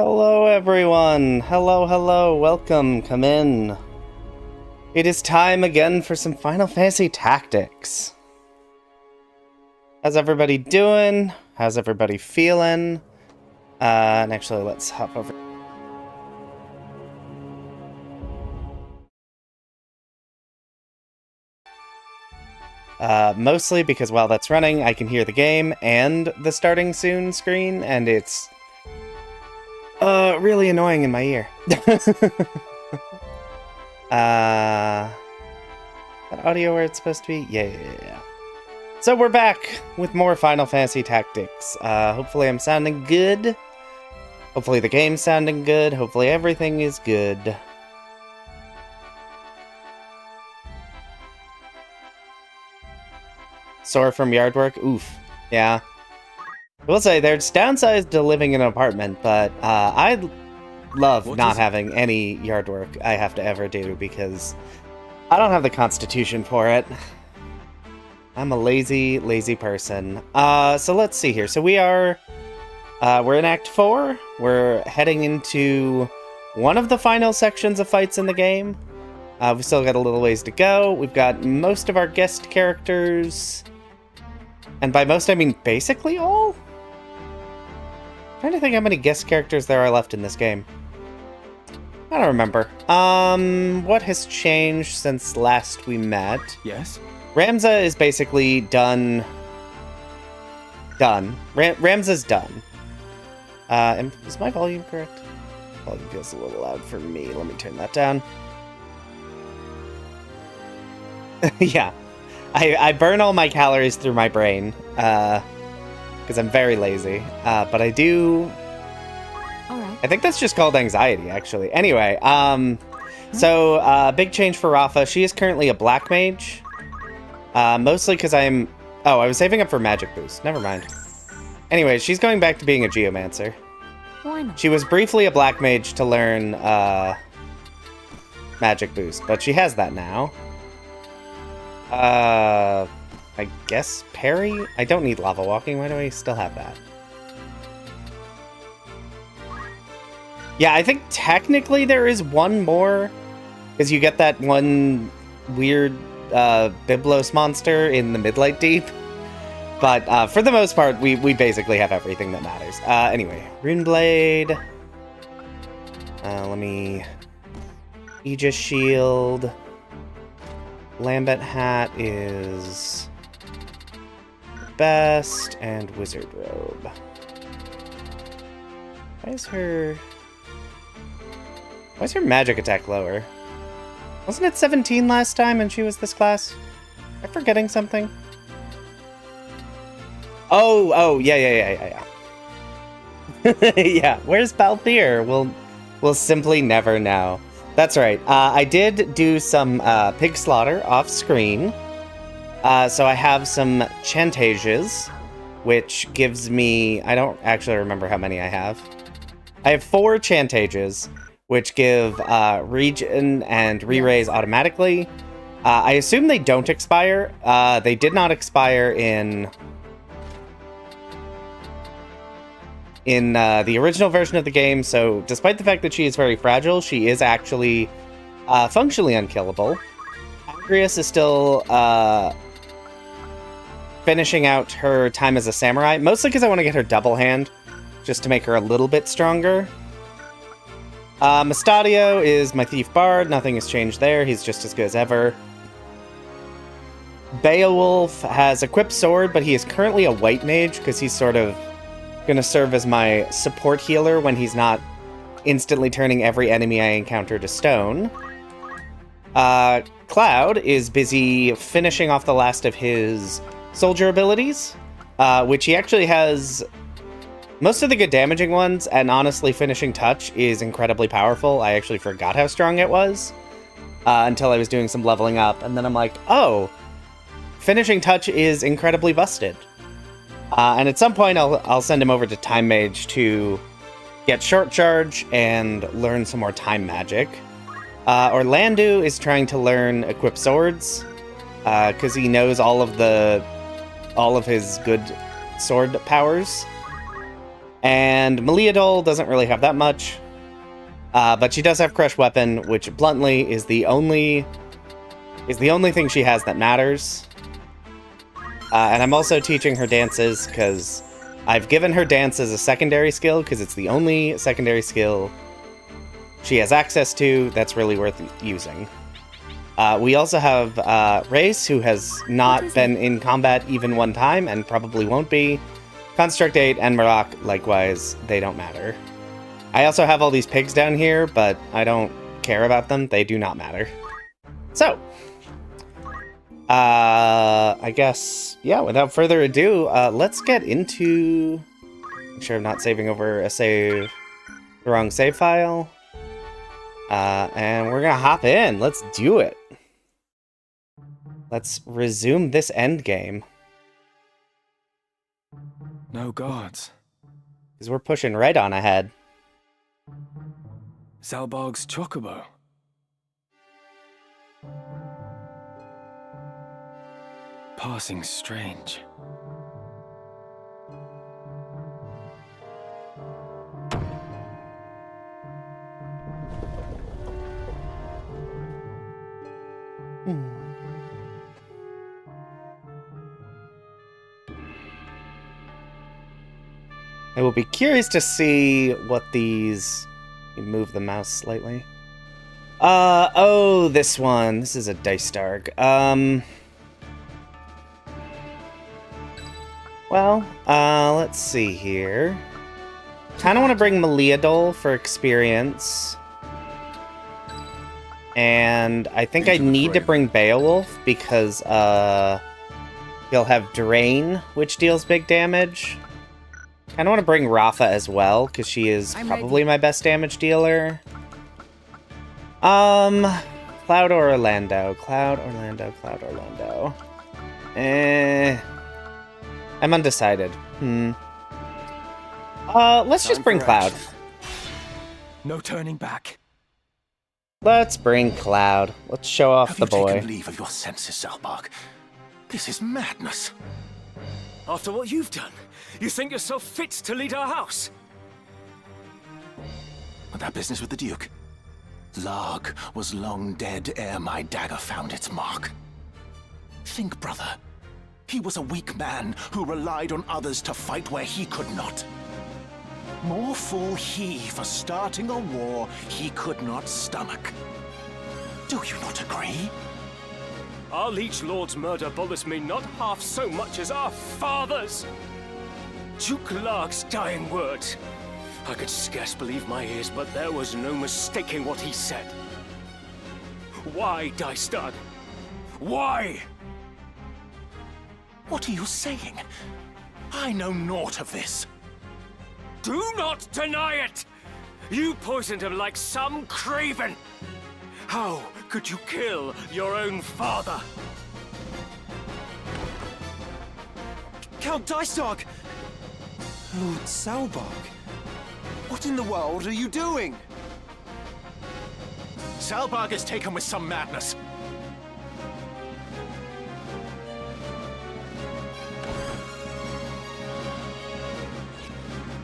Hello everyone! Hello, welcome, come in. It is time again for some Final Fantasy Tactics. How's everybody doing? How's everybody feeling? And actually, let's hop over. Mostly because while that's running, I can hear the game and the starting soon screen, and it's really annoying in my ear. That audio where it's supposed to be? Yeah. So we're back with more Final Fantasy Tactics. Hopefully I'm sounding good. Hopefully the game's sounding good. Hopefully everything is good. Sore from yard work? Oof. Yeah. I will say, there's downsides to living in an apartment, but I love not having any yard work I have to ever do because I don't have the constitution for it. I'm a lazy person. So let's see here. So we're in Act 4. We're heading into one of the final sections of fights in the game. We've still got a little ways to go. We've got most of our guest characters. And by most, I mean basically all? I'm trying to think how many guest characters there are left in this game. I don't remember. What has changed since last we met? Yes? Ramza is basically done. Ramza's done. Is my volume correct? Volume feels a little loud for me. Let me turn that down. Yeah. I burn all my calories through my brain, because I'm very lazy. But I do... Alright. I think that's just called anxiety, actually. Anyway, so, big change for Rafa. She is currently a black mage. Mostly because I'm... Oh, I was saving up for magic boost. Never mind. Anyway, she's going back to being a geomancer. Why not? She was briefly a black mage to learn, magic boost, but she has that now. I guess parry? I don't need lava walking. Why do I still have that? Yeah, I think technically there is one more, because you get that one weird Biblos monster in the Midlight Deep. But for the most part, we basically have everything that matters. Anyway, Runeblade. Let me... Aegis Shield. Lambent Hat is best, and Wizard Robe. Why is her magic attack lower? Wasn't it 17 last time and she was this class? Am I forgetting something? Oh, yeah. Yeah, where's Balthier? We'll simply never know. That's right. I did do some pig slaughter off screen. So I have some Chantasias, which gives me... I don't actually remember how many I have. I have 4 Chantasias, which give regen and re-raise automatically. I assume they don't expire. They did not expire in the original version of the game, so despite the fact that she is very fragile, she is actually functionally unkillable. Agrias is still finishing out her time as a samurai, mostly because I want to get her double hand, just to make her a little bit stronger. Mustadio is my thief bard, nothing has changed there, he's just as good as ever. Beowulf has equipped sword, but he is currently a white mage, because he's sort of gonna serve as my support healer when he's not instantly turning every enemy I encounter to stone. Cloud is busy finishing off the last of his soldier abilities, which he actually has most of the good damaging ones, and honestly, Finishing Touch is incredibly powerful. I actually forgot how strong it was until I was doing some leveling up, and then I'm like, oh, Finishing Touch is incredibly busted. And at some point, I'll send him over to Time Mage to get Short Charge and learn some more time magic. Orlandu is trying to learn Equip Swords, because he knows all of his good sword powers. And Meliadol doesn't really have that much. But she does have Crush Weapon, which bluntly is the only thing she has that matters. And I'm also teaching her dances because I've given her dance as a secondary skill because it's the only secondary skill she has access to that's really worth using. We also have Race, who has not been in combat even one time and probably won't be. Construct 8 and Marak, likewise, they don't matter. I also have all these pigs down here, but I don't care about them. They do not matter. So, I guess, yeah, without further ado, let's get into... Make sure I'm not saving over the wrong save file. And we're gonna hop in. Let's do it. Let's resume this end game. No guards. Because we're pushing right on ahead. Zalbog's chocobo. Passing strange. I will be curious to see what these... Let me move the mouse slightly. Oh, this one. This is a dice dark. Well, let's see here. Kind of want to bring Meliadol for experience. And I think I need to bring Beowulf because, he'll have Drain, which deals big damage. I don't want to bring Rafa as well, because she is probably my best damage dealer. Cloud or Orlando? Cloud, Orlando, Cloud, Orlando. I'm undecided. Let's just bring Cloud. No turning back. Let's bring Cloud. Let's show off the boy. Have you taken leave of your senses, Zalbog? This is madness. After what you've done, you think yourself fit to lead our house? But that business with the Duke? Larg was long dead ere my dagger found its mark. Think, brother. He was a weak man who relied on others to fight where he could not. More fool he for starting a war he could not stomach. Do you not agree? Our liege lord's murder bothers me not half so much as our father's. Duke Larg's dying words. I could scarce believe my ears, but there was no mistaking what he said. Why, Dystad? Why? What are you saying? I know naught of this. Do not deny it! You poisoned him like some craven! How could you kill your own father? Count Dystad! Lord Zalbog, what in the world are you doing? Zalbog is taken with some madness.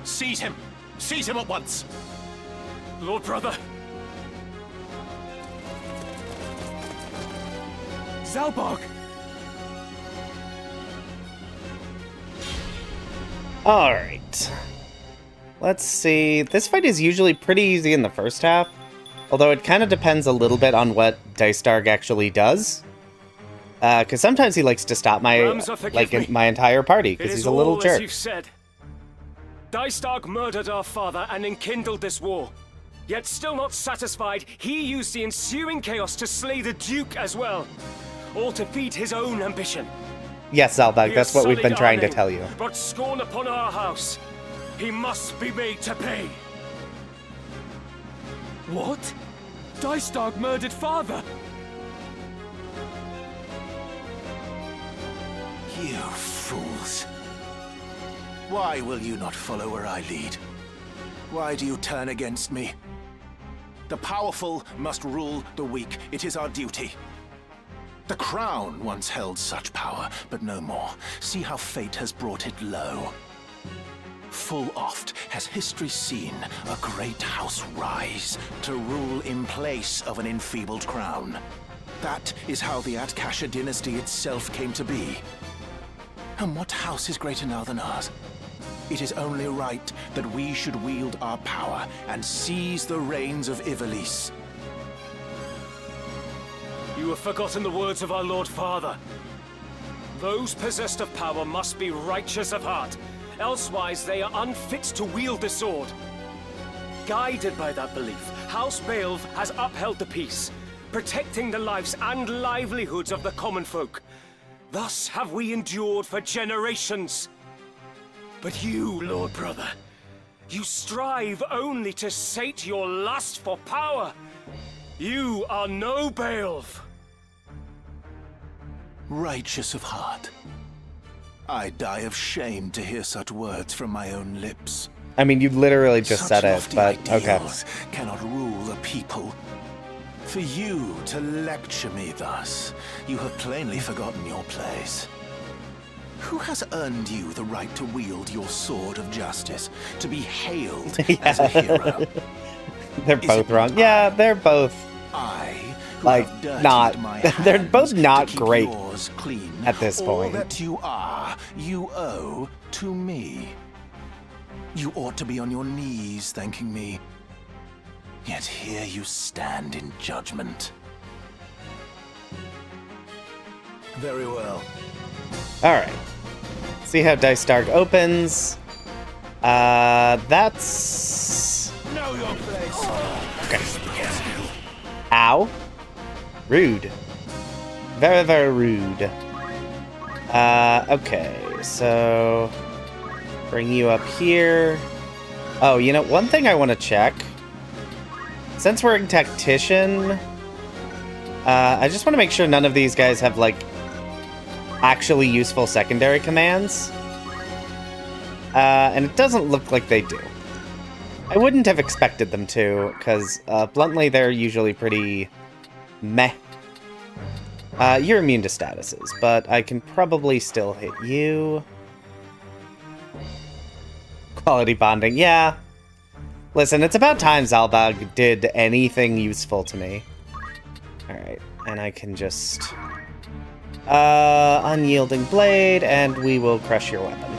Seize him! Seize him at once! Lord brother! Zalbog! Alright. Let's see. This fight is usually pretty easy in the first half, although it kind of depends a little bit on what Dystarg actually does. Because sometimes he likes to stop my entire party, because he's a little jerk. As you've said. Dystarg murdered our father and enkindled this war. Yet still not satisfied, he used the ensuing chaos to slay the Duke as well. All to feed his own ambition. Yes, Zalbog, that's what we've been trying to tell you. But scorn upon our house. He must be made to pay. What? Dystad murdered father? You fools. Why will you not follow where I lead? Why do you turn against me? The powerful must rule the weak. It is our duty. The crown once held such power, but no more. See how fate has brought it low. Full oft has history seen a great house rise to rule in place of an enfeebled crown. That is how the Atkasha dynasty itself came to be. And what house is greater now than ours? It is only right that we should wield our power and seize the reins of Ivalice. You have forgotten the words of our Lord Father. Those possessed of power must be righteous of heart, elsewise they are unfit to wield the sword. Guided by that belief, House Baelv has upheld the peace, protecting the lives and livelihoods of the common folk. Thus have we endured for generations. But you, Lord Brother, you strive only to sate your lust for power. You are no Baelv. Righteous of heart. I die of shame to hear such words from my own lips. I mean, you literally just Such said it, lofty but okay. ideals cannot rule a people. For you to lecture me thus, you have plainly forgotten your place. Who has earned you the right to wield your sword of justice, to be hailed as a hero? They're Is both it wrong. not Yeah, they're both I, who like have dirtied not. my They're hands both not to keep great yours clean. at this All point. that you are, you owe to me. You ought to be on your knees thanking me. Yet here you stand in judgment. Very well. All right. See how Dice Dark opens. That's Know your place. okay. Ow. Rude. Very, very rude. Okay, so bring you up here. Oh, you know, one thing I want to check. Since we're in Tactician, I just want to make sure none of these guys have, like, actually useful secondary commands. And it doesn't look like they do. I wouldn't have expected them to, because, bluntly, they're usually pretty meh. You're immune to statuses, but I can probably still hit you. Quality bonding, yeah. Listen, it's about time Zalbag did anything useful to me. Alright, and I can just... Unyielding Blade, and we will crush your weapon.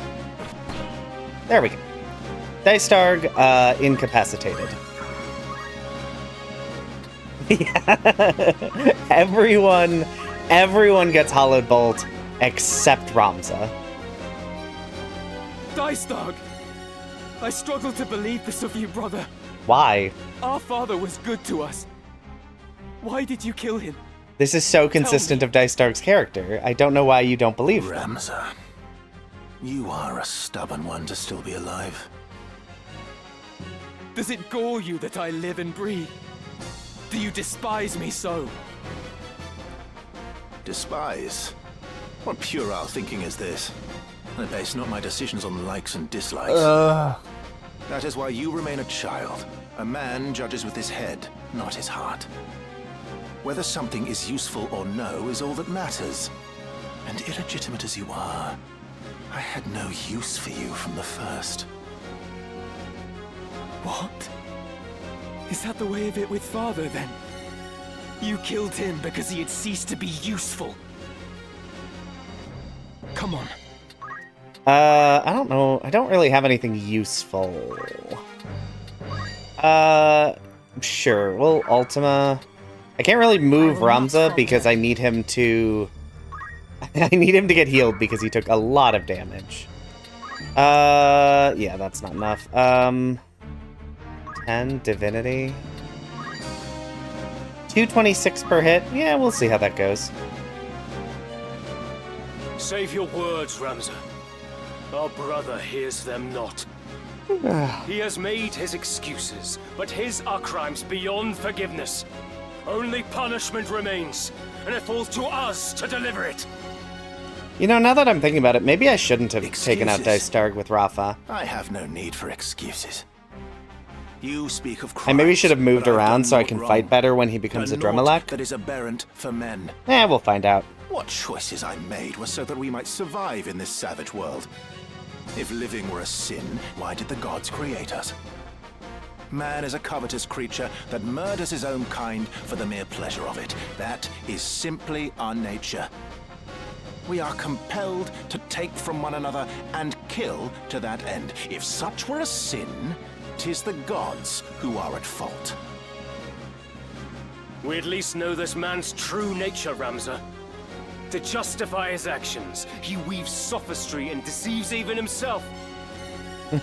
There we go. Dice Darg, incapacitated. Yeah. Everyone gets Hollowed Bolt except Ramza. Dystog! I struggle to believe this of you, brother. Why? Our father was good to us. Why did you kill him? This is so consistent of Dice Dark's character. I don't know why you don't believe him. Ramza, you are a stubborn one to still be alive. Does it gore you that I live and breathe? Do you despise me so? Despise? What puerile thinking is this? I base not my decisions on likes and dislikes. That is why you remain a child. A man judges with his head, not his heart. Whether something is useful or no is all that matters. And illegitimate as you are, I had no use for you from the first. What? Is that the way of it with father, then? You killed him because he had ceased to be useful. Come on. I don't know. I don't really have anything useful. Sure. Well, Ultima. I can't really move Ramza because I need him to... I need him to get healed because he took a lot of damage. Yeah, that's not enough. 10 Divinity. 226 per hit. Yeah, we'll see how that goes. Save your words, Ramza. Our brother hears them not. He has made his excuses, but his are crimes beyond forgiveness. Only punishment remains, and it falls to us to deliver it. You know, now that I'm thinking about it, maybe I shouldn't have taken out Excuses? Dice Darg with Rafa. I have no need for excuses. You speak of crimes, I maybe should have moved but I've around done so I naught can wrong. fight better when he becomes a Done naught Drumalek. that is aberrant for men. We'll find out. What choices I made were so that we might survive in this savage world. If living were a sin, why did the gods create us? Man is a covetous creature that murders his own kind for the mere pleasure of it. That is simply our nature. We are compelled to take from one another and kill to that end. If such were a sin, 'tis the gods who are at fault. We at least know this man's true nature, Ramza. To justify his actions, he weaves sophistry and deceives even himself.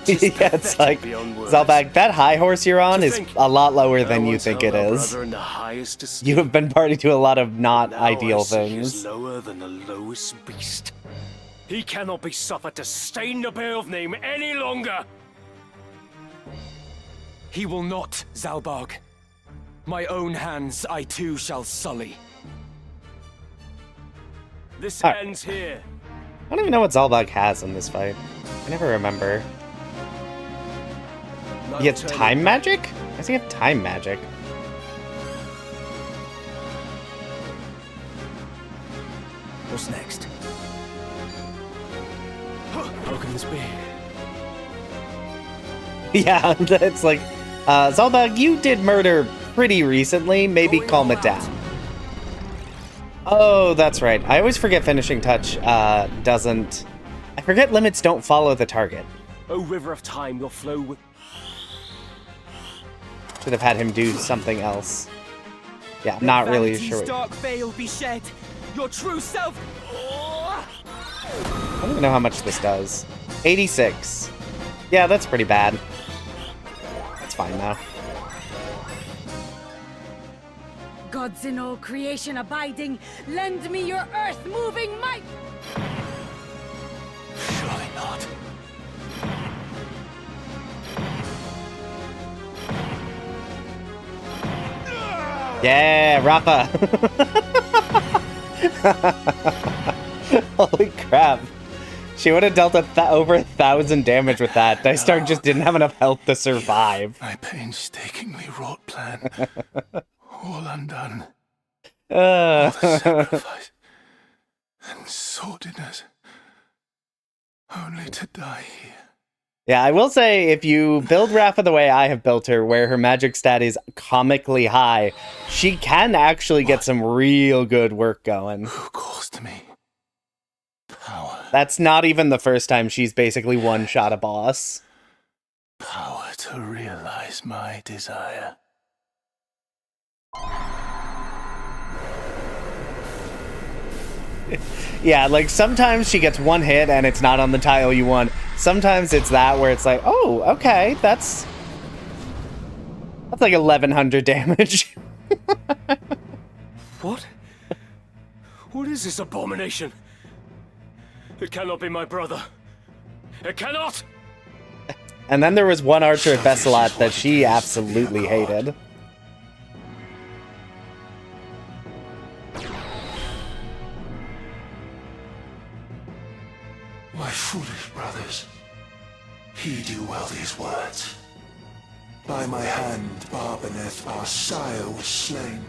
Yeah, it's like, Zalbag, that high horse you're on is a lot lower than you think it is. You have been party to a lot of not ideal things. Lower than the lowest beast. He cannot be suffered to stain the Beowulf name any longer. He will not, Zalbag. My own hands I too shall sully. This Alright. ends here. I don't even know what Zalbag has in this fight. I never remember. He has time magic? Why does he have time magic? What's next? How can this be? Yeah, it's like, Zalbag, you did murder pretty recently. Maybe calm it down. Oh, that's right. I always forget finishing touch doesn't... I forget limits don't follow the target. O river of time will flow with... Should have had him do something else. Yeah, not really Vanity's sure. dark veil be shed. Your true self. I don't even know how much this does. 86. Yeah, that's pretty bad. That's fine now. Gods in all creation abiding, lend me your earth-moving might! Surely not. Yeah, Rafa! Holy crap. She would have dealt over 1,000 damage with that. Dicestar just didn't have enough health to survive. My painstakingly wrought plan, all undone. All Uh, the sacrifice and sordidness, only to die here. yeah, I will say, if you build Rafa the way I have built her, where her magic stat is comically high, she can actually get some real good work going. Who calls to me? Power. That's not even the first time she's basically one-shot a boss. Power to realize my desire. Yeah, like sometimes she gets one hit and it's not on the tile you want. Sometimes it's that where it's like, oh, okay, that's like 1,100 damage. What? What is this abomination? It cannot be my brother. It cannot! And then there was one archer at Vesselat that she absolutely hated. My foolish brothers, heed you well these words. By my hand, Barbaneth, our sire, was slain.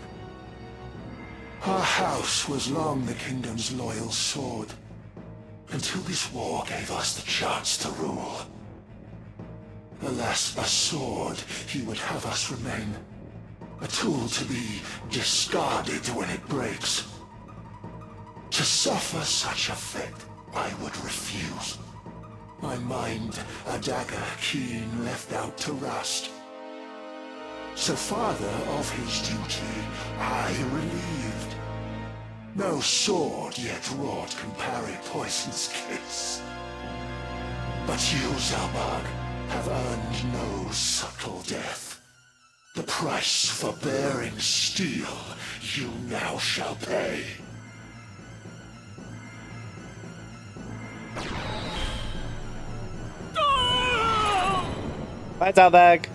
Our house was long the kingdom's loyal sword, until this war gave us the chance to rule. Alas, a sword he would have us remain, a tool to be discarded when it breaks. To suffer such a fate, I would refuse. My mind, a dagger keen left out to rust. So father of his duty, I relieved. No sword yet wrought can parry poison's kiss. But you, Zalbag, have earned no subtle death. The price for bearing steel you now shall pay. Bye, Zalbag.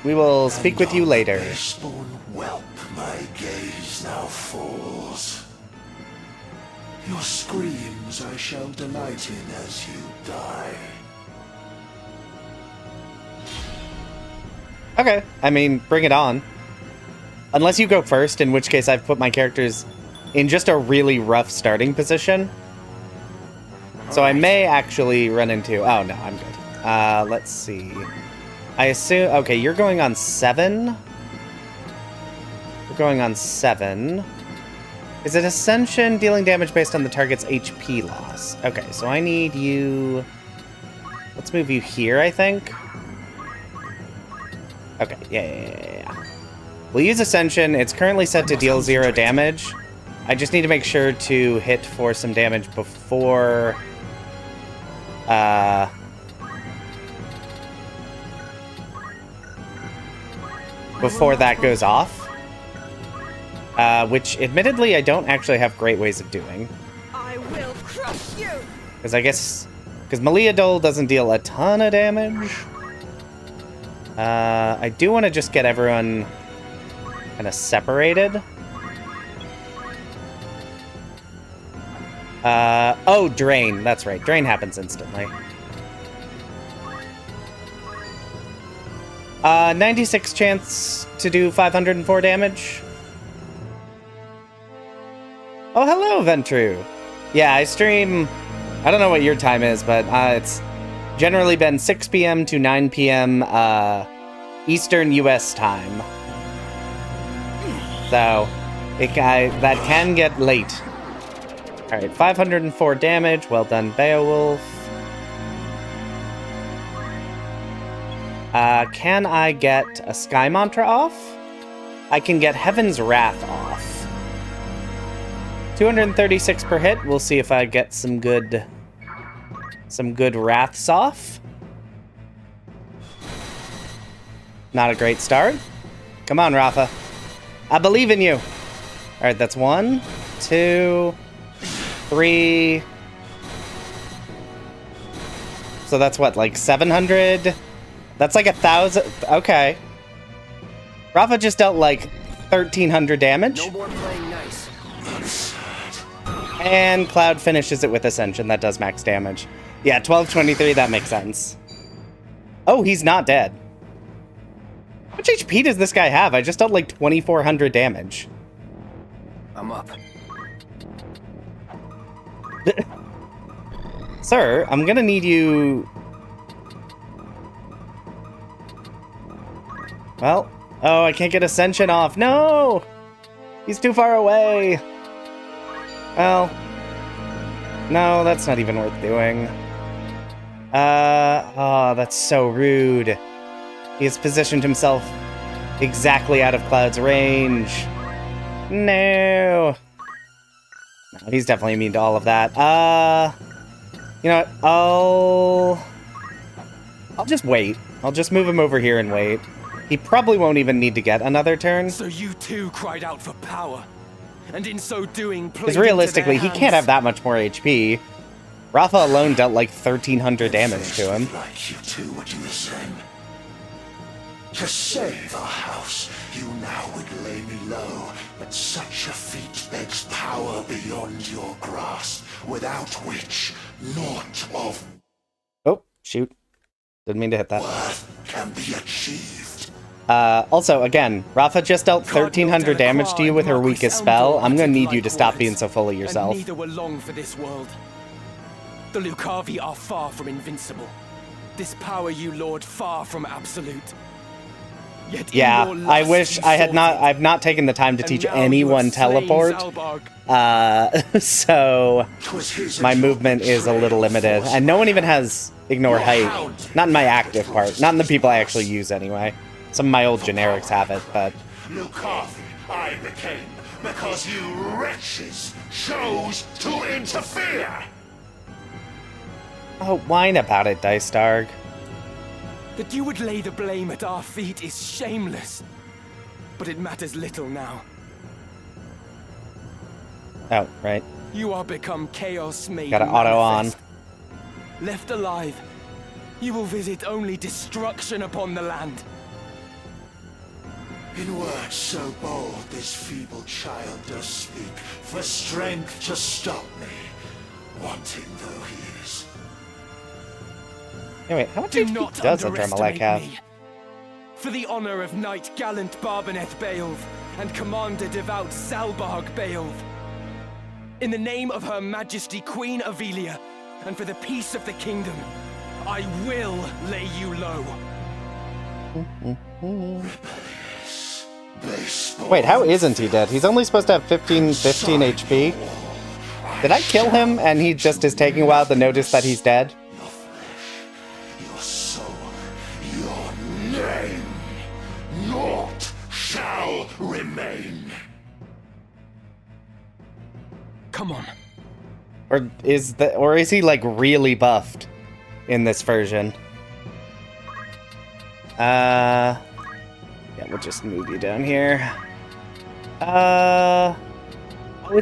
We will speak with you later. Spawn whelp, my gaze now falls. Your screams I shall delight in as you die. Okay, I mean, bring it on. Unless you go first, in which case I've put my characters in just a really rough starting position. So I may actually run into... Oh, no, I'm good. Let's see. I assume... Okay, you're going on 7. We're going on 7. Is it Ascension, dealing damage based on the target's HP loss? Okay, so I need you... Let's move you here, I think. Okay, yeah. We'll use Ascension. It's currently set to deal 0 damage. I just need to make sure to hit for some damage before... before that goes off. Which, admittedly, I don't actually have great ways of doing. I will crush you! Because I guess... Because Maliadol doesn't deal a ton of damage. I do want to just get everyone kind of separated. Oh, Drain. That's right. Drain happens instantly. 96 chance to do 504 damage. Oh, hello, Ventru. Yeah, I stream... I don't know what your time is, but it's generally been 6 p.m. to 9 p.m. Eastern U.S. time. So, that can get late. Alright, 504 damage. Well done, Beowulf. Can I get a Sky Mantra off? I can get Heaven's Wrath off. 236 per hit. We'll see if I get some good wraths off. Not a great start. Come on, Rafa. I believe in you. All right, that's 1, 2, 3. So that's what, like 700? That's like 1,000. Okay. Rafa just dealt like 1,300 damage. No more playing nice. And Cloud finishes it with Ascension. That does max damage. Yeah, 1223, that makes sense. Oh, he's not dead. How much HP does this guy have? I just dealt like 2,400 damage. I'm up. Sir, I'm gonna need you... Well, oh, I can't get Ascension off. No! He's too far away. Well, no, that's not even worth doing. Oh, that's so rude. He has positioned himself exactly out of Cloud's range. No. No, he's definitely immune to all of that. You know what? I'll just wait. I'll just move him over here and wait. He probably won't even need to get another turn. So you too cried out for power, and in so doing, because realistically, he can't have that much more HP. Rafa alone dealt like 1,300 damage to him. Like you two would do the same. To save our house, you now would lay me low, but such a feat begs power beyond your grasp, without which naught of Oh, shoot. Didn't mean to hit that. worth can be achieved. Also, again, Rafa just dealt 1,300 damage to you with her weakest spell. I'm gonna need you to stop being so full of yourself. And neither were long for this world. The Lucavi are far from invincible. This power you lord far from absolute. Yet yeah, in your I lust wish you I had sought I've not taken the time to and teach now you anyone have slain teleport. Zalbarg. So my movement is a little limited. And no one even has ignore height. Not in my active part. Not in the people I actually use anyway. Some of my old generics have it, but... Lucavi I became because you wretches chose to interfere! Oh, whine about it, Dice Darg. That you would lay the blame at our feet is shameless. But it matters little now. Oh, right. You are become chaos made Got to auto on. manifest. Left alive, you will visit only destruction upon the land. In words so bold, this feeble child does speak, for strength to stop me, wanting though he is. Anyway, how much Do HP not does a Dermalike underestimate have? me. For the honor of Knight Gallant Barbaneth Beowulf and Commander Devout Zalbarg Beowulf. In the name of Her Majesty Queen Avelia, And for the peace of the kingdom, I will lay you low. Wait, how isn't he dead? He's only supposed to have 15 HP. Did I kill him and he just is taking a while to notice that he's dead? Your soul, your name, naught shall remain. Come on. Or is he like really buffed in this version? Yeah, we'll just move you down here. At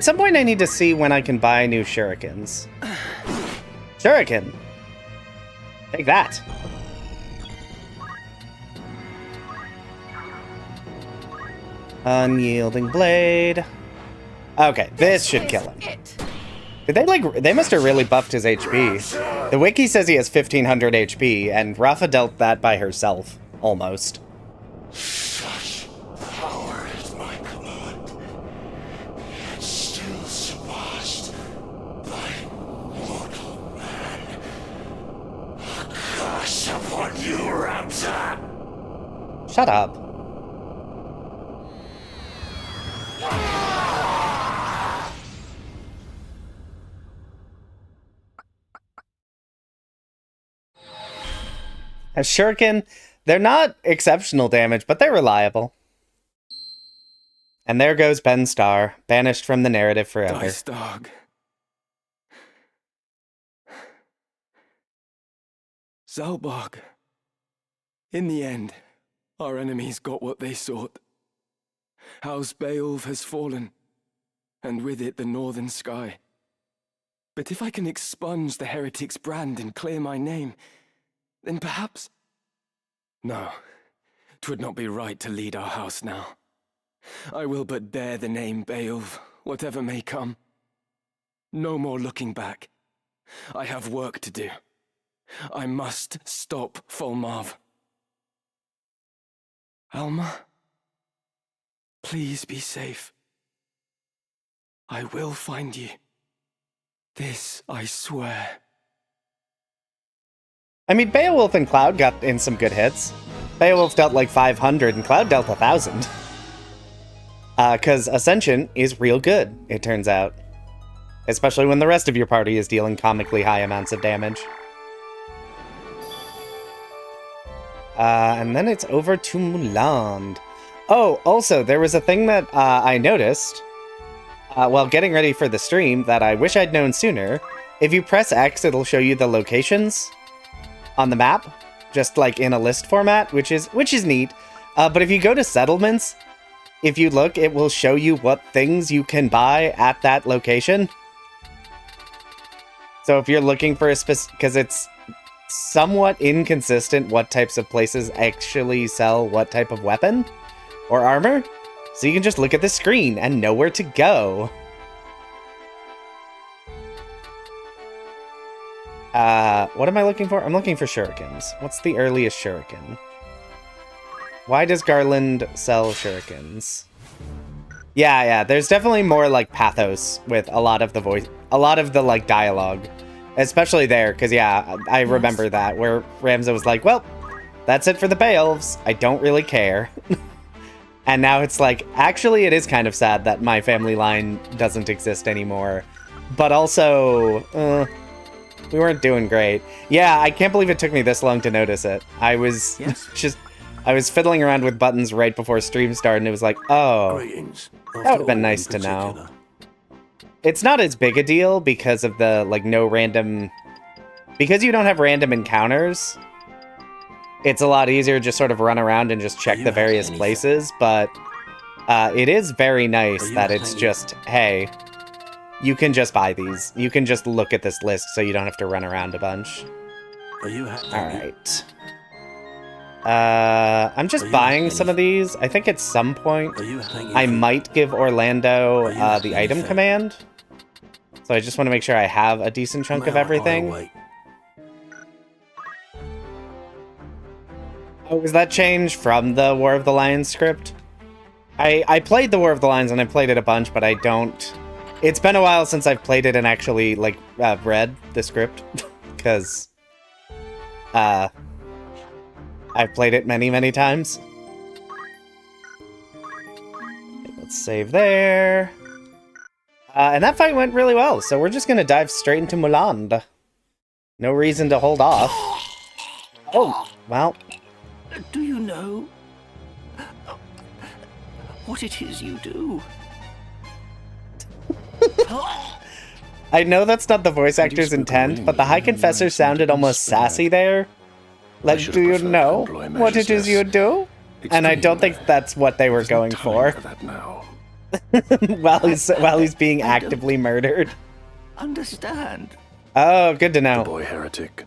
some point I need to see when I can buy new shurikens. Shuriken! Take that! Unyielding blade. Okay, this should kill him. Did they must have really buffed his HP. The wiki says he has 1500 HP, and Rafa dealt that by herself. Almost. Such power is my command, yet still surpassed by mortal man. A curse upon you, Ramza! Shut up. A shuriken, they're not exceptional damage, but they're reliable. And there goes Ben Starr, banished from the narrative forever. Dice dog. Zalbog. In the end, our enemies got what they sought. House Beowulf has fallen, and with it the northern sky. But if I can expunge the heretic's brand and clear my name, then perhaps... No, 'twould not be right to lead our house now. I will but bear the name Beowulf, whatever may come. No more looking back. I have work to do. I must stop Folmarv. Alma, please be safe. I will find you. This I swear. I mean, Beowulf and Cloud got in some good hits. Beowulf dealt like 500 and Cloud dealt 1,000. Because Ascension is real good, it turns out. Especially when the rest of your party is dealing comically high amounts of damage. And then it's over to Muland. Oh, also, there was a thing that I noticed while getting ready for the stream that I wish I'd known sooner. If you press X, it'll show you the locations on the map, just like in a list format, which is neat. But if you go to settlements, if you look, it will show you what things you can buy at that location. So if you're looking for a specific, because it's somewhat inconsistent what types of places actually sell what type of weapon or armor, so you can just look at the screen and know where to go. What am I looking for? I'm looking for shurikens. What's the earliest shuriken? Why does Garland sell shurikens? Yeah, there's definitely more, like, pathos with a lot of the like, dialogue. Especially there, because, yeah, I remember that, where Ramza was like, well, that's it for the Beowulfs. I don't really care. And now it's like, actually, it is kind of sad that my family line doesn't exist anymore. But also, we weren't doing great. Yeah, I can't believe it took me this long to notice it. I was I was fiddling around with buttons right before stream started, and it was like, oh, that would have been nice to know. It's not as big a deal because of the, like, no random... Because you don't have random encounters, it's a lot easier to just sort of run around and just check the various places, but it is very nice that it's just, hey, you can just buy these. You can just look at this list so you don't have to run around a bunch. Alright. I'm just buying some of these. I think at some point I might give Orlando the item command. So I just want to make sure I have a decent chunk of everything. Oh, was that changed from the War of the Lions script? I played the War of the Lions and I played it a bunch, but I don't It's been a while since I've played it and actually, like, read the script. Because, I've played it many, many times. Let's save there. And that fight went really well, so we're just gonna dive straight into Muland. No reason to hold off. Oh, well. Do you know what it is you do? I know that's not the voice actor's intent, but the High Confessor sounded almost sassy there. Like, do you know what it is you do? And I don't think that's what they were going for. while he's being actively murdered. Understand? Oh, good to know. The boy heretic.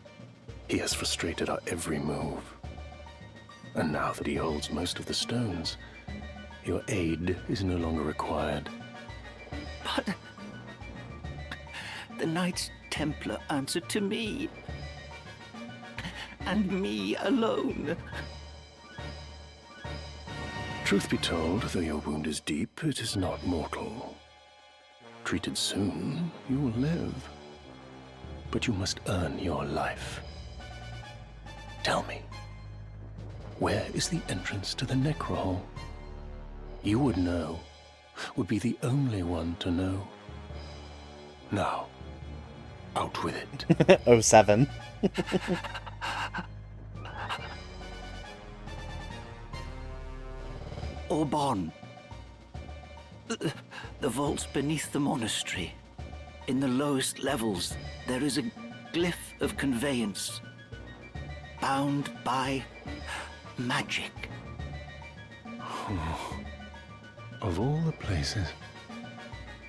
He has frustrated our every move. And now that he holds most of the stones, your aid is no longer required. But the Knights Templar answered to me. And me alone. Truth be told, though your wound is deep, it is not mortal. Treated soon, you will live. But you must earn your life. Tell me, where is the entrance to the Necrohole? You would know, would be the only one to know. Now, out with it. 07. Orbon. The vaults beneath the monastery. In the lowest levels, there is a glyph of conveyance. Bound by magic. Of all the places.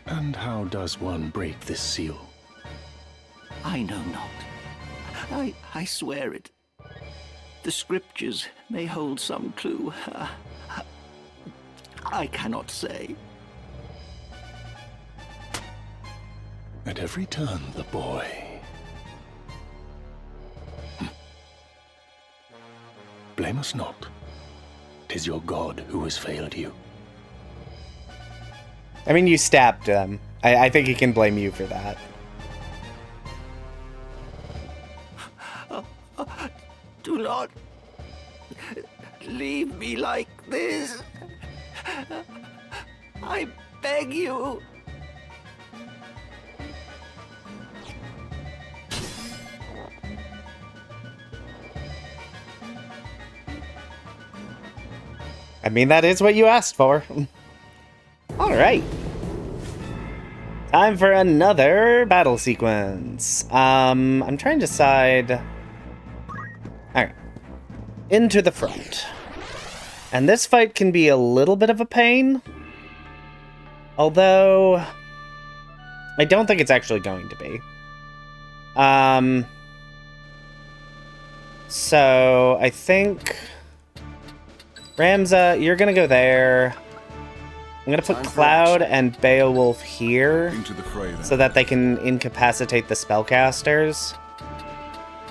And how does one break this seal? I know not. I swear it. The scriptures may hold some clue. I cannot say. At every turn, the boy. Blame us not. 'Tis your God who has failed you. I mean, you stabbed him. I think he can blame you for that. Do not leave me like this. I beg you. I mean, that is what you asked for. Alright. Time for another battle sequence. I'm trying to decide... Alright. Into the front. And this fight can be a little bit of a pain. Although... I don't think it's actually going to be. So, I think... Ramza, you're gonna go there. I'm gonna put Cloud and Beowulf here so that they can incapacitate the spellcasters.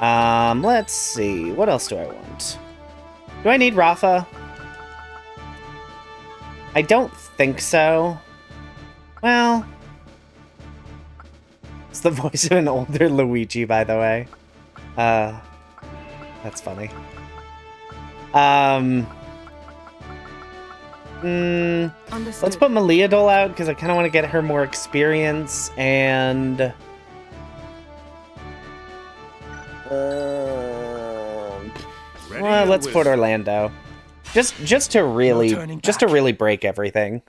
Let's see. What else do I want? Do I need Rafa? I don't think so. Well... It's the voice of an older Luigi, by the way. That's funny. Let's put Meliadol out, because I kind of want to get her more experience, and... well, let's put Orlando. Just to really break everything.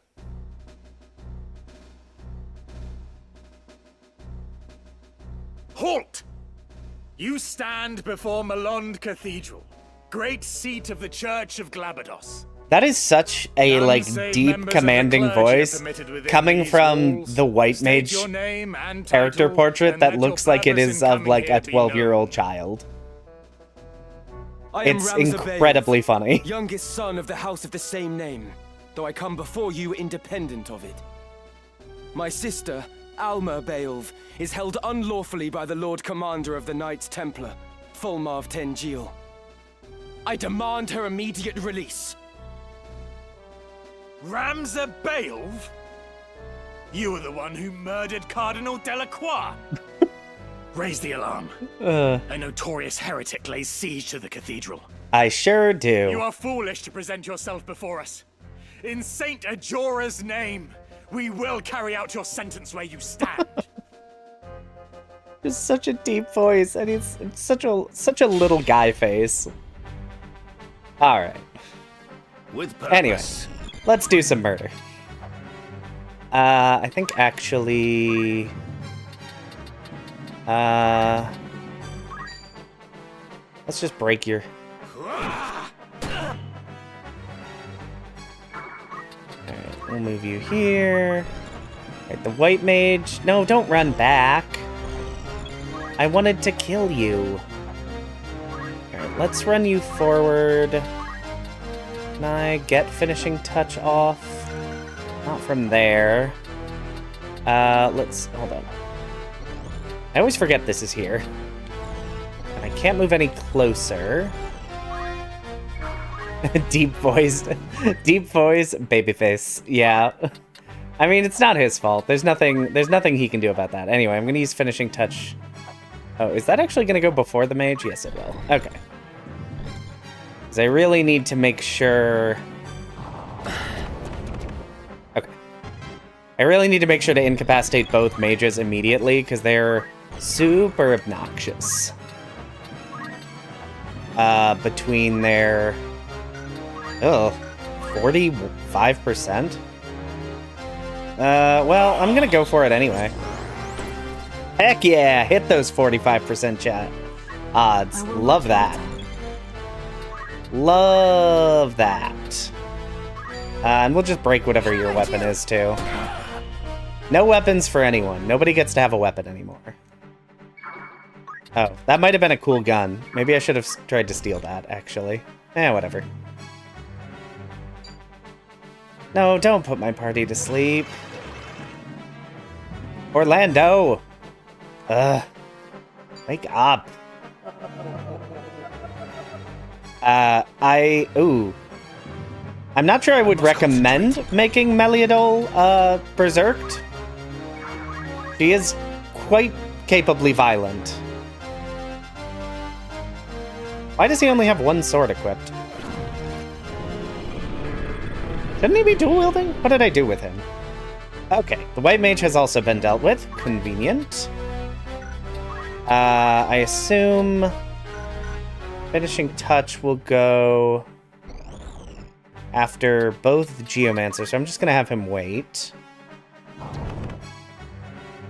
Halt! You stand before Malond Cathedral, great seat of the Church of Glabados. That is such a, like, deep, commanding voice, coming from the White Mage character portrait that looks like it is of, like, a 12-year-old child. It's incredibly funny. Youngest son of the house of the same name, though I come before you independent of it. My sister, Alma Beowulf, is held unlawfully by the Lord Commander of the Knights Templar, Fulmarv Tengil. I demand her immediate release. Ramza Beowulf? You were the one who murdered Cardinal Delacroix. Raise the alarm. A notorious heretic lays siege to the cathedral. I sure do. You are foolish to present yourself before us. In Saint Ajora's name, we will carry out your sentence where you stand. It's such a deep voice, and it's such a little guy face. All right. With purpose. Anyway, let's do some murder. I think actually, let's just break your. Alright, we'll move you here. Alright, the white mage. No, don't run back. I wanted to kill you. Alright, let's run you forward. Can I get finishing touch off? Not from there. Let's... hold on. I always forget this is here. And I can't move any closer. Deep voice, babyface. Yeah. I mean, it's not his fault. There's nothing he can do about that. Anyway, I'm gonna use finishing touch. Oh, is that actually gonna go before the mage? Yes, it will. Okay. Because I really need to make sure. Okay. I really need to make sure to incapacitate both mages immediately because they're super obnoxious. Between their 45%. Well, I'm gonna go for it anyway. Heck yeah, hit those 45% chat odds. Love that. Love that. And we'll just break whatever your weapon is too. No weapons for anyone. Nobody gets to have a weapon anymore. Oh, that might have been a cool gun. Maybe I should have tried to steal that, actually. Whatever. No, don't put my party to sleep. Orlando! Ugh. Wake up. I'm not sure I would recommend making Meliadol, berserked. She is quite capably violent. Why does he only have one sword equipped? Shouldn't he be dual-wielding? What did I do with him? Okay, the white mage has also been dealt with. Convenient. I assume finishing touch will go after both the Geomancer, so I'm just gonna have him wait.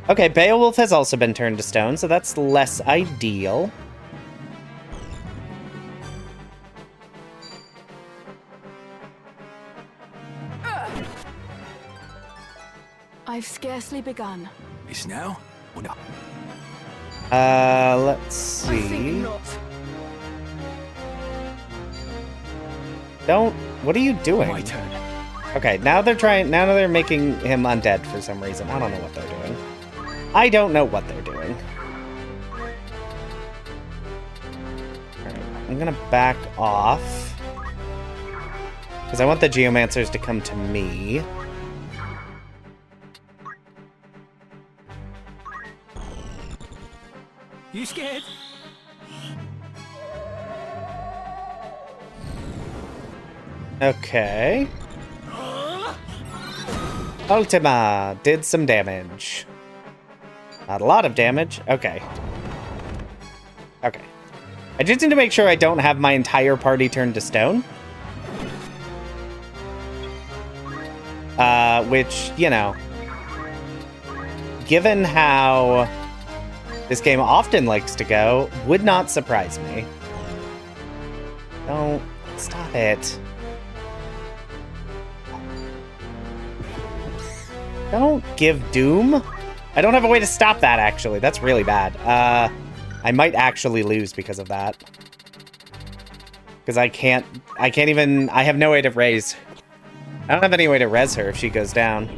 Okay, Beowulf has also been turned to stone, so that's less ideal. I've scarcely begun. It's now or not? Let's see. What are you doing? My turn. Okay, now they're making him undead for some reason. I don't know what they're doing. I don't know what they're doing. Alright, I'm gonna back off. Because I want the Geomancers to come to me. You scared? Okay. Ultima did some damage. Not a lot of damage. Okay. Okay. I just need to make sure I don't have my entire party turned to stone. Which, you know, given how this game often likes to go, would not surprise me. Don't stop it. Don't give Doom. I don't have a way to stop that, actually. That's really bad. I might actually lose because of that. Because I can't even, I have no way to raise. I don't have any way to res her if she goes down.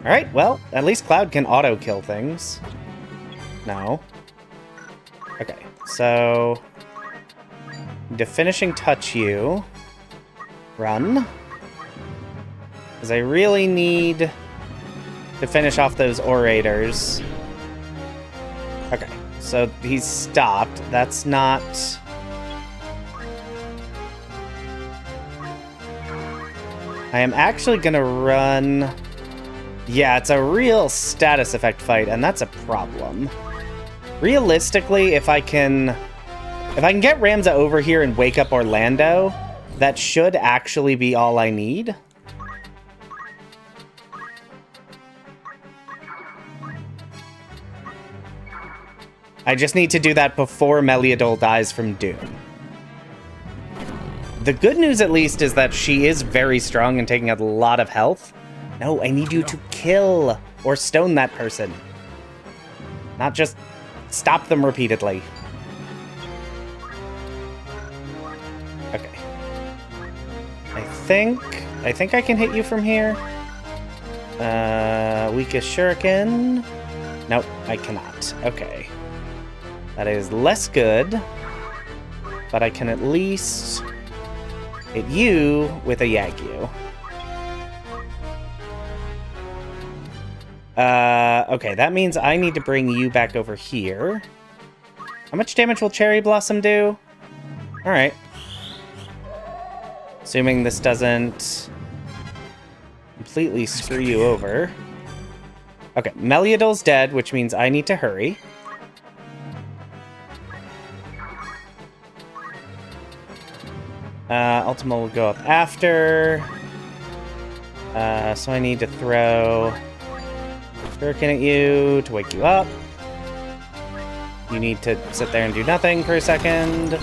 Alright, well, at least Cloud can auto-kill things. No. Okay, so... to finishing touch you. Run. Because I really need to finish off those orators. Okay, so he's stopped. That's not... I am actually gonna run... Yeah, it's a real status effect fight, and that's a problem. Realistically, if I can get Ramza over here and wake up Orlando, that should actually be all I need. I just need to do that before Meliadol dies from Doom. The good news, at least, is that she is very strong and taking a lot of health. No, I need you to kill or stone that person. Not just stop them repeatedly. Okay. I think I can hit you from here. Weakest Shuriken. Nope, I cannot. Okay. That is less good. But I can at least hit you with a Yagyu. Okay, that means I need to bring you back over here. How much damage will Cherry Blossom do? Alright. Assuming this doesn't completely screw you over. Okay, Meliadol's dead, which means I need to hurry. Ultima will go up after. So I need to throw Shuriken at you to wake you up. You need to sit there and do nothing for a second.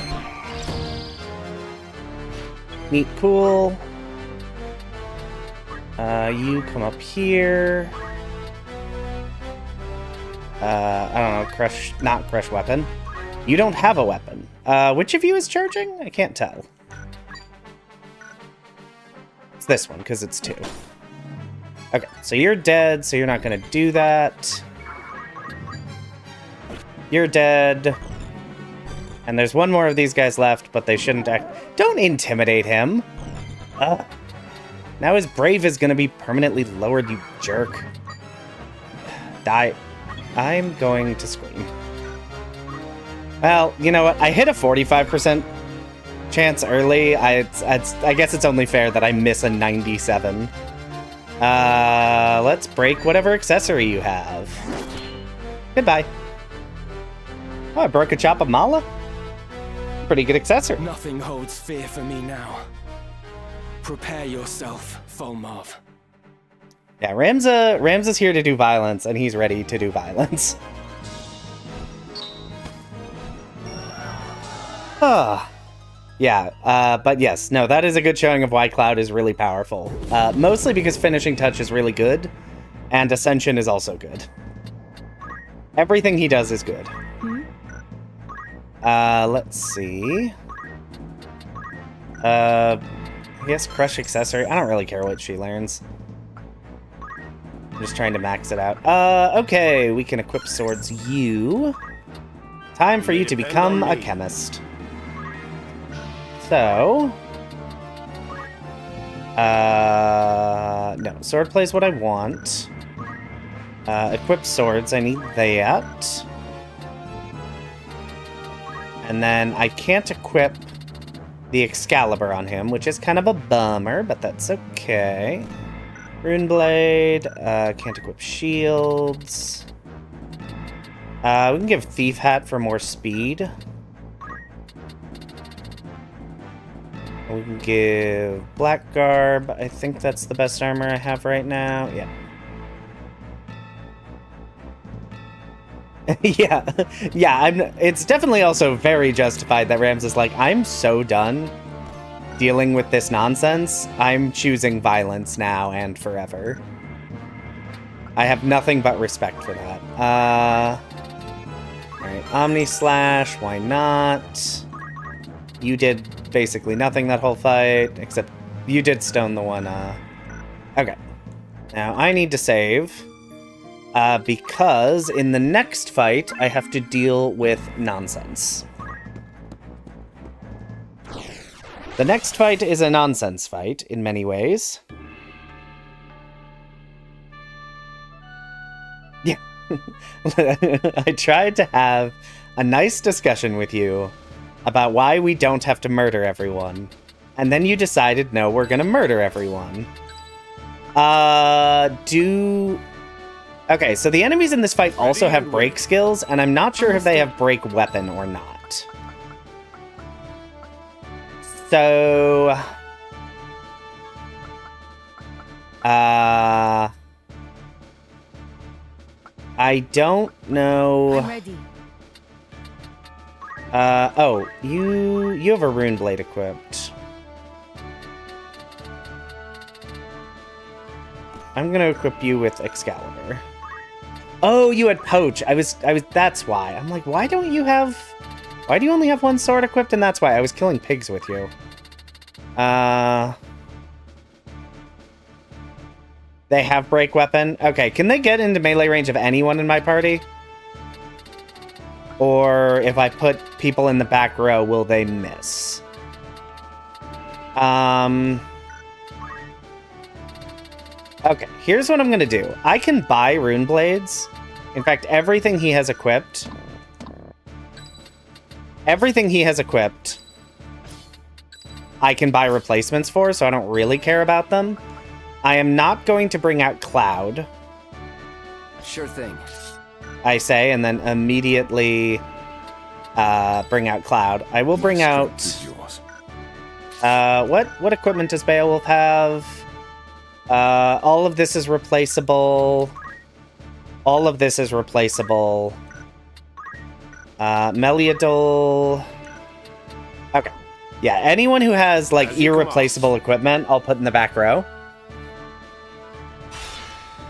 Neat, cool. You come up here. I don't know, not crush weapon. You don't have a weapon. Which of you is charging? I can't tell. It's this one, because it's 2. Okay, so you're dead, so you're not going to do that. You're dead. And there's one more of these guys left, but they shouldn't act... Don't intimidate him! Now his brave is going to be permanently lowered, you jerk. Die. I'm going to scream. Well, you know what? I hit a 45% chance early. I guess it's only fair that I miss a 97. Let's break whatever accessory you have. Goodbye. Oh, I broke a chop of Mala? Pretty good accessory. Nothing holds fear for me now. Prepare yourself, Fulmarv. Yeah, Ramza's here to do violence, and he's ready to do violence. Yeah, but yes, no, that is a good showing of why Cloud is really powerful. Mostly because Finishing Touch is really good, and Ascension is also good. Everything he does is good. Let's see. I guess Crush Accessory. I don't really care what she learns. I'm just trying to max it out. Okay, we can equip swords you. Time for you to become a chemist. So... no, swordplay is what I want. Equip swords, I need that. And then I can't equip the Excalibur on him, which is kind of a bummer, but that's okay. Runeblade, can't equip shields. We can give Thief Hat for more speed. We can give Black Garb. I think that's the best armor I have right now. Yeah. Yeah, it's definitely also very justified that Rams is like, I'm so done dealing with this nonsense. I'm choosing violence now and forever. I have nothing but respect for that. Alright, Omni Slash, why not? You did basically nothing that whole fight, except you did stone the one, Okay. Now, I need to save. Because in the next fight, I have to deal with nonsense. The next fight is a nonsense fight, in many ways. Yeah. I tried to have a nice discussion with you about why we don't have to murder everyone. And then you decided, no, we're gonna murder everyone. Okay, so the enemies in this fight also have break skills, and I'm not sure if they have break weapon or not. So... I don't know... I'm ready. Oh, you have a rune blade equipped. I'm gonna equip you with Excalibur. Oh, you had Poach. That's why. I'm like, why do you only have one sword equipped? And that's why I was killing pigs with you. They have break weapon. Okay, can they get into melee range of anyone in my party? Or if I put people in the back row, will they miss? Okay, here's what I'm gonna do. I can buy rune blades. In fact, everything he has equipped, I can buy replacements for, so I don't really care about them. I am not going to bring out Cloud. Sure thing. I say, and then immediately bring out Cloud. I will bring out... What equipment does Beowulf have? All of this is replaceable. All of this is replaceable. Meliadol... Okay. Yeah, anyone who has, like, irreplaceable equipment, I'll put in the back row.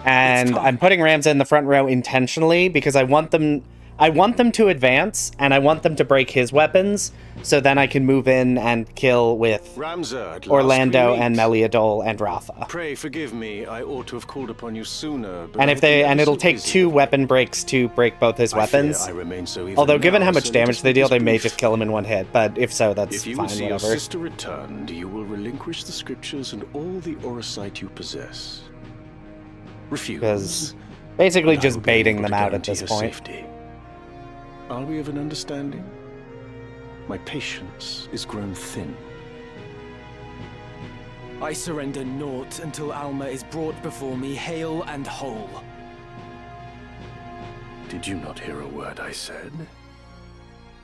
And I'm putting Ramza in the front row intentionally because I want them to advance, and I want them to break his weapons, so then I can move in and kill with Ramza, Orlando and Meliadol and Rafa. Pray forgive me, I ought to have called upon you sooner. But And it'll take 2 weapon breaks to break both his weapons. I remain so even Although given now, how much so damage they deal, they may brief. just kill him in one hit. But if so, that's If you fine, will see whatever. your sister returned, you will relinquish the scriptures and all the Orosite you possess. Refuse. Because basically and I just will be baiting able them to out at guarantee this your point. safety. Are we of an understanding? My patience is grown thin. I surrender naught until Alma is brought before me hale and whole. Did you not hear a word I said?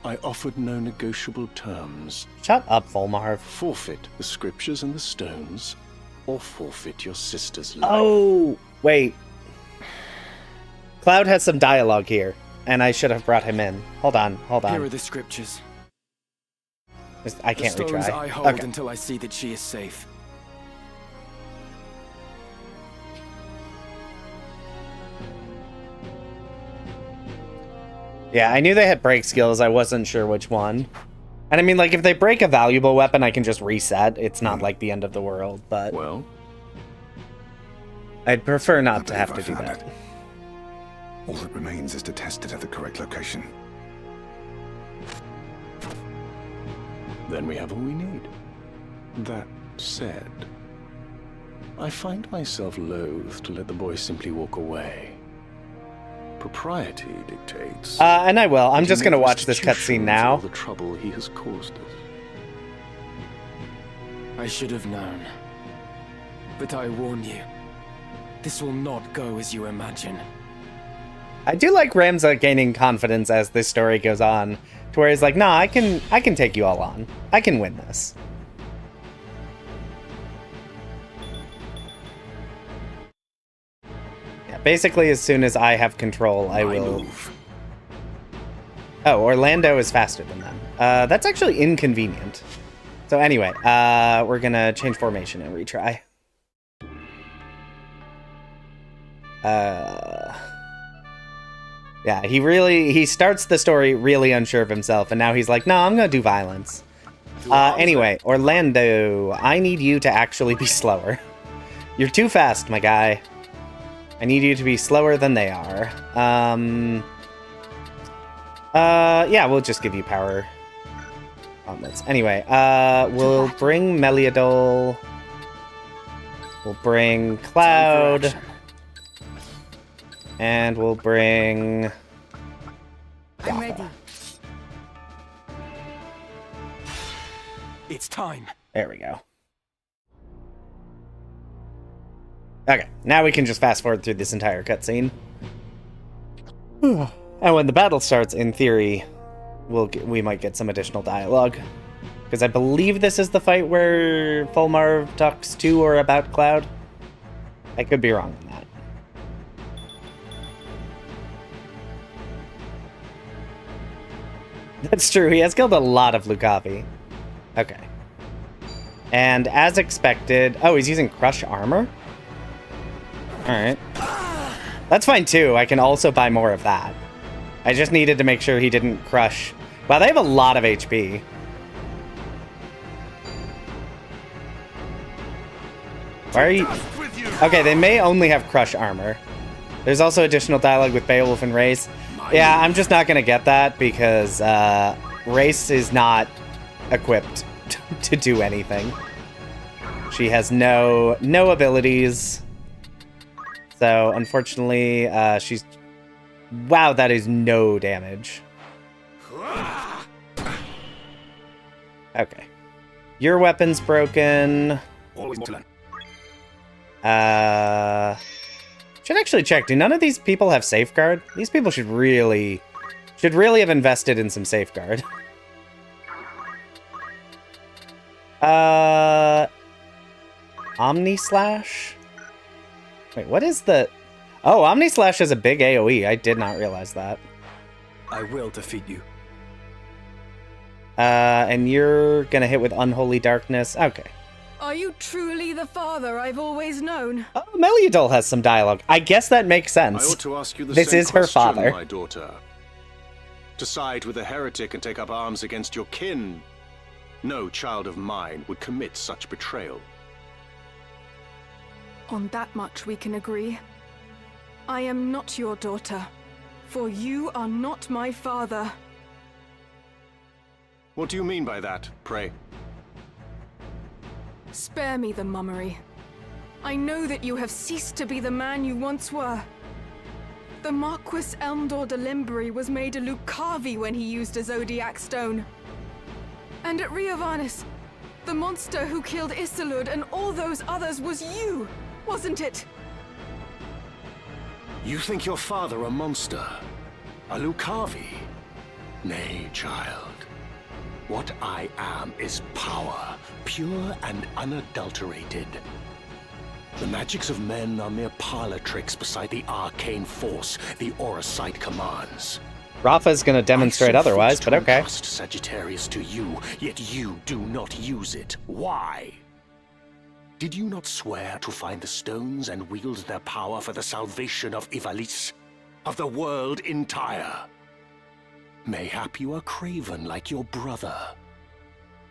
I offered no negotiable terms. Shut up, Volmarv. Forfeit the scriptures and the stones, or forfeit your sister's life. Oh, wait. Cloud has some dialogue here, and I should have brought him in. Hold on. Here are the scriptures. I can't the stones retry. I hold Okay. until I see that she is safe. Yeah, I knew they had break skills. I wasn't sure which one. And I mean, like, if they break a valuable weapon, I can just reset. It's not like the end of the world, but Well, I'd prefer not to I have to believe do I found that. it. All that remains is to test it at the correct location. then we have all we need. That said, I find myself loath to let the boy simply walk away. Propriety dictates. And I will. I'm that just he gonna make watch this restitution cutscene for all now. the trouble he has caused us. I should have known. But I warn you, this will not go as you imagine. I do like Ramza gaining confidence as this story goes on, to where he's like, nah, I can take you all on. I can win this. Yeah, basically as soon as I have control, I will... Move. Oh, Orlando is faster than them. That's actually inconvenient. So anyway, we're gonna change formation and retry. Yeah, he starts the story really unsure of himself, and now he's like, no, I'm gonna do violence. Anyway, Orlando, I need you to actually be slower. You're too fast, my guy. I need you to be slower than they are. Yeah, we'll just give you power gauntlets. Anyway, we'll bring Meliadol. We'll bring Cloud. And we'll bring... I'm ready. It's time. There we go. Okay, now we can just fast forward through this entire cutscene. And when the battle starts, in theory, we might get some additional dialogue. Because I believe this is the fight where Fulmar talks to or about Cloud. I could be wrong on that. That's true, he has killed a lot of Lucavi. Okay. And as expected... Oh, he's using Crush Armor? Alright. That's fine too, I can also buy more of that. I just needed to make sure he didn't crush... Wow, they have a lot of HP. Why are you... Okay, they may only have Crush Armor. There's also additional dialogue with Beowulf and Race. Yeah, I'm just not gonna get that because Race is not equipped to do anything. She has no abilities. So, unfortunately, she's... Wow, that is no damage. Okay. Your weapon's broken. Always more to learn. Should actually check. Do none of these people have safeguard? These people should really have invested in some safeguard. Omni Slash? Wait, what is the... Oh, Omni Slash has a big AoE. I did not realize that. I will defeat you. And you're gonna hit with Unholy Darkness. Okay. Are you truly the father I've always known? Oh, Meliadol has some dialogue. I guess that makes sense. I ought to ask you the This same is her question, father. my daughter. To side with a heretic and take up arms against your kin, no child of mine would commit such betrayal. On that much we can agree. I am not your daughter, for you are not my father. What do you mean by that, pray? Spare me the mummery. I know that you have ceased to be the man you once were. The Marquis Elmdor de Limbury was made a Lucavi when he used a Zodiac stone. And at Riovanus, the monster who killed Isilud and all those others was you, wasn't it? You think your father a monster? A Lucavi? Nay, child. What I am is power, pure and unadulterated. The magics of men are mere parlor tricks beside the arcane force the Orosite commands. Rafa's gonna demonstrate otherwise, but okay. I trust Sagittarius to you, yet you do not use it. Why? Did you not swear to find the stones and wield their power for the salvation of Ivalice, of the world entire? Mayhap you are craven like your brother.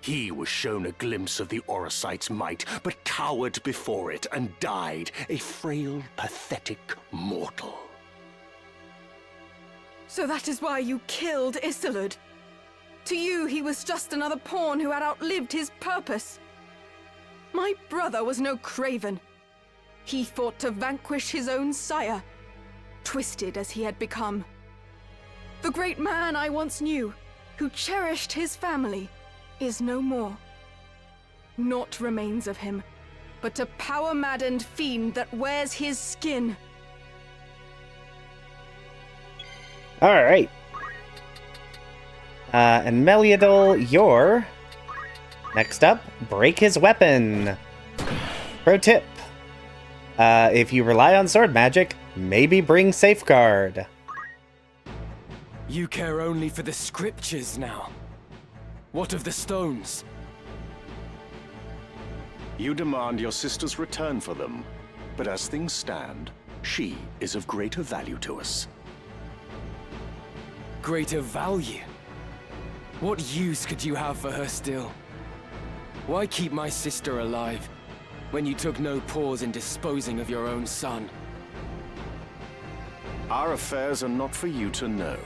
He was shown a glimpse of the Orosite's might, but cowered before it and died, a frail, pathetic mortal. So that is why you killed Isilud. To you, he was just another pawn who had outlived his purpose. My brother was no craven. He fought to vanquish his own sire, twisted as he had become. The great man I once knew, who cherished his family, is no more. Naught remains of him, but a power-maddened fiend that wears his skin. Alright. And Meliadol, you're... Next up, break his weapon. Pro tip. If you rely on sword magic, maybe bring safeguard. You care only for the scriptures now. What of the stones? You demand your sister's return for them, but as things stand, she is of greater value to us. Greater value? What use could you have for her still? Why keep my sister alive, when you took no pause in disposing of your own son? Our affairs are not for you to know.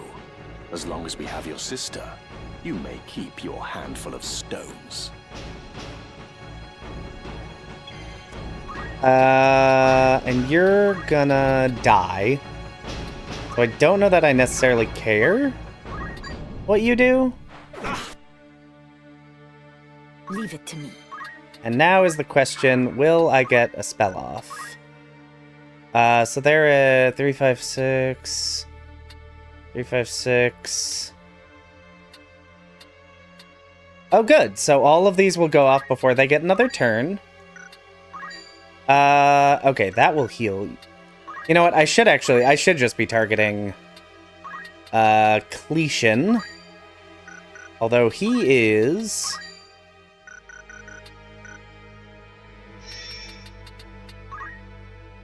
As long as we have your sister, you may keep your handful of stones. And you're gonna die. So I don't know that I necessarily care what you do. Leave it to me. And now is the question, will I get a spell off? So they're at 3, 5, 6... 3, 5, 6... Oh, good. So all of these will go off before they get another turn. Okay, that will heal. You know what? I should just be targeting Tactician. Although he is...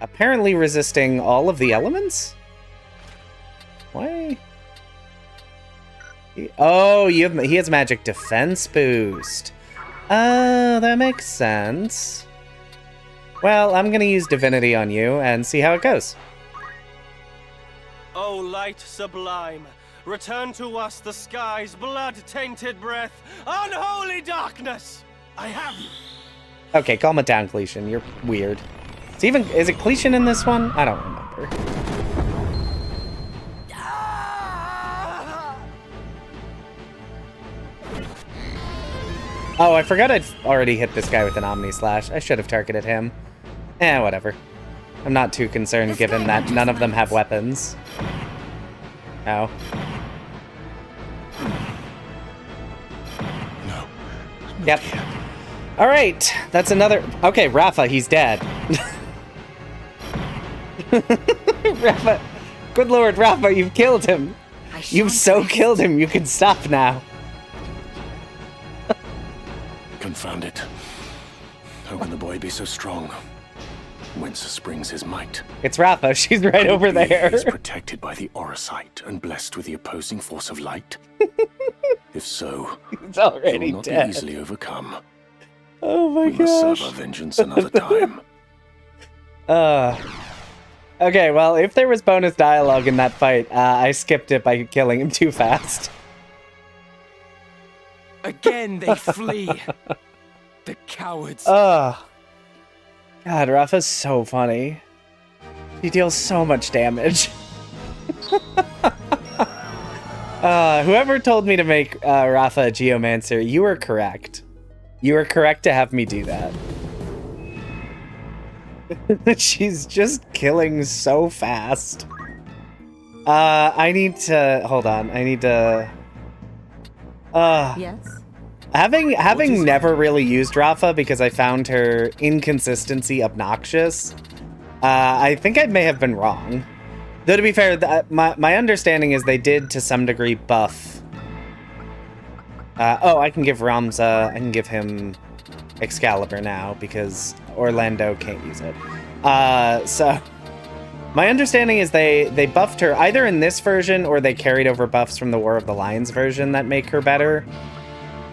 apparently resisting all of the elements? Why? Oh, he has magic defense boost. Oh, that makes sense. Well, I'm gonna use divinity on you and see how it goes. O light sublime, return to us the sky's blood-tainted breath, unholy darkness! I have. Okay, calm it down, Tactician. You're weird. Is it Tactician in this one? I don't remember. Oh, I forgot I'd already hit this guy with an Omni Slash. I should have targeted him. Whatever. I'm not too concerned given that none of them have weapons. Oh. No. Yep. Alright, that's another... Okay, Rafa, he's dead. Rafa. Good lord, Rafa, you've killed him. You've so killed him, you can stop now. Confound it. How can the boy be so strong? Whence springs his might? It's Rafa, she's right over there. He's protected by the aura sight and blessed with the opposing force of light? If so, he's already he will not dead. be easily overcome. Oh my gosh. We must serve our vengeance another time. Okay, well, if there was bonus dialogue in that fight, I skipped it by killing him too fast. Again, they flee. The cowards. God, Rafa's so funny. He deals so much damage. Whoever told me to make Rafa a Geomancer, you were correct. You were correct to have me do that. She's just killing so fast. I need to... Hold on. I need to... Yes? Having never really used Rafa because I found her inconsistency obnoxious, I think I may have been wrong. Though to be fair, my understanding is they did to some degree buff. I can give Ramza, I can give him Excalibur now because Orlando can't use it. So my understanding is they buffed her either in this version or they carried over buffs from the War of the Lions version that make her better.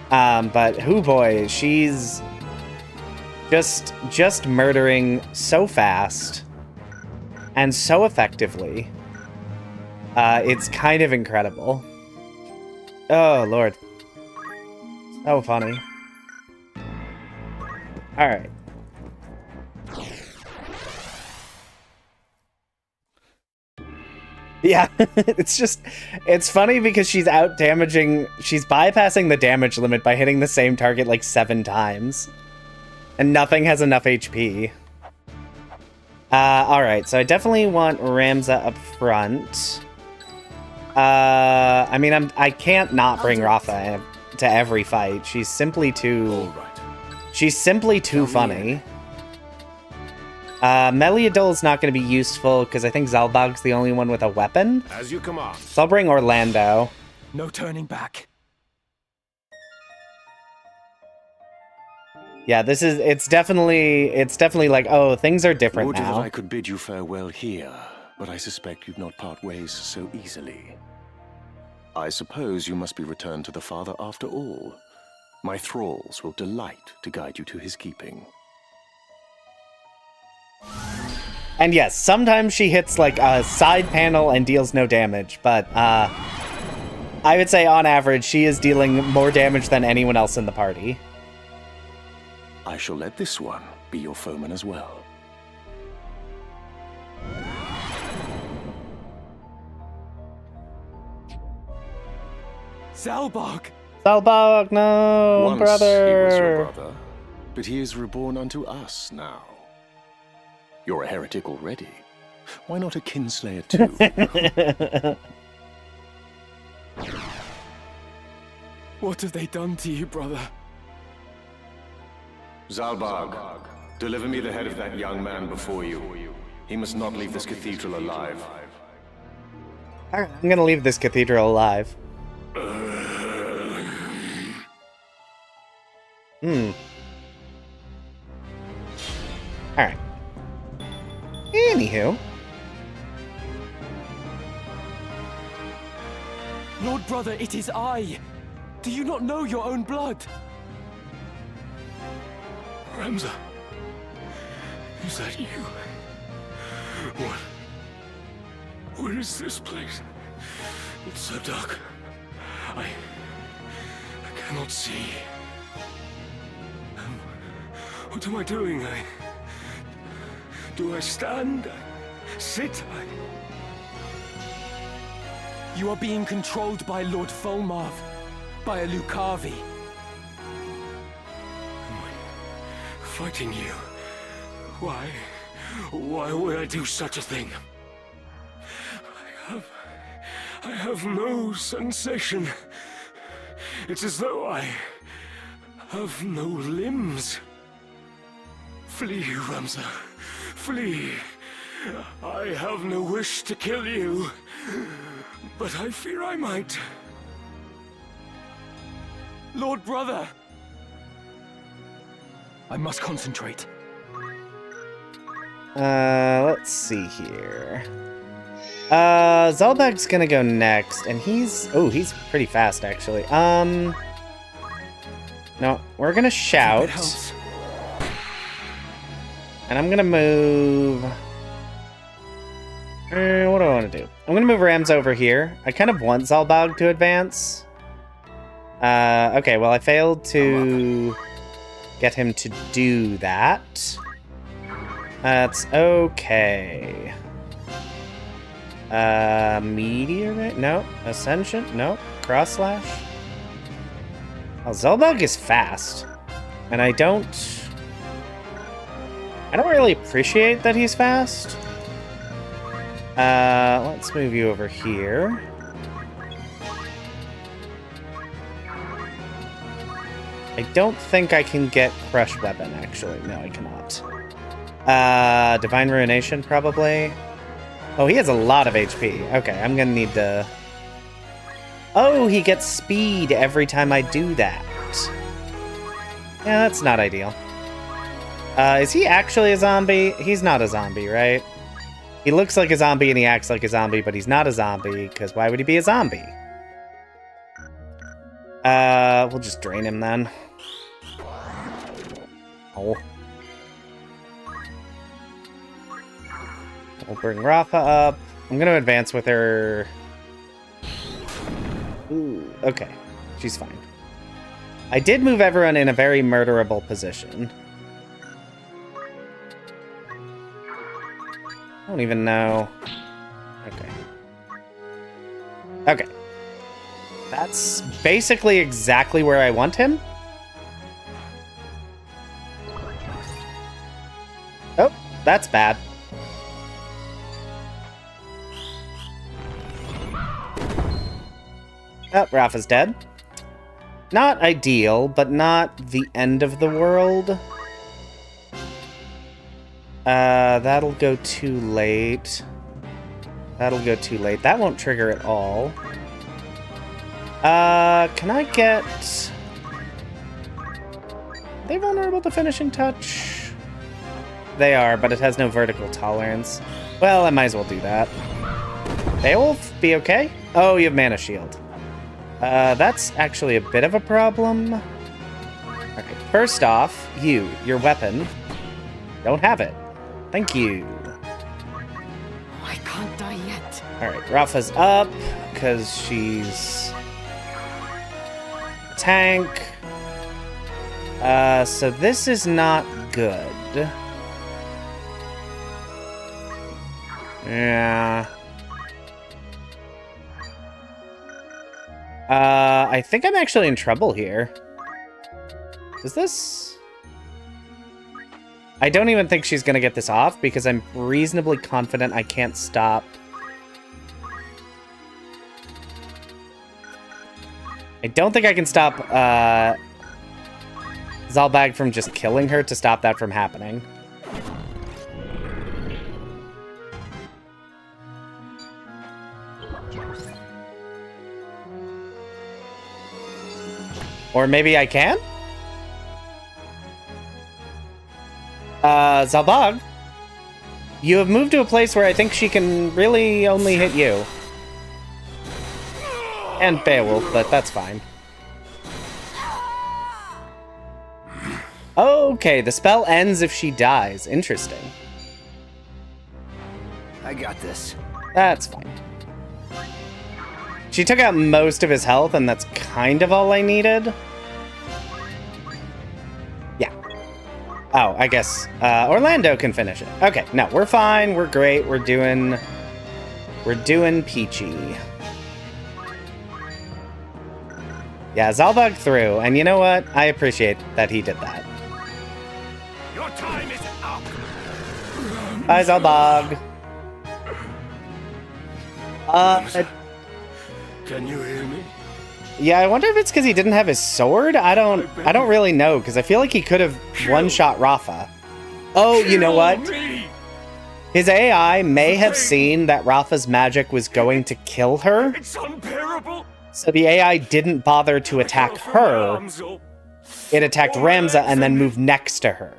But hoo boy, she's just murdering so fast and so effectively. It's kind of incredible. Oh lord. So funny. Alright. Yeah, it's funny because she's she's bypassing the damage limit by hitting the same target like 7 times. And nothing has enough HP. Alright, so I definitely want Ramza up front. I mean, I can't not bring Rafa to every fight. She's simply too... She's simply too funny. Meliadol's not going to be useful because I think Zalbag's the only one with a weapon. As you command. So I'll bring Orlando. No turning back. Yeah, it's definitely like, oh, things are different Would now. that I could bid you farewell here, but I suspect you'd not part ways so easily. I suppose you must be returned to the Father after all. My thralls will delight to guide you to his keeping. And yes, sometimes she hits like a side panel and deals no damage, but I would say on average she is dealing more damage than anyone else in the party. I shall let this one be your foeman as well. Zalbog! Zalbog, no, Once brother. he was your brother, but he is reborn unto us now. You're a heretic already. Why not a kinslayer too? What have they done to you, brother? Zalbog, deliver me the head of that young man before you. He must not leave this cathedral alive. I'm gonna leave this cathedral alive. Alright. Anywho. Lord brother, it is I! Do you not know your own blood? Ramza, is that you? What is this place? It's so dark. I cannot see. What am I doing? Do I stand? Sit? You are being controlled by Lord Folmarv, by a Lucavi. Fighting you? Why? Why would I do such a thing? I have no sensation. It's as though I have no limbs. Flee, Ramza. Flee. I have no wish to kill you, but I fear I might. Lord brother! I must concentrate. Let's see here. Zalbag's gonna go next, and he's pretty fast actually. No, we're gonna shout. And I'm gonna move. What do I want to do? I'm gonna move Rams over here. I kind of want Zalbag to advance. Okay, well I failed to get him to do that. That's okay. Meteorite? No. Ascension? No. Cross slash? Oh, Zalbag is fast. And I don't really appreciate that he's fast. Let's move you over here. I don't think I can get Crush Weapon, actually. No, I cannot. Divine Ruination, probably. Oh, he has a lot of HP. Okay, I'm gonna need to... Oh, he gets speed every time I do that. Yeah, that's not ideal. Is he actually a zombie? He's not a zombie, right? He looks like a zombie and he acts like a zombie, but he's not a zombie, because why would he be a zombie? We'll just drain him then. Oh. We'll bring Rafa up. I'm gonna advance with her. Ooh, okay. She's fine. I did move everyone in a very murderable position. I don't even know. Okay. Okay. That's basically exactly where I want him. Oh, that's bad. Oh, Rafa's dead. Not ideal, but not the end of the world. That'll go too late. That'll go too late. That won't trigger at all. Can I get... Are they vulnerable to finishing touch? They are, but it has no vertical tolerance. Well, I might as well do that. Beowulf, be okay? Oh, you have mana shield. That's actually a bit of a problem. Okay, first off, your weapon, don't have it. Thank you. I can't die yet. Alright, Rafa's up, because she's... tank. So this is not good. Yeah. I think I'm actually in trouble here. Does this... I don't even think she's gonna get this off because I'm reasonably confident I can't stop. I don't think I can stop Zalbag from just killing her to stop that from happening. Or maybe I can? Zalbag, you have moved to a place where I think she can really only hit you. And Beowulf, but that's fine. Okay, the spell ends if she dies. Interesting. I got this. That's fine. She took out most of his health, and that's kind of all I needed. Yeah. Oh, I guess Orlando can finish it. Okay, no, we're fine. We're great. We're doing peachy. Yeah, Zalbag threw, and you know what? I appreciate that he did that. Your time is up. Bye, Zalbag. Can you hear me? Yeah, I wonder if it's because he didn't have his sword. I don't really know, because I feel like he could have one-shot Rafa. Oh, you know what? His AI may have seen that Rafa's magic was going to kill her. It's unbearable. So the AI didn't bother to attack her. It attacked Ramza and then moved next to her.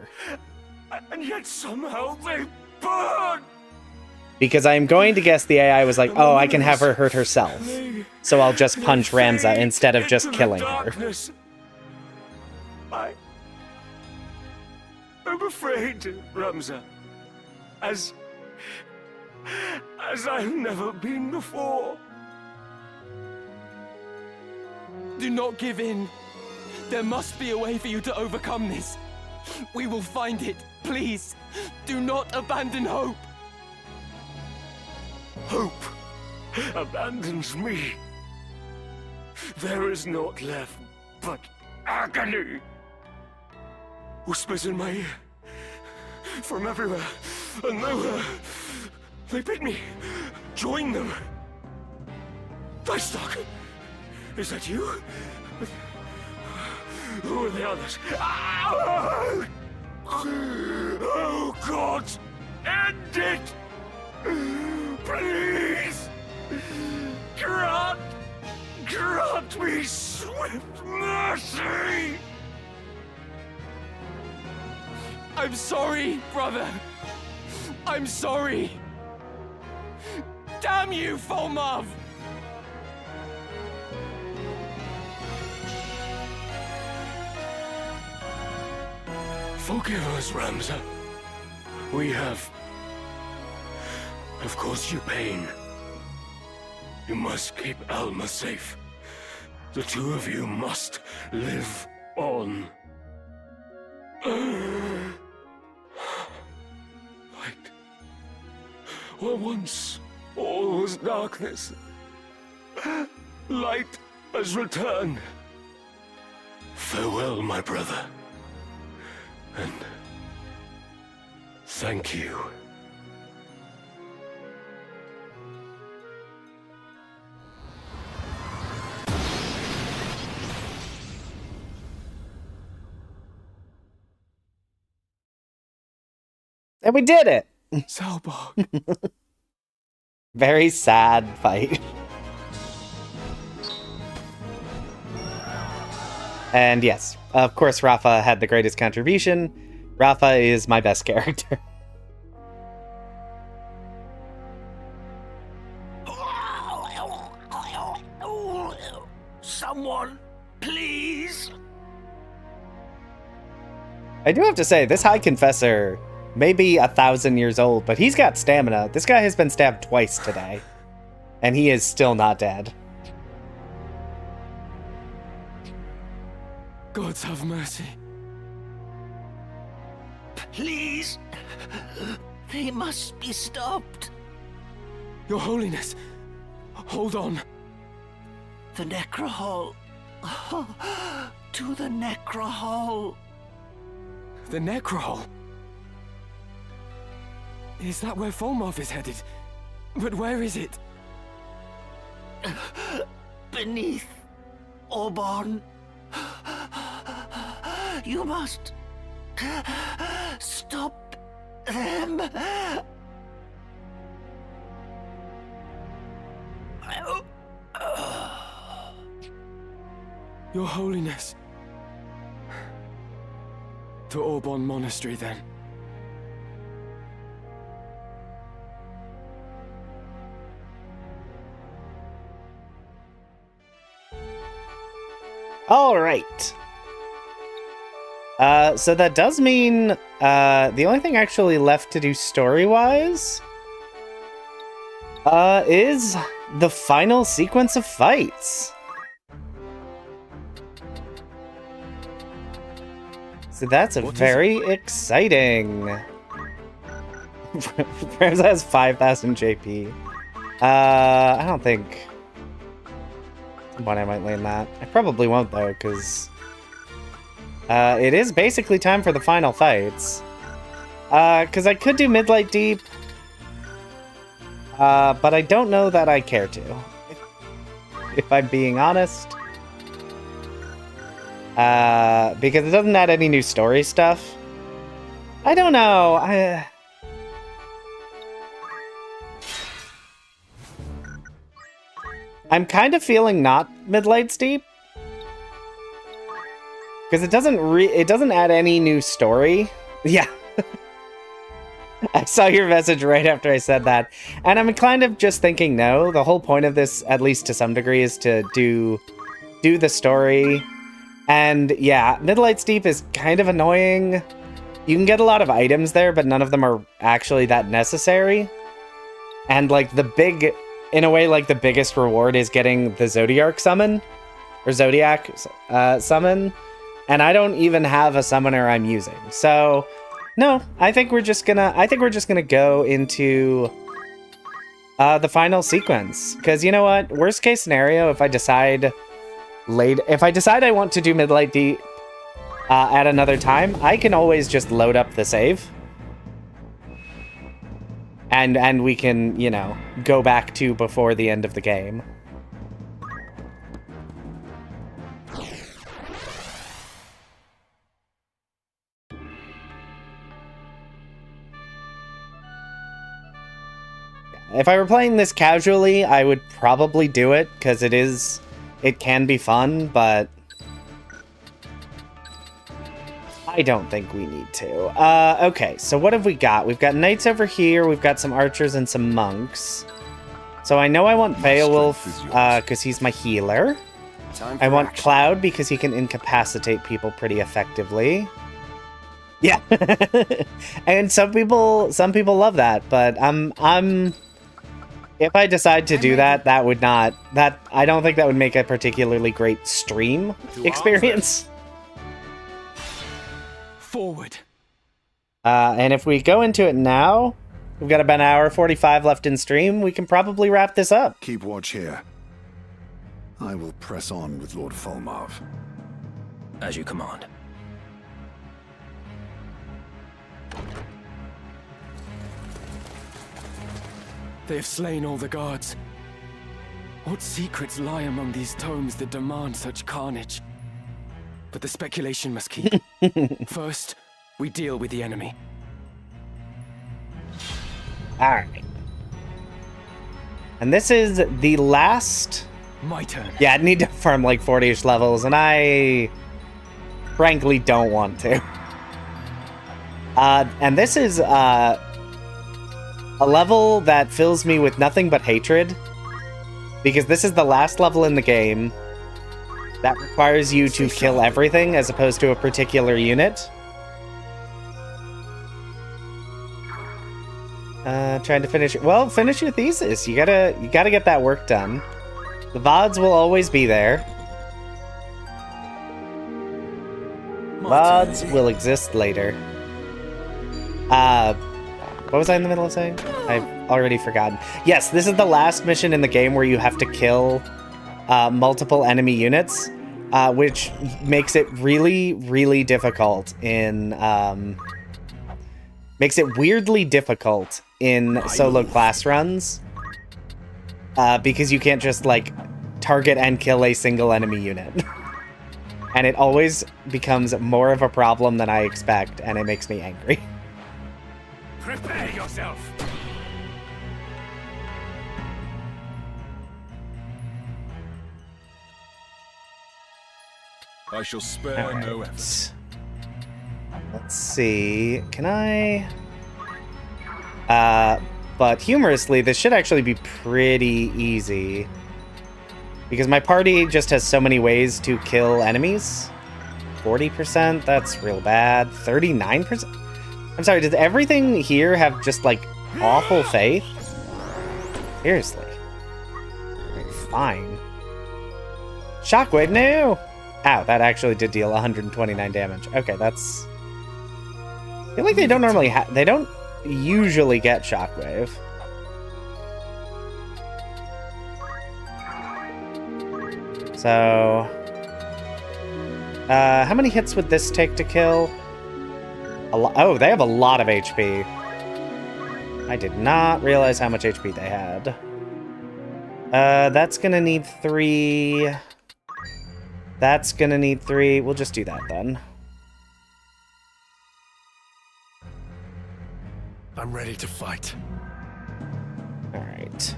And yet somehow they burn. Because I'm going to guess the AI was like, oh, I can have her hurt herself. So I'll just punch Ramza instead of just killing her. I'm afraid, Ramza. As I've never been before. Do not give in. There must be a way for you to overcome this. We will find it. Please, do not abandon hope. Hope abandons me. There is naught left but agony. Whispers in my ear from everywhere and nowhere. They bid me join them. Dicestock, is that you? Who are the others? Oh God, end it! Please! Grant me swift mercy! I'm sorry, brother. I'm sorry. Damn you, Folmav! Forgive us, Ramza. We have caused you pain. You must keep Alma safe. The two of you must live on. Light. Where once all was darkness, light has returned. Farewell, my brother. And thank you. And we did it! Zalbag. Very sad fight. And yes, of course Rafa had the greatest contribution. Rafa is my best character. Someone, please. I do have to say, this High Confessor may be 1,000 years old, but he's got stamina. This guy has been stabbed twice today, and he is still not dead. Gods have mercy. Please. They must be stopped. Your Holiness, hold on. The Necrohall. To the Necrohall. The Necrohall? Is that where Folmarth is headed? But where is it? Beneath Orborn. You must stop them. Your Holiness. To Orborn Monastery, then. All right. So that does mean the only thing actually left to do story-wise is the final sequence of fights. So that's very exciting. Rams has 5,000 JP. I don't think... But I might land that. I probably won't, though, because... it is basically time for the final fights. Because I could do Midlight Deep. But I don't know that I care to. If I'm being honest. Because it doesn't add any new story stuff. I don't know. I'm kind of feeling not Midlight Steep. Because it doesn't add any new story. Yeah. I saw your message right after I said that. And I'm kind of just thinking no. The whole point of this, at least to some degree, is to do the story. And yeah, Midlight Steep is kind of annoying. You can get a lot of items there, but none of them are actually that necessary. And like in a way, like the biggest reward is getting the Zodiac summon. Or Zodiac summon. And I don't even have a summoner I'm using. So, no, I think we're just gonna go into the final sequence. Because you know what? Worst case scenario, if I decide I want to do Midlight Deep at another time, I can always just load up the save. And we can, you know, go back to before the end of the game. If I were playing this casually, I would probably do it, because it can be fun, but I don't think we need to. Okay, so what have we got? We've got knights over here, we've got some archers and some monks. So I know I want Beowulf, because he's my healer. I want Cloud, because he can incapacitate people pretty effectively. Yeah. And some people love that, but if I decide to do that, I don't think that would make a particularly great stream experience. Forward. And if we go into it now, we've got about an hour 45 left in stream, we can probably wrap this up. Keep watch here. I will press on with Lord Folmarth. As you command. They have slain all the guards. What secrets lie among these tomes that demand such carnage? But the speculation must keep. First, we deal with the enemy. Alright. And this is the last... My turn. Yeah, I need to farm like 40-ish levels, and I frankly don't want to. And this is a level that fills me with nothing but hatred, because this is the last level in the game that requires you to kill everything as opposed to a particular unit. Trying to finish your thesis. You gotta get that work done. The VODs will always be there. VODs will exist later. What was I in the middle of saying? I've already forgotten. Yes, this is the last mission in the game where you have to kill multiple enemy units, which makes it really, really difficult in... makes it weirdly difficult in solo class runs, because you can't just, like, target and kill a single enemy unit. And it always becomes more of a problem than I expect, and it makes me angry. Prepare yourself. I shall spare no effort. Let's see. Can I... but humorously, this should actually be pretty easy. Because my party just has so many ways to kill enemies. 40%, that's real bad. 39%? I'm sorry, does everything here have just, like, awful faith? Seriously. Fine. Shockwave, no! Ow, that actually did deal 129 damage. Okay, that's... I feel like they don't normally they don't usually get Shockwave. So... how many hits would this take to kill? Oh, they have a lot of HP. I did not realize how much HP they had. That's gonna need 3... That's gonna need 3. We'll just do that then. I'm ready to fight. Alright.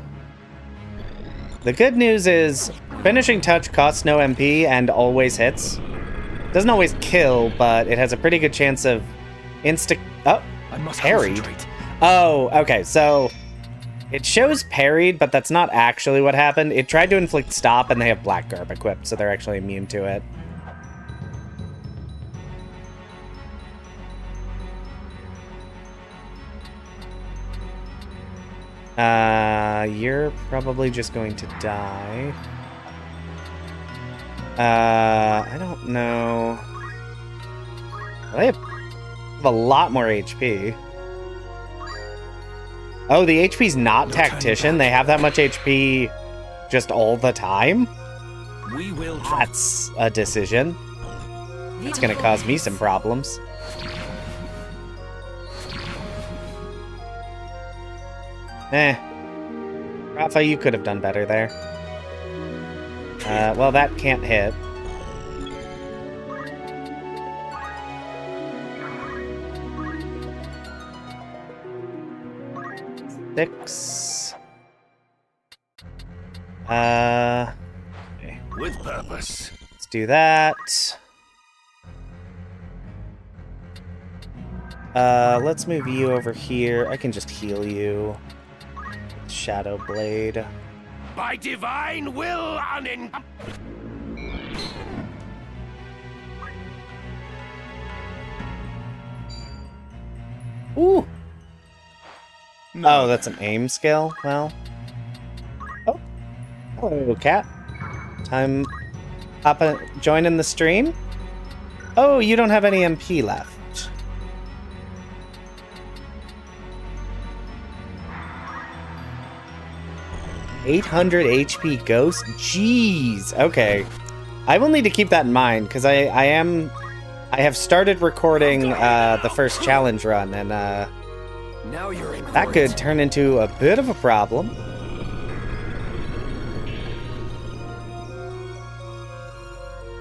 The good news is, finishing touch costs no MP and always hits. Doesn't always kill, but it has a pretty good chance of oh, parried. Oh, okay, so it shows parried, but that's not actually what happened. It tried to inflict stop, and they have Black Garb equipped, so they're actually immune to it. You're probably just going to die. I don't know. They have a lot more HP. Oh, the HP's not Tactician. They have that much HP just all the time? We will. That's a decision. It's gonna cause me some problems. Rafa, you could have done better there. Well, that can't hit. Six. Okay. With purpose. Let's do that. Let's move you over here. I can just heal you. Shadow Blade. By divine will Ooh. No. Oh, that's an aim skill? Well. Oh. Hello, cat. Time. Joining the stream? Oh, you don't have any MP left. 800 HP ghost? Jeez. Okay. I will need to keep that in mind, because I have started recording the first challenge run, and now you're in that could turn into a bit of a problem.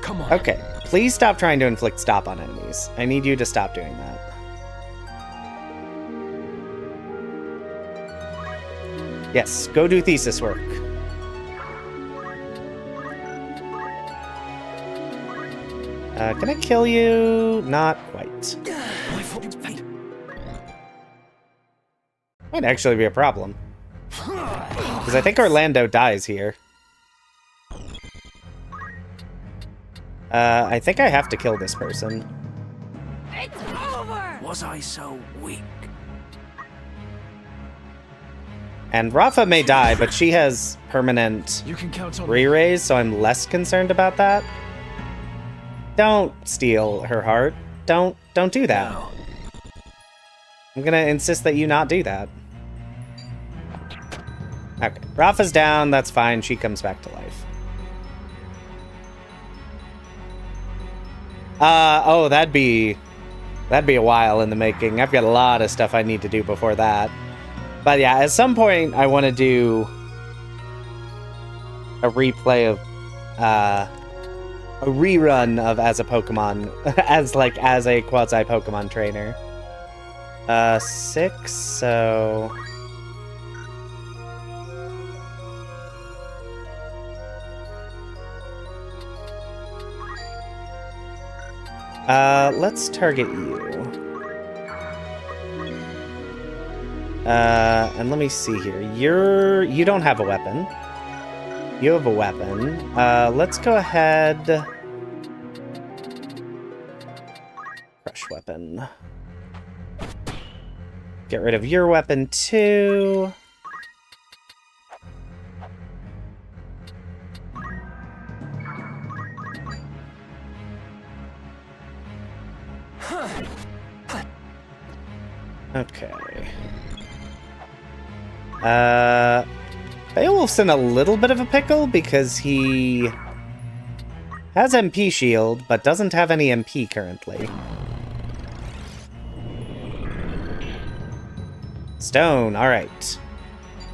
Come on. Okay. Please stop trying to inflict stop on enemies. I need you to stop doing that. Yes, go do thesis work. Can I kill you? Not quite. Might actually be a problem. Because I think Orlando dies here. I think I have to kill this person. It's over! Was I so weak? And Rafa may die, but she has permanent re-raise, so I'm less concerned about that. Don't steal her heart. Don't do that. No. I'm gonna insist that you not do that. Okay, Rafa's down, that's fine, she comes back to life. Oh, that'd be a while in the making. I've got a lot of stuff I need to do before that. But yeah, at some point I want to do a replay of a rerun of as a Pokemon as a quasi Pokemon trainer. 6, so let's target you. And let me see here. You don't have a weapon. You have a weapon. Let's go ahead. Crush weapon. Get rid of your weapon too. Okay. Beowulf's in a little bit of a pickle because he has MP shield, but doesn't have any MP currently. Stone, alright.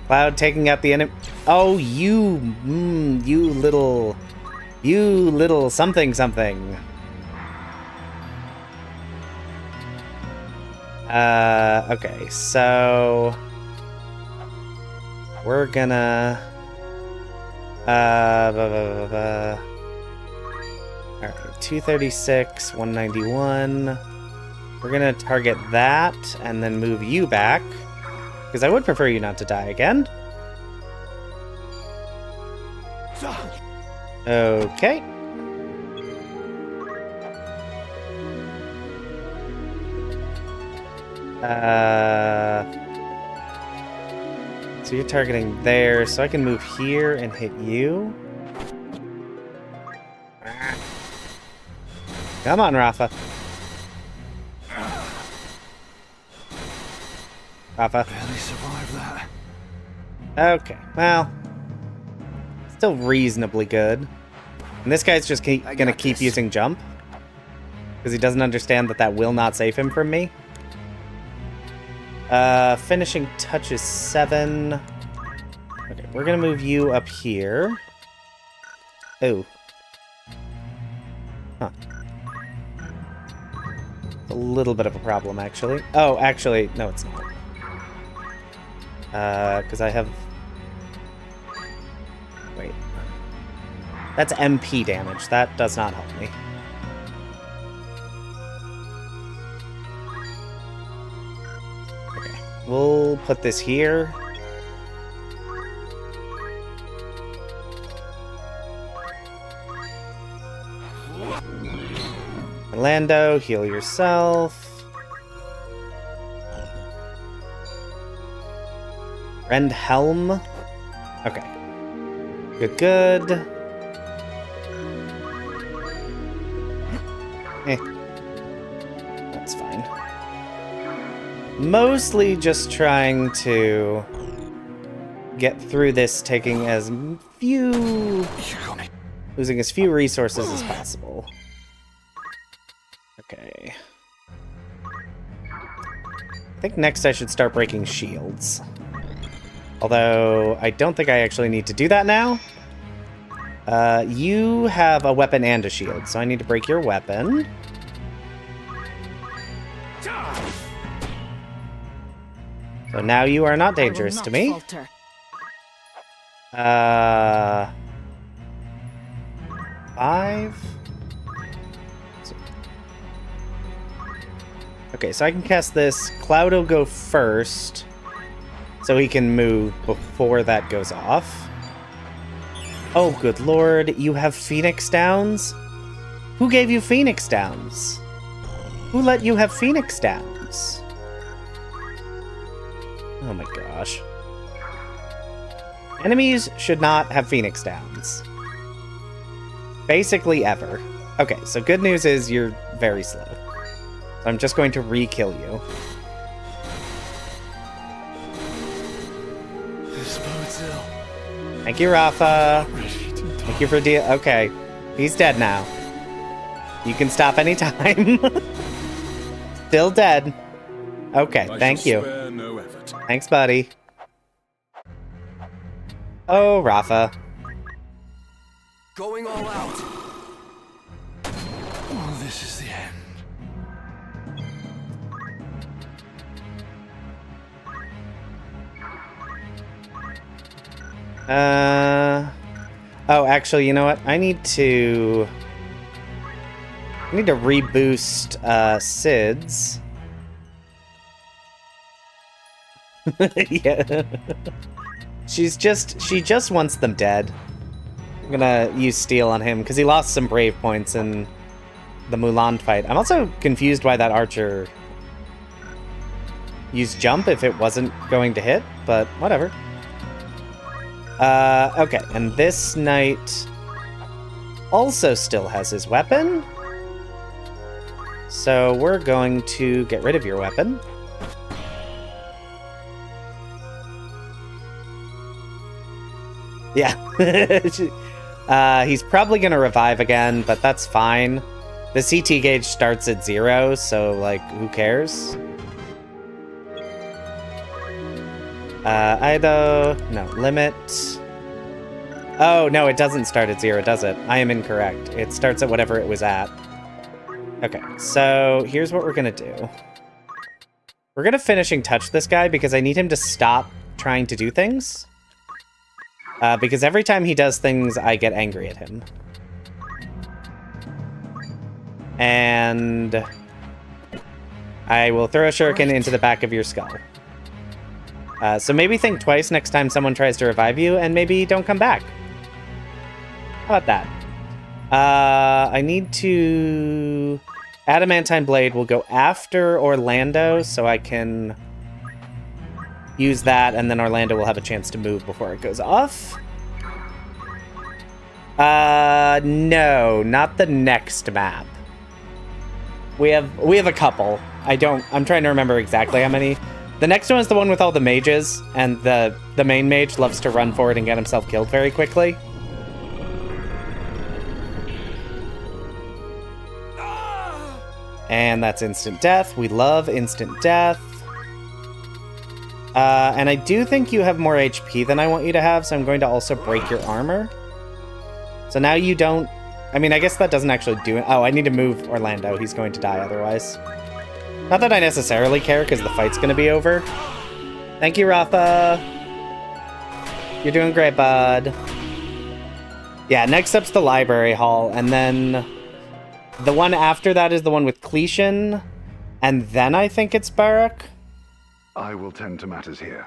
Cloud taking out the enemy. Oh, you little something something. Okay, so we're gonna alright, 236, 191. We're gonna target that and then move you back, because I would prefer you not to die again. Okay. So you're targeting there, so I can move here and hit you. Come on, Rafa. Rafa. Barely survived that. Okay, well, still reasonably good. And this guy's just gonna keep using jump, because he doesn't understand that that will not save him from me. Finishing touch is 7. Okay, we're gonna move you up here. Oh. Huh. A little bit of a problem, actually. Oh, actually, no, it's not. Because I have... Wait. That's MP damage. That does not help me. Okay. We'll put this here. Orlando, heal yourself. Rend Helm. Okay. Good, good. That's fine. Mostly just trying to get through this, taking as few... losing as few resources as possible. Okay. I think next I should start breaking shields. Although, I don't think I actually need to do that now. You have a weapon and a shield, so I need to break your weapon. So now you are not dangerous to me. Falter. 5. Okay, so I can cast this. Cloud will go first, so he can move before that goes off. Oh, good lord, you have Phoenix Downs? Who gave you Phoenix Downs? Who let you have Phoenix Downs? Oh my gosh. Enemies should not have Phoenix Downs. Basically ever. Okay, so good news is you're very slow. So I'm just going to re-kill you. Thank you, Rafa. Thank you for okay, he's dead now. You can stop anytime. Still dead. Okay, thank you. No effort. Thanks, buddy. Oh, Rafa. Going all out. Oh, this is the end. Oh, actually, you know what? I need to reboost Sid's. Yeah. She just wants them dead. I'm gonna use Steel on him because he lost some Brave points in the Mulan fight. I'm also confused why that archer used Jump if it wasn't going to hit, but whatever. Okay, and this knight also still has his weapon. So we're going to get rid of your weapon. Yeah. He's probably going to revive again, but that's fine. The CT gauge starts at 0, so, like, who cares? Ido... No, limit... Oh, no, it doesn't start at 0, does it? I am incorrect. It starts at whatever it was at. Okay, so here's what we're gonna do. We're gonna finishing touch this guy because I need him to stop trying to do things. Because every time he does things, I get angry at him. And I will throw a shuriken into the back of your skull. So maybe think twice next time someone tries to revive you, and maybe don't come back. How about that? I need to... Adamantine Blade will go after Orlando, so I can use that, and then Orlando will have a chance to move before it goes off. No, not the next map. We have a couple. I'm trying to remember exactly how many. The next one is the one with all the mages, and the main mage loves to run forward and get himself killed very quickly. And that's instant death. We love instant death. And I do think you have more HP than I want you to have, so I'm going to also break your armor. So now you don't... I mean, I guess that doesn't actually do it. Oh, I need to move Orlando. He's going to die otherwise. Not that I necessarily care, because the fight's going to be over. Thank you, Rafa. You're doing great, bud. Yeah, next up's the library hall, and then... The one after that is the one with Cletion, and then I think it's Barak. I will tend to matters here.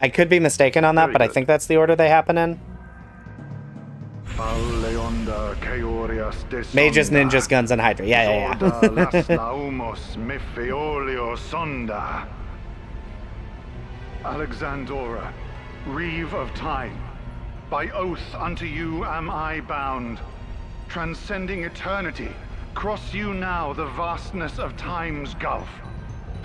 I could be mistaken on that, but I think that's the order they happen in. Mages, ninjas, guns, and Hydra. Yeah. Alexandora, Reeve of Time, by oath unto you am I bound. Transcending eternity, cross you now the vastness of time's gulf.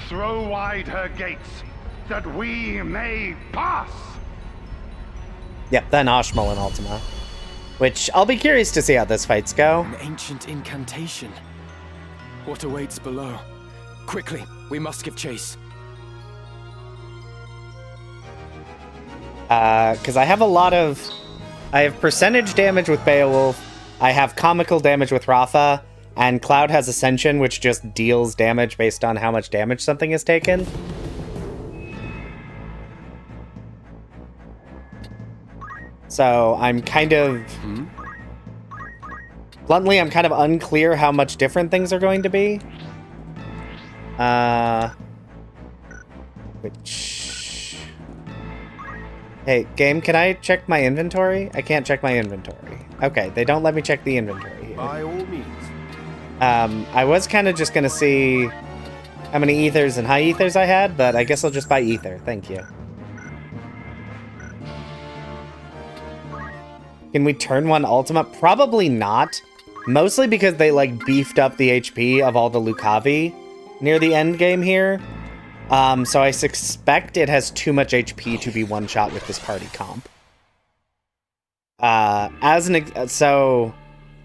Throw wide her gates, that we may pass! Yep, then Ashmal and Ultima. Which, I'll be curious to see how this fights go. An ancient incantation. What awaits below? Quickly, we must give chase. Because I have I have percentage damage with Beowulf, I have comical damage with Rafa, and Cloud has Ascension, which just deals damage based on how much damage something has taken. So I'm kind of... Bluntly, I'm kind of unclear how much different things are going to be. Hey, game, can I check my inventory? I can't check my inventory. Okay, they don't let me check the inventory here. By all means. I was kind of just going to see how many ethers and high ethers I had, but I guess I'll just buy ether. Thank you. Can we turn one Ultima? Probably not. Mostly because they, like, beefed up the HP of all the Lucavi near the end game here. So I suspect it has too much HP to be one-shot with this party comp. So,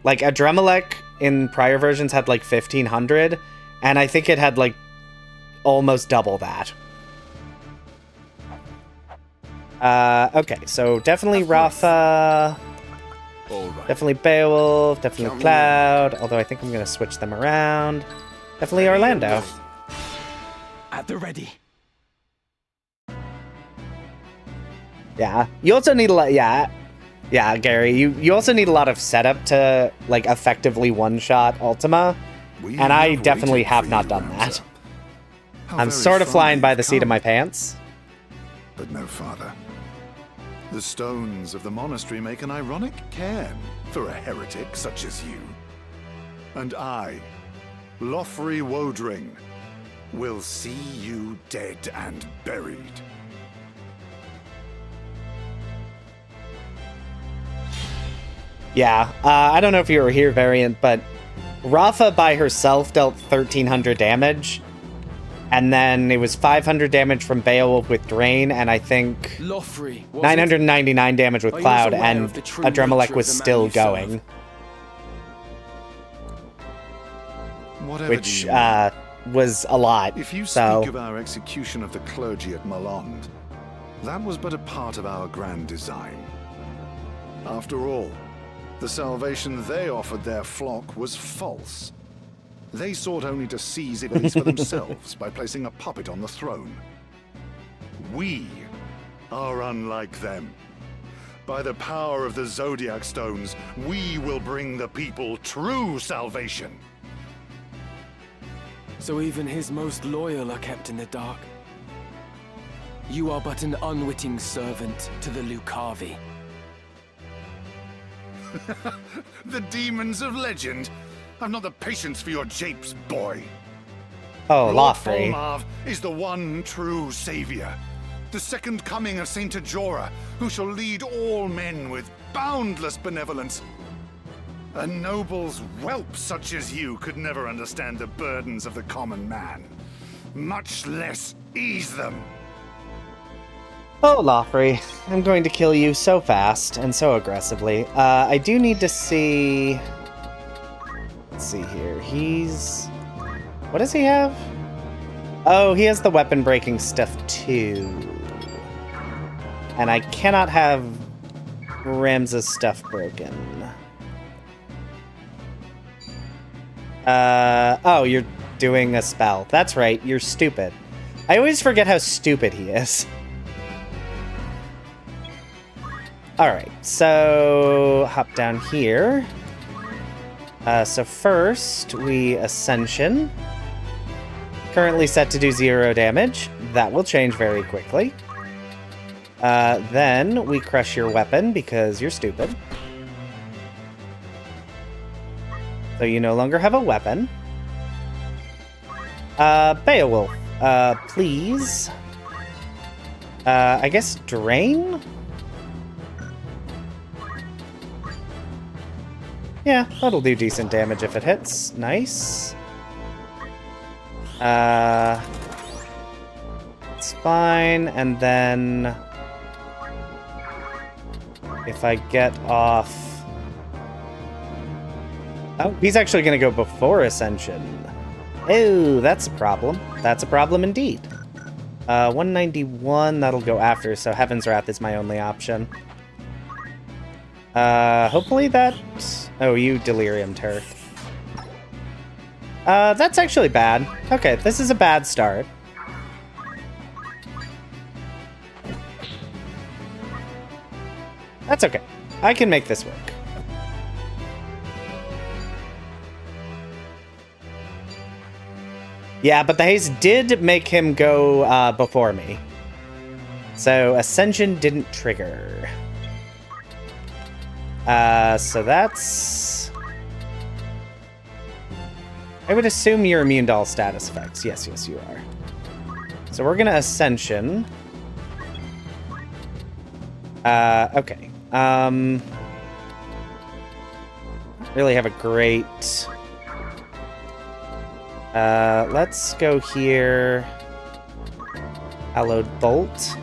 like, Adremalek in prior versions had like 1,500, and I think it had like almost double that. Okay, so definitely Rafa, definitely Beowulf, definitely Cloud, although I think I'm gonna switch them around. Definitely Orlando. At the ready. Yeah, you also need a lot, yeah, Gary, you also need a lot of setup to, like, effectively one-shot Ultima, and I definitely have not done that. I'm sort of flying by the seat of my pants. But no farther. The stones of the monastery make an ironic cairn for a heretic such as you. And I, Lothry Wodring, will see you dead and buried. Yeah, I don't know if you were here, Variant, but Rafa by herself dealt 1,300 damage, and then it was 500 damage from Beowulf with Drain, and I think 999 damage with Cloud, and Adremelech was still going. Which was a lot. If you speak of our execution of the clergy at Malond, that was but a part of our grand design. After all, the salvation they offered their flock was false. They sought only to seize Ivalice for themselves by placing a puppet on the throne. We are unlike them. By the power of the Zodiac Stones, we will bring the people true salvation. So even his most loyal are kept in the dark. You are but an unwitting servant to the Lucavi. The demons of legend. I've not the patience for your japes, boy. Oh, Lord Lothry. Folmarv is the one true savior. The second coming of Saint Ajora, who shall lead all men with boundless benevolence. A noble's whelp such as you could never understand the burdens of the common man, much less ease them. Oh, Lothry, I'm going to kill you so fast and so aggressively. I do need to see... Let's see here. He's... What does he have? Oh, he has the weapon breaking stuff too. And I cannot have Ramza's stuff broken. Oh, you're doing a spell. That's right, you're stupid. I always forget how stupid he is. Alright, so hop down here. So first, we Ascension. Currently set to do 0 damage. That will change very quickly. Then we crush your weapon because you're stupid. So you no longer have a weapon. Beowulf, please. I guess Drain? Yeah, that'll do decent damage if it hits. Nice. It's fine, and then... If I get off... Oh, he's actually going to go before Ascension. Oh, that's a problem. That's a problem indeed. 191, that'll go after, so Heaven's Wrath is my only option. Hopefully that... Oh, you Delirium Turf. That's actually bad. Okay, this is a bad start. That's okay. I can make this work. Yeah, but the haste did make him go before me. So Ascension didn't trigger. So that's... I would assume you're immune to all status effects. Yes, yes, you are. So we're gonna Ascension. Okay. Really have a great... let's go here. Hallowed Bolt.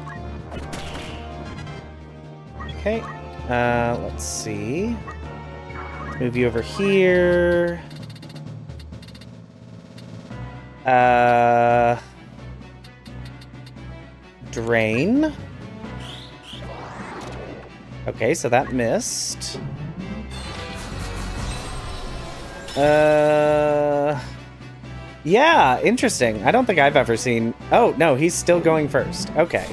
Okay. Let's see. Move you over here. Drain. Okay, so that missed. Yeah, interesting. I don't think I've ever seen... Oh, no, he's still going first. Okay.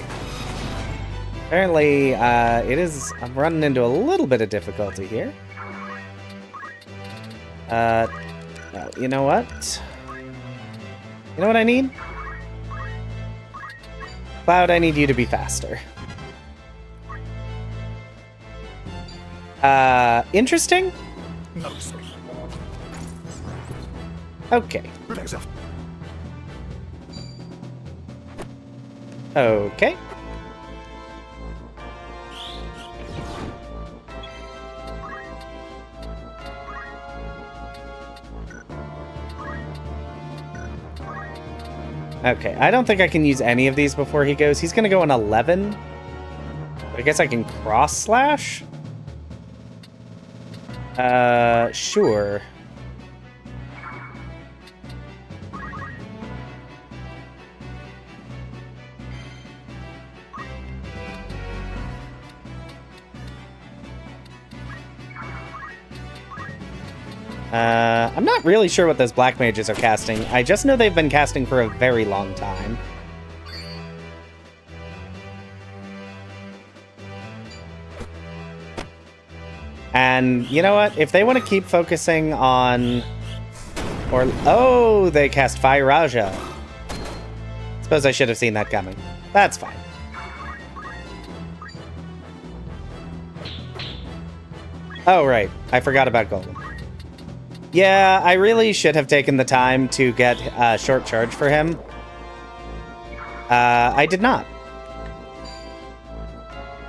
Apparently, I'm running into a little bit of difficulty here. You know what? You know what I need? Cloud, I need you to be faster. Interesting? Okay. Okay. Okay, I don't think I can use any of these before he goes. He's gonna go on 11. I guess I can cross slash? Sure. I'm not really sure what those black mages are casting. I just know they've been casting for a very long time. And you know what? If they want to keep focusing on... Oh, they cast Fire Raja. Suppose I should have seen that coming. That's fine. Oh, right. I forgot about Golem. Yeah, I really should have taken the time to get short charge for him. I did not.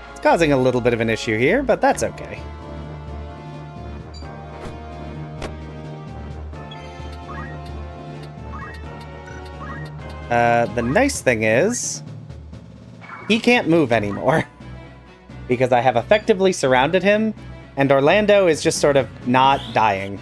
It's causing a little bit of an issue here, but that's okay. The nice thing is, he can't move anymore. Because I have effectively surrounded him, and Orlando is just sort of not dying.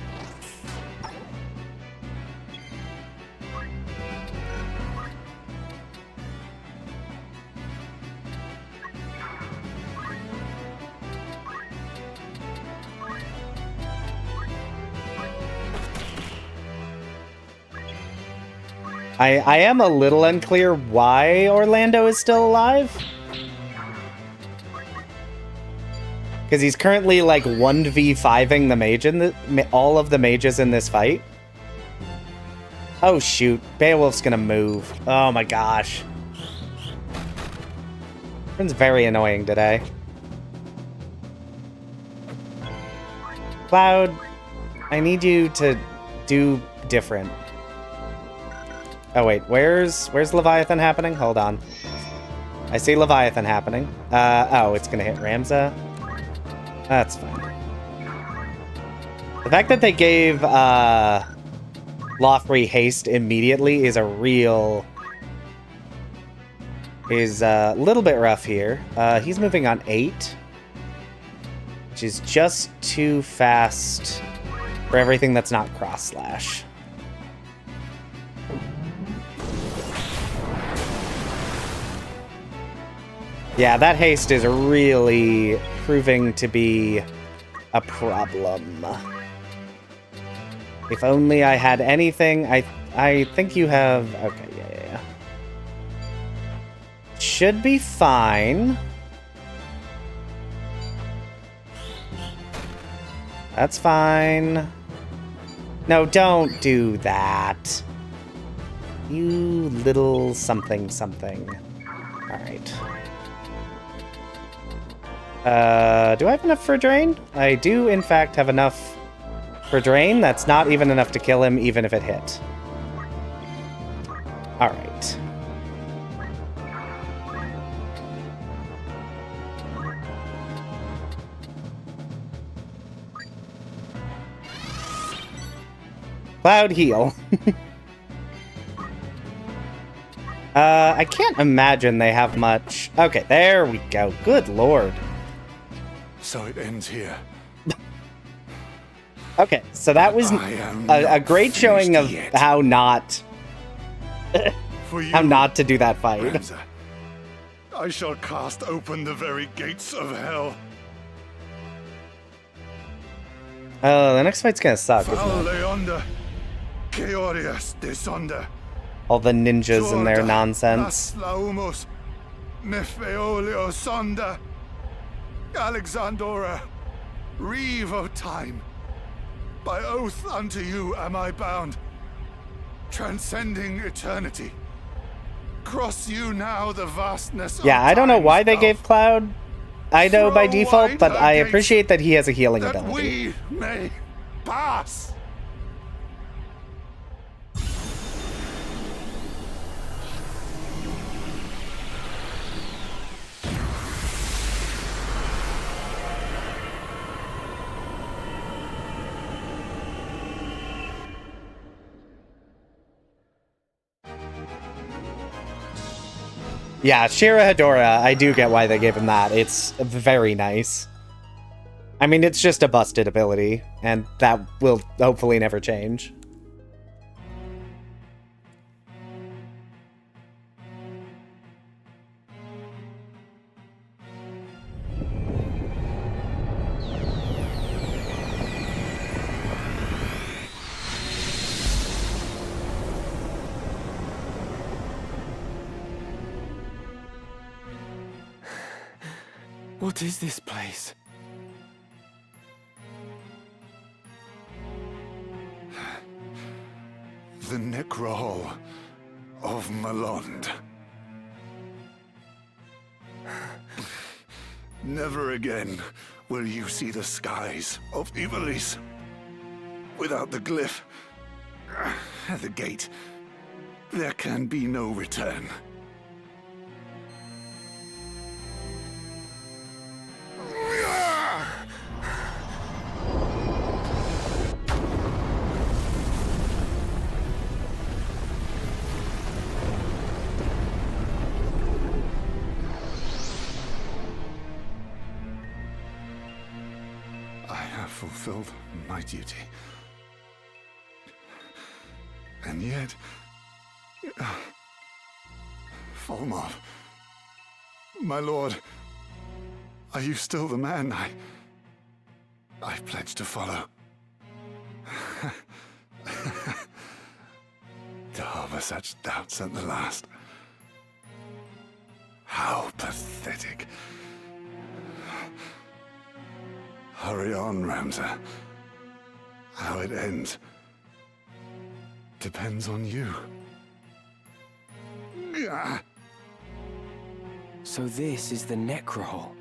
I am a little unclear why Orlando is still alive. Because he's currently like 1v5ing the mage in all of the mages in this fight. Oh shoot, Beowulf's gonna move. Oh my gosh. It's very annoying today. Cloud, I need you to do different. Oh wait, where's Leviathan happening? Hold on. I see Leviathan happening. Oh, it's gonna hit Ramza. That's fine. The fact that they gave Lothri haste immediately is a little bit rough here. He's moving on 8, which is just too fast for everything that's not cross slash. Yeah, that haste is really proving to be a problem. If only I had anything. I think you have... Okay, yeah. Should be fine. That's fine. No, don't do that. You little something something. Alright. Do I have enough for Drain? I do, in fact, have enough for Drain. That's not even enough to kill him, even if it hit. Alright. Cloud heal. I can't imagine they have much. Okay, there we go. Good lord. So it ends here. Okay, so that was a great showing of how not how not to do that fight. Ramza, I shall cast open the very gates of hell. Oh, the next fight's gonna suck, isn't it? Leonda, Keorias desonda. All the ninjas and their Jorda, nonsense. Las Laumos, Nefeolio sonda, Alexandora, Reeve of time. By oath unto you am I bound, transcending eternity. Cross you now the vastness of I don't know why they time's gave gulf. Cloud Ido by Throw default, wide but her I gates appreciate that he has a healing that ability. we may pass. Yeah, Shira Hedora, I do get why they gave him that. It's very nice. I mean, it's just a busted ability, and that will hopefully never change. What is this place? The Necrohol of Malond. Never again will you see the skies of Ivalice. Without the glyph at the gate, there can be no return. Fulfilled my duty. And yet... Volmov, my lord, are you still the man I pledged to follow? To harbor such doubts at the last. How pathetic. Hurry on, Ramza. How it ends depends on you. So this is the Necrohol.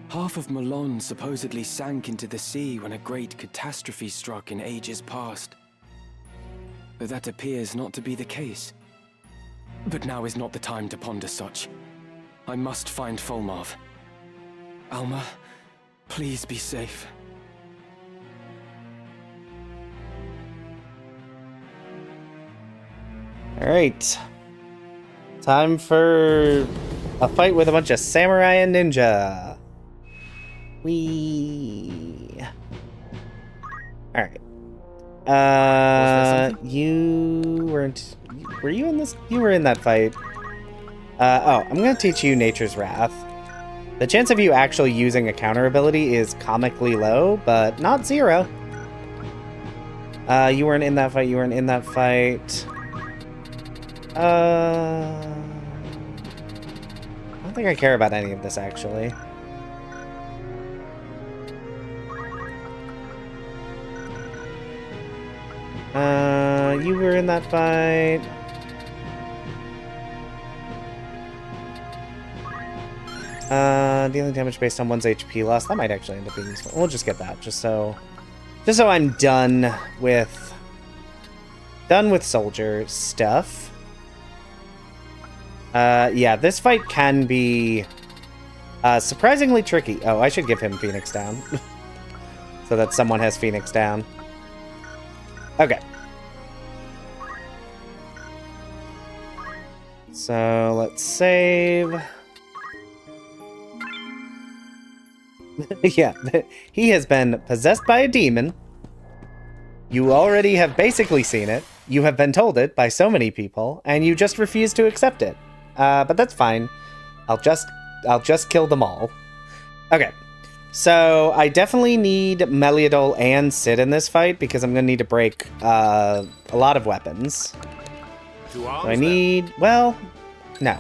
Half of Malon supposedly sank into the sea when a great catastrophe struck in ages past. But that appears not to be the case. But now is not the time to ponder such. I must find Volmov. Alma, please be safe. Alright. Time for a fight with a bunch of samurai and ninja. Wee. Alright. You weren't... Were you in this? You were in that fight. I'm gonna teach you Nature's Wrath. The chance of you actually using a counter ability is comically low, but not zero. You weren't in that fight, you weren't in that fight. I don't think I care about any of this, actually. You were in that fight. Dealing damage based on one's HP loss. That might actually end up being useful. We'll just get that, just so I'm done with soldier stuff. Yeah, this fight can be surprisingly tricky. Oh, I should give him Phoenix down. So that someone has Phoenix down. Okay. So let's save. Yeah, he has been possessed by a demon. You already have basically seen it. You have been told it by so many people, and you just refuse to accept it. But that's fine. I'll just kill them all. Okay. So I definitely need Meliadol and Sid in this fight because I'm gonna need to break a lot of weapons. To arms, So I need, well, no.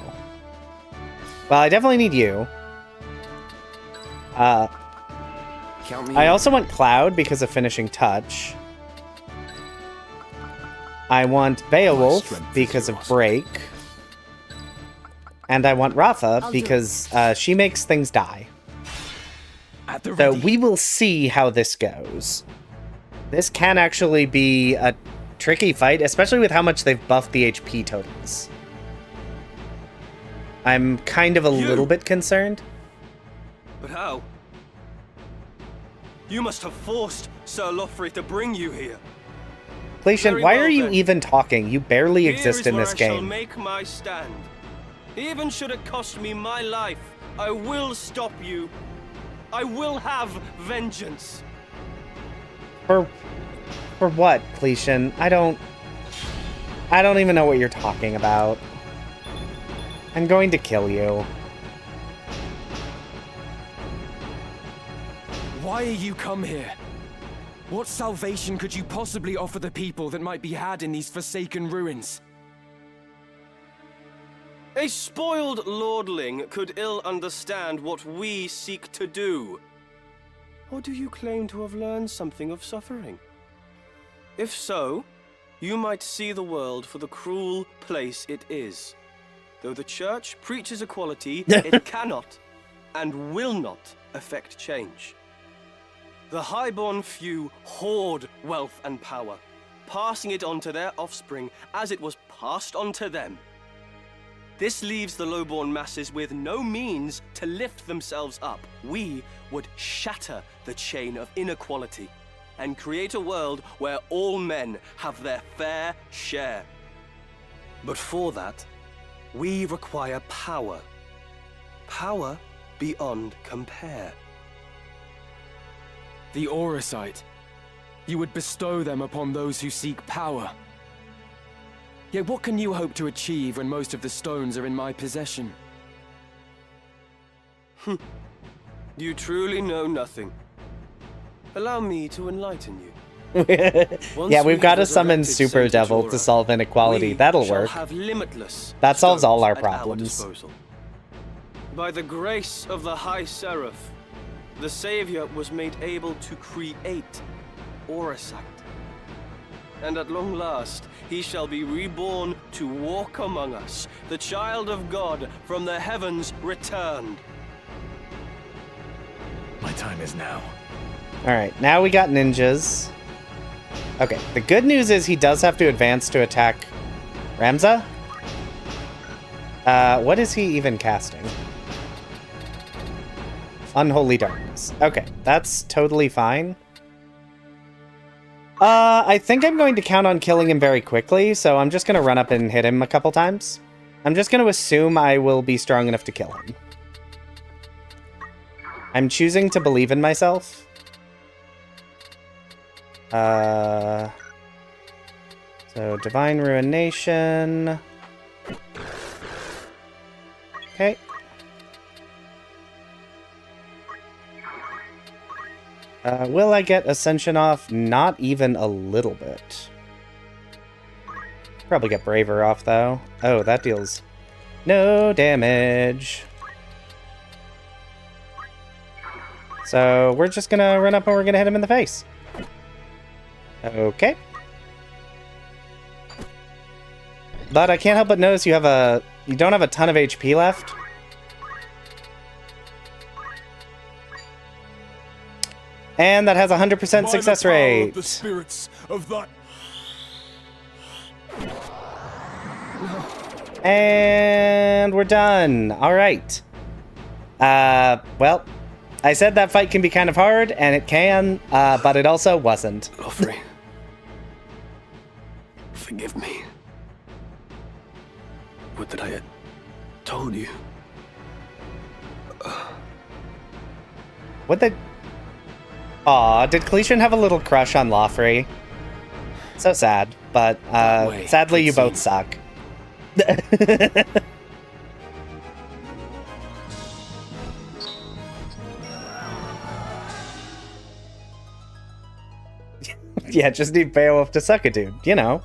Well, I definitely need you. Count me I in. also want Cloud because of Finishing Touch. I want Beowulf because of Break. And I want Rafa because she makes things die. At the So ready. we will see how this goes. This can actually be a tricky fight, especially with how much they've buffed the HP totals. I'm kind of a little bit concerned. But how? You must have forced Sir Lothry to bring you here. Cletion, Very why well, are you then. even talking? You barely Here exist is in where this I shall game. make my stand. Even should it cost me my life, I will stop you. I will have vengeance. For what, Cletion? I don't even know what you're talking about. I'm going to kill you. Why are you come here? What salvation could you possibly offer the people that might be had in these forsaken ruins? A spoiled lordling could ill understand what we seek to do. Or do you claim to have learned something of suffering? If so, you might see the world for the cruel place it is. Though the Church preaches equality, it cannot and will not affect change. The highborn few hoard wealth and power, passing it on to their offspring as it was passed on to them. This leaves the lowborn masses with no means to lift themselves up. We would shatter the chain of inequality and create a world where all men have their fair share. But for that, we require power. Power beyond compare. The Auracite. You would bestow them upon those who seek power. Yet what can you hope to achieve when most of the stones are in my possession? You truly know nothing. Allow me to enlighten you. Yeah, we've got to summon Super Devil to solve inequality. That'll work. Have limitless That solves all our stones at problems. disposal. By the grace of the High Seraph, the Savior was made able to create Auracite. And at long last, he shall be reborn to walk among us, the child of God from the heavens returned. My time is now. Alright, now we got ninjas. Okay, the good news is he does have to advance to attack Ramza. What is he even casting? Unholy Darkness. Okay, that's totally fine. I think I'm going to count on killing him very quickly, so I'm just going to run up and hit him a couple times. I'm just going to assume I will be strong enough to kill him. I'm choosing to believe in myself. So, Divine Ruination. Okay. Will I get Ascension off? Not even a little bit. Probably get Braver off, though. Oh, that deals no damage. So, we're just gonna run up and we're gonna hit him in the face. Okay. But I can't help but notice you don't have a ton of HP left. And that has a 100% success rate. The spirits of that. And we're done. All right. Well, I said that fight can be kind of hard, and it can, but it also wasn't. Lothry, forgive me. Would that I had told you. What the... Aw, did Cletion have a little crush on Lothry? So sad, but sadly you both suck. Yeah, just need Beowulf to suck a dude, you know.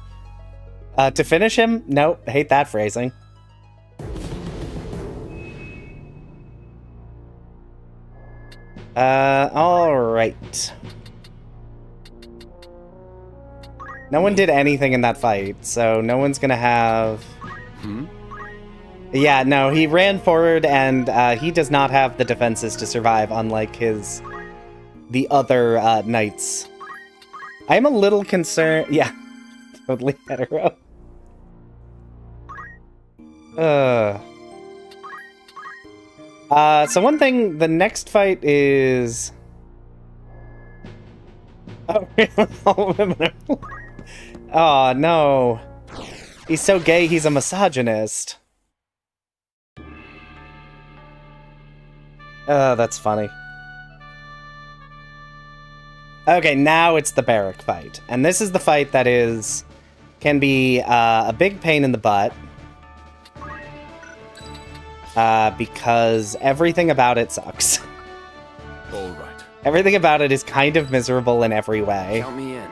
To finish him? Nope, hate that phrasing. Alright. No one did anything in that fight, so no one's gonna have... Yeah, no, he ran forward and he does not have the defenses to survive, unlike the other knights. I'm a little concerned... Yeah, totally hetero. So one thing, the next fight is... Oh, really? Oh, no. He's so gay, he's a misogynist. Oh, that's funny. Okay, now it's the barrack fight. And this is the fight that can be a big pain in the butt. Because everything about it sucks. All right. Everything about it is kind of miserable in every way. Count me in.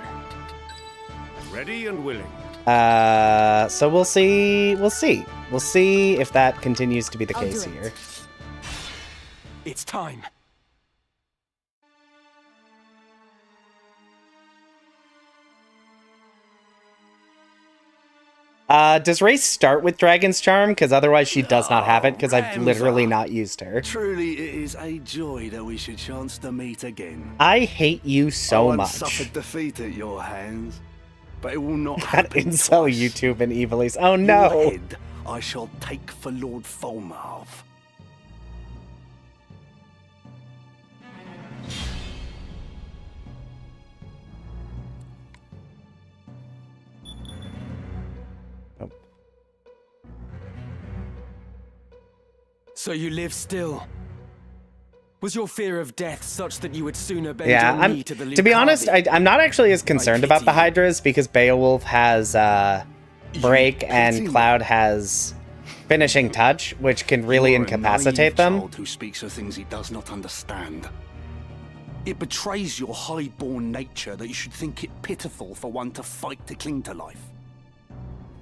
Ready and willing. So we'll see. We'll see if that continues to be the case here. It's time. Does Ray start with Dragon's Charm? Because otherwise she does not have it, because I've literally not used her. Truly, it is a joy that we should chance to meet again. I hate you so I much. suffered defeat at your hands, but it will not That happen incel twice. YouTube and Evilise. Oh no! Your head I shall take for Lord Folmarv. So you live still? Was your fear of death such that you would sooner bend Yeah, your knee to the to be honest, Lucavi? I'm not actually as concerned I about the pity you. Hydras because Beowulf has Break pity and me? Cloud has Finishing Touch, which can really You're a incapacitate naive them. child who speaks of things he does not understand. It betrays your high-born nature that you should think it pitiful for one to fight to cling to life.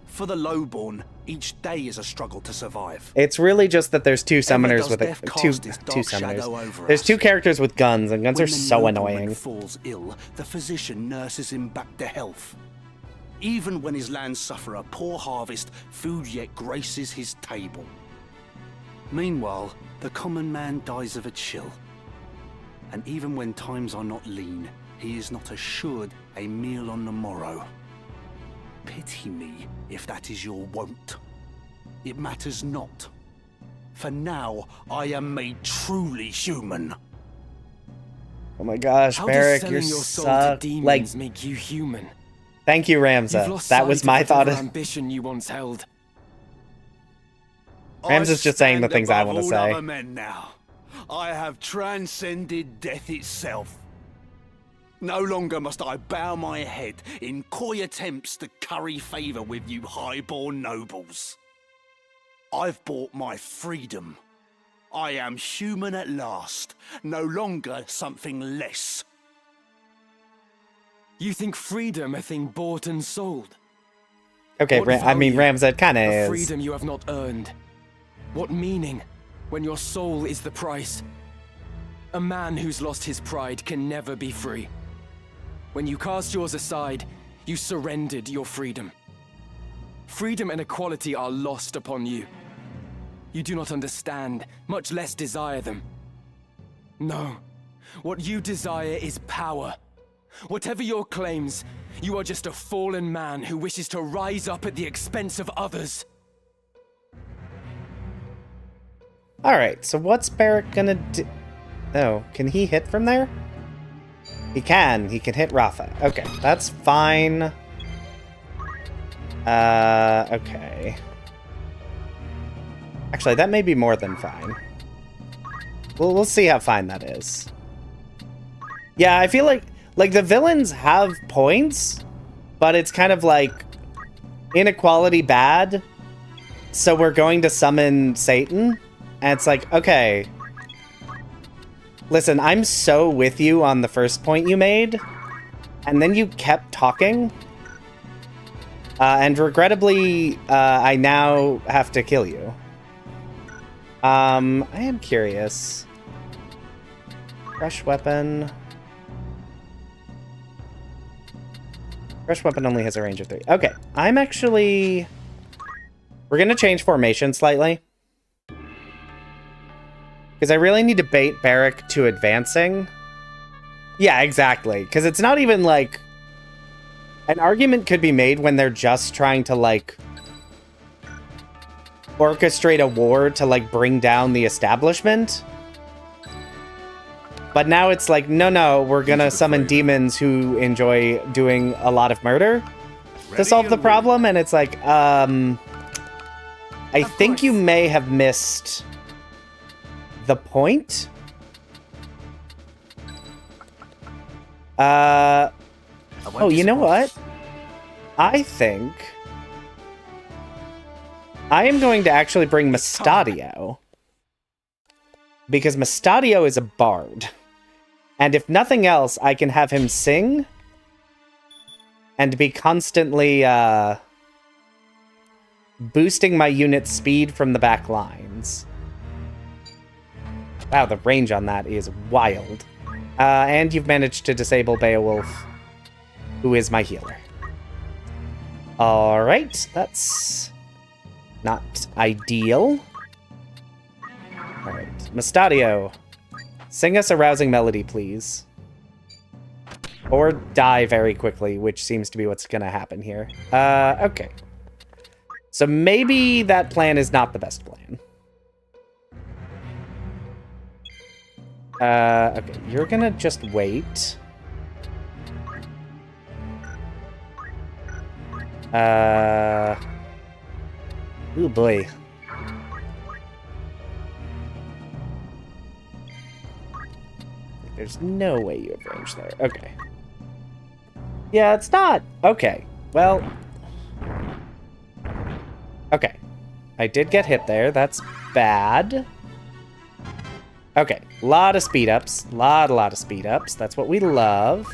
For the lowborn, each day is a struggle to survive. It's really just that there's two summoners does with death two cast its dark summoners. shadow over There's us. two characters with guns, and guns When are the so nobleman annoying. falls ill, the physician nurses him back to health. Even when his lands suffer a poor harvest, food yet graces his table. Meanwhile, the common man dies of a chill. And even when times are not lean, he is not assured a meal on the morrow. Pity me if that is your wont. It matters not. For now, I am made truly human. Oh my gosh, How Barrack, does you're selling your soul suck. to demons Like, make you human? thank you, You've Ramza. lost That was sight my of thought. whatever ambition you once held. Ramza's just saying the things I want to say. Other men now. I have transcended death itself. No longer must I bow my head in coy attempts to curry favor with you high-born nobles. I've bought my freedom. I am human at last, no longer something less. You think freedom a thing bought and sold? Okay, What I mean, value? Ramza kind of A is. freedom you have not earned. What meaning when your soul is the price? A man who's lost his pride can never be free. When you cast yours aside, you surrendered your freedom. Freedom and equality are lost upon you. You do not understand, much less desire them. No, what you desire is power. Whatever your claims, you are just a fallen man who wishes to rise up at the expense of others. Alright, so what's Barrack gonna do? Oh, can he hit from there? He can hit Rafa. Okay, that's fine. Okay. Actually, that may be more than fine. We'll see how fine that is. Yeah, I feel like the villains have points, but it's kind of like inequality bad, so we're going to summon Satan. And it's like, okay, listen, I'm so with you on the first point you made, and then you kept talking. And regrettably, I now have to kill you. I am curious. Fresh weapon. Fresh weapon only has a range of 3. Okay, I'm actually... We're going to change formation slightly. Because I really need to bait Barrack to advancing. Yeah, exactly. Because it's not even like... An argument could be made when they're just trying to, like, orchestrate a war to, like, bring down the establishment. But now it's like, no, we're gonna summon demons who enjoy doing a lot of murder to solve the problem. And it's like, I think you may have missed the point. Oh, you know what? I think I am going to actually bring Mustadio. Because Mustadio is a bard. And if nothing else, I can have him sing and be constantly boosting my unit's speed from the back lines. Wow, the range on that is wild. And you've managed to disable Beowulf, who is my healer. Alright, that's not ideal. Alright, Mustadio, sing us a rousing melody, please. Or die very quickly, which seems to be what's gonna happen here. Okay. So maybe that plan is not the best plan. Okay, you're gonna just wait. Oh boy. There's no way you have range there. Okay. Yeah, it's not. Okay. Well. Okay. I did get hit there. That's bad. Okay. Lot of speed ups. Lot of speed ups. That's what we love.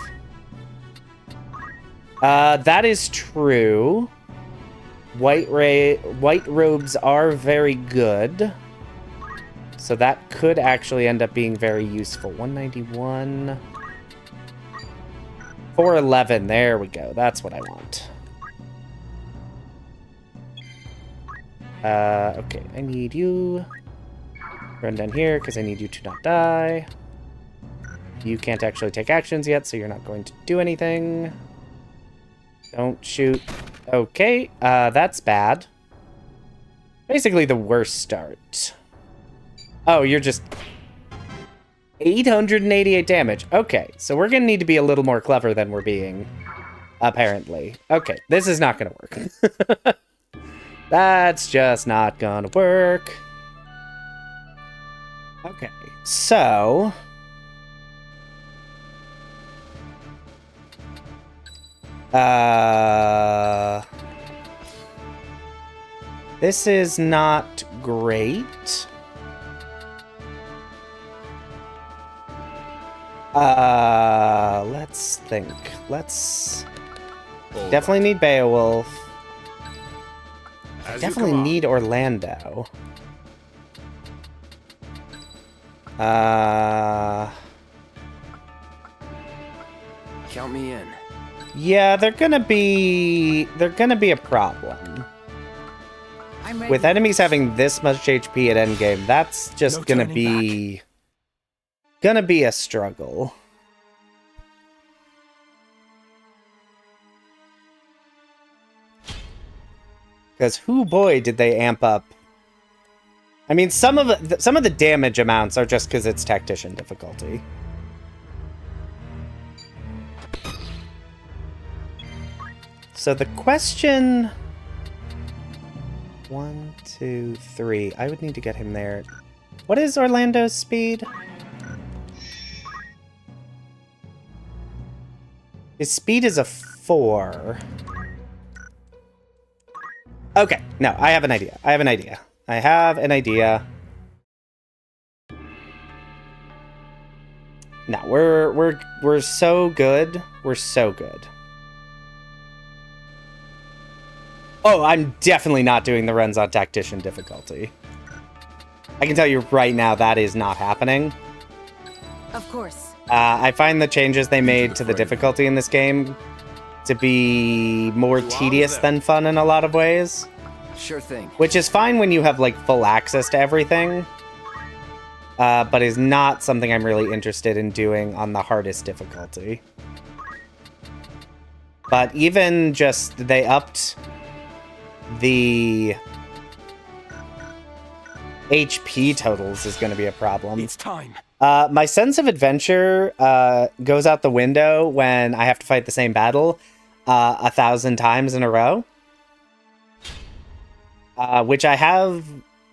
That is true. White robes are very good. So that could actually end up being very useful. 191. 411. There we go. That's what I want. Okay. I need you. Run down here because I need you to not die. You can't actually take actions yet, so you're not going to do anything. Don't shoot. Okay. That's bad. Basically the worst start. Oh, you're just 888 damage. Okay, so we're gonna need to be a little more clever than we're being, apparently. Okay, this is not gonna work. That's just not gonna work. Okay, so... This is not great. Let's think. Let's... Definitely need Beowulf. Definitely need Orlando. Count me in. Yeah, they're gonna be a problem. With enemies having this much HP at endgame, that's just gonna be a struggle. Because whoo boy did they amp up. I mean, some of the damage amounts are just because it's Tactician difficulty. So the question... 1, 2, 3. I would need to get him there. What is Orlando's speed? His speed is a 4. Okay, no, I have an idea. I have an idea. No, we're so good. We're so good. Oh, I'm definitely not doing the runs on Tactician difficulty. I can tell you right now that is not happening. Of course. I find the changes they made to the difficulty in this game to be more tedious than fun in a lot of ways. Sure thing. Which is fine when you have, like, full access to everything. But is not something I'm really interested in doing on the hardest difficulty. But even just, they upped the HP totals is going to be a problem. It's time. My sense of adventure goes out the window when I have to fight the same battle 1,000 times in a row. Which I have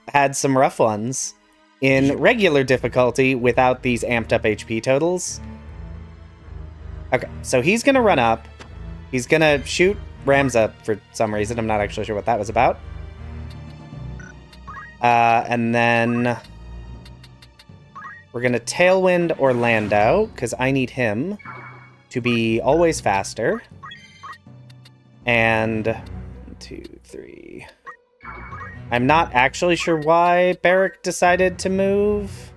had some rough ones in regular difficulty without these amped up HP totals. Okay, so he's going to run up. He's going to shoot Ramza for some reason. I'm not actually sure what that was about. And then we're going to Tailwind Orlando, because I need him to be always faster. And 1, 2, 3... I'm not actually sure why Barrack decided to move.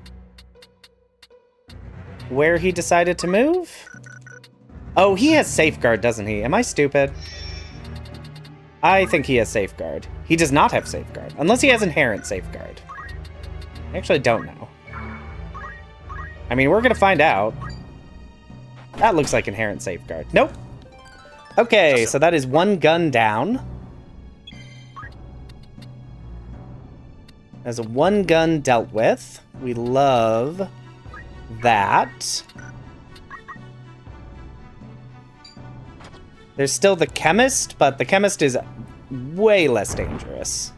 Where he decided to move? Oh, he has Safeguard, doesn't he? Am I stupid? I think he has Safeguard. He does not have Safeguard, unless he has Inherent Safeguard. I actually don't know. I mean, we're gonna find out. That looks like Inherent Safeguard. Nope. Okay, so that is 1 gun down. As a 1 gun dealt with. We love that. There's still the Chemist, but the Chemist is way less dangerous.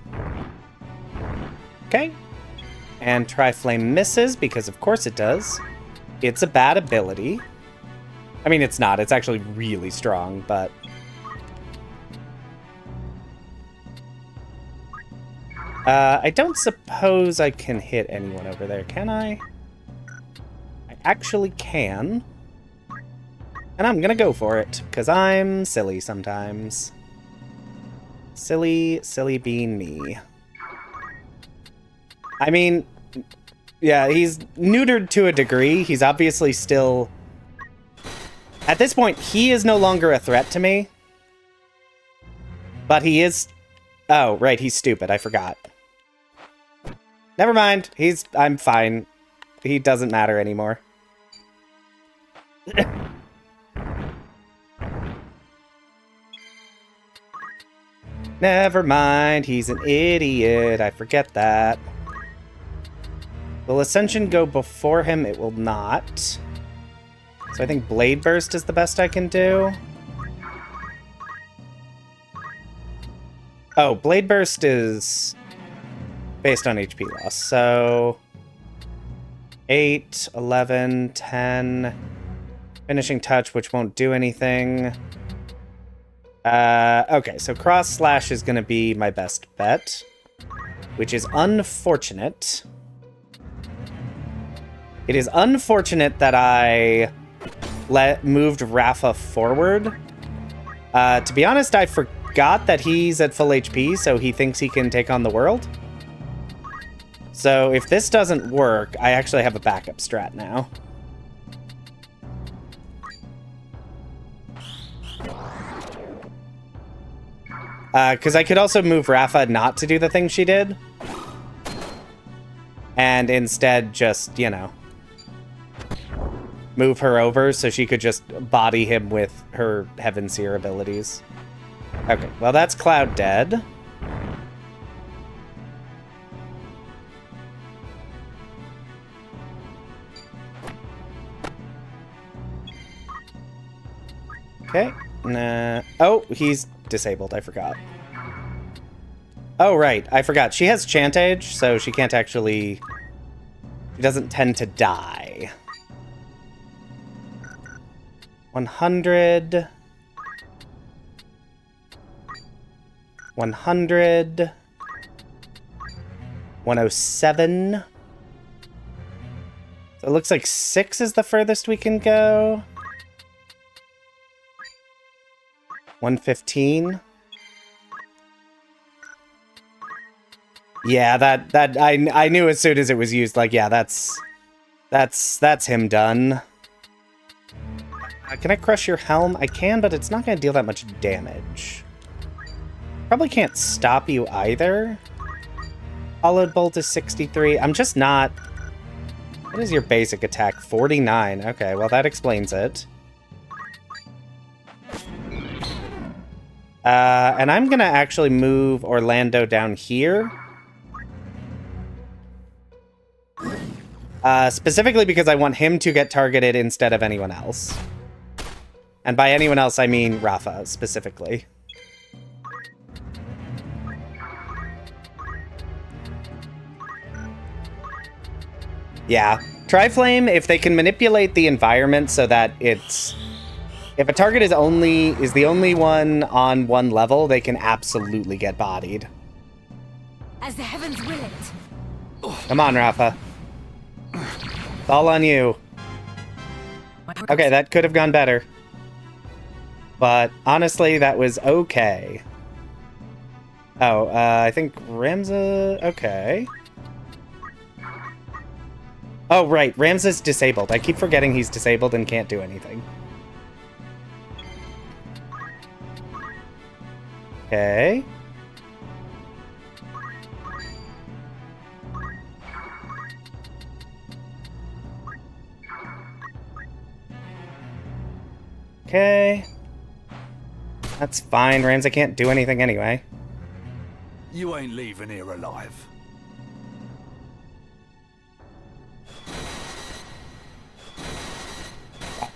Okay. And Tri-Flame misses, because of course it does. It's a bad ability. I mean, it's not. It's actually really strong, but... I don't suppose I can hit anyone over there, can I? I actually can. And I'm gonna go for it, because I'm silly sometimes. Silly, silly being me. I mean, yeah, he's neutered to a degree. He's obviously still... At this point, he is no longer a threat to me. But he is... Oh, right, he's stupid. I forgot. Never mind. I'm fine. He doesn't matter anymore. Never mind. He's an idiot. I forget that. Will Ascension go before him? It will not. So I think Blade Burst is the best I can do. Oh, Blade Burst is based on HP loss. So 8, 11, 10. Finishing Touch, which won't do anything. Okay, so Cross Slash is going to be my best bet, which is unfortunate. It is unfortunate that I moved Rafa forward. To be honest, I forgot that he's at full HP, so he thinks he can take on the world. So if this doesn't work, I actually have a backup strat now. Because I could also move Rafa not to do the thing she did. And instead just, you know, move her over so she could just body him with her Heaven Seer abilities. Okay, well that's Cloud dead. Okay. Oh, he's disabled. I forgot. Oh, right. I forgot. She has Chantage, so she can't actually... She doesn't tend to die. 100. 100. 107. So it looks like 6 is the furthest we can go. 115. Yeah, that I knew as soon as it was used, like, yeah, that's him done. Can I crush your helm? I can, but it's not going to deal that much damage. Probably can't stop you either. Hollowed Bolt is 63. I'm just not... What is your basic attack? 49. Okay, well, that explains it. And I'm going to actually move Orlando down here. Specifically because I want him to get targeted instead of anyone else. And by anyone else, I mean Rafa, specifically. Yeah. Triflame, if they can manipulate the environment so that it's... If a target is the only one on one level, they can absolutely get bodied. As the heavens will it. Come on, Rafa. It's all on you. Okay, that could have gone better. But honestly, that was okay. Oh, I think Ramza... Okay. Oh, right. Ramza's disabled. I keep forgetting he's disabled and can't do anything. Okay. Okay. That's fine. Ramza can't do anything anyway. You ain't leaving here alive.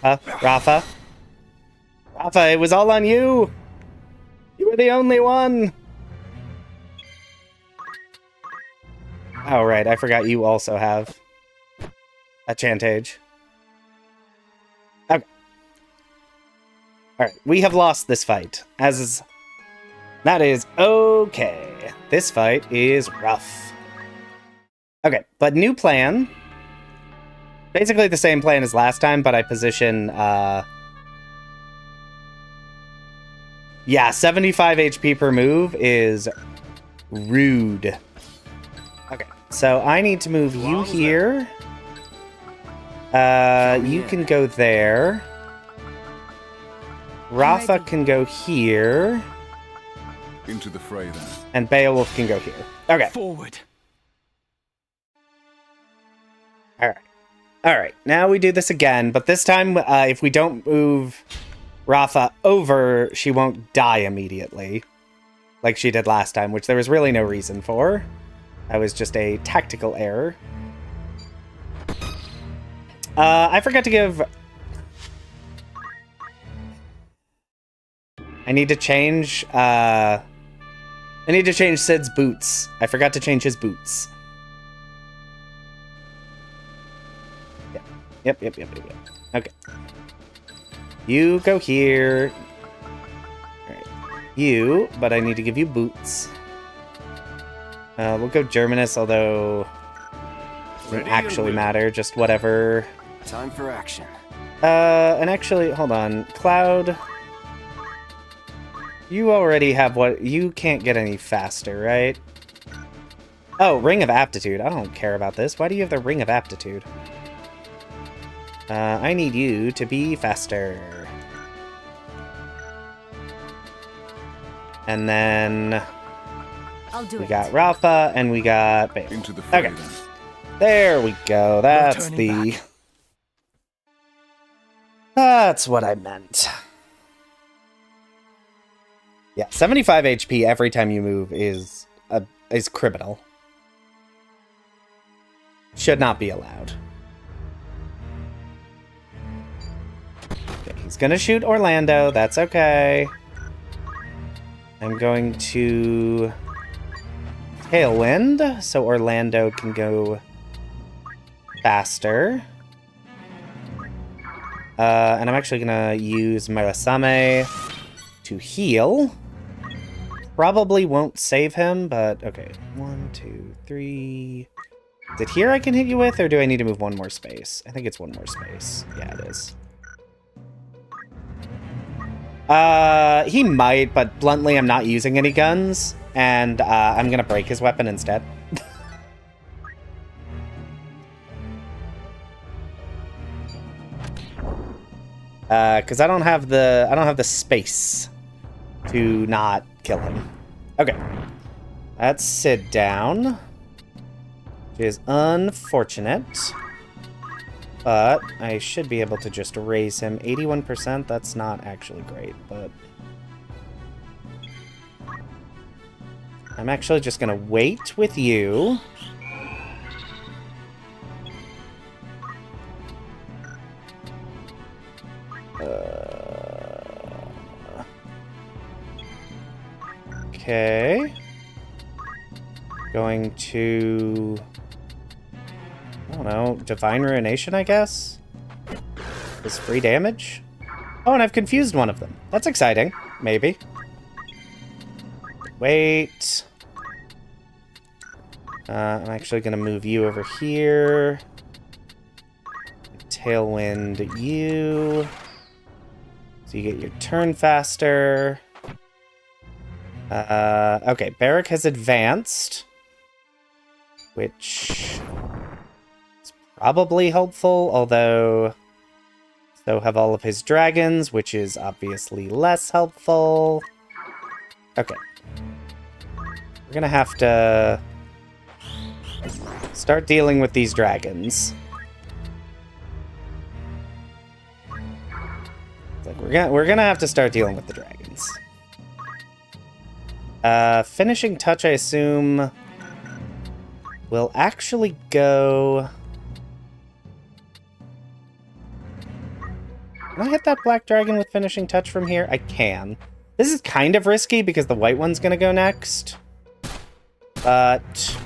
Rafa? Rafa, it was all on you! You were the only one! Oh, right, I forgot you also have a Chantage. Okay. Alright, we have lost this fight. That is okay. This fight is rough. Okay, but new plan. Basically the same plan as last time, but I position, yeah, 75 HP per move is rude. Okay, so I need to move you here. You can go there. Rafa can go here. Into the fray, then. And Beowulf can go here. Okay. Forward. Alright. Alright, now we do this again, but this time, if we don't move Rafa over, she won't die immediately. Like she did last time, which there was really no reason for. That was just a tactical error. I forgot to give... I need to change Sid's boots. I forgot to change his boots. Yep. Okay. You go here. Alright. You, but I need to give you boots. We'll go Germanus, although it doesn't actually matter, just whatever. Time for action. And actually, hold on. Cloud. You already have what... You can't get any faster, right? Oh, Ring of Aptitude. I don't care about this. Why do you have the Ring of Aptitude? I need you to be faster. And then... we got Rafa, and we got Bale. Into the fray, okay. There we go. That's back. That's what I meant. Yeah, 75 HP every time you move is criminal. Should not be allowed. Okay, he's gonna shoot Orlando. That's okay. I'm going to Tailwind, so Orlando can go faster. And I'm actually gonna use Marasame to heal. probably won't save him, but okay. 1, 2, 3. Is it here I can hit you with, or do I need to move one more space? I think it's one more space. Yeah, it is. He might, but bluntly, I'm not using any guns, and I'm gonna break his weapon instead. Because I don't have the space to not kill him. Okay, let's sit down, which is unfortunate. But I should be able to just raise him 81%. That's not actually great, but I'm actually just gonna wait with you. Okay. Going to, I don't know, Divine Ruination, I guess? Is free damage? Oh, and I've confused one of them. That's exciting. Maybe. Wait. I'm actually going to move you over here. Tailwind you. So you get your turn faster. Okay, Barrack has advanced, which is probably helpful, although so have all of his dragons, which is obviously less helpful. Okay. We're gonna have to start dealing with these dragons. Like we're gonna have to start dealing with the dragons. Finishing touch, I assume, will actually go... Can I hit that black dragon with finishing touch from here? I can. This is kind of risky because the white one's gonna go next. But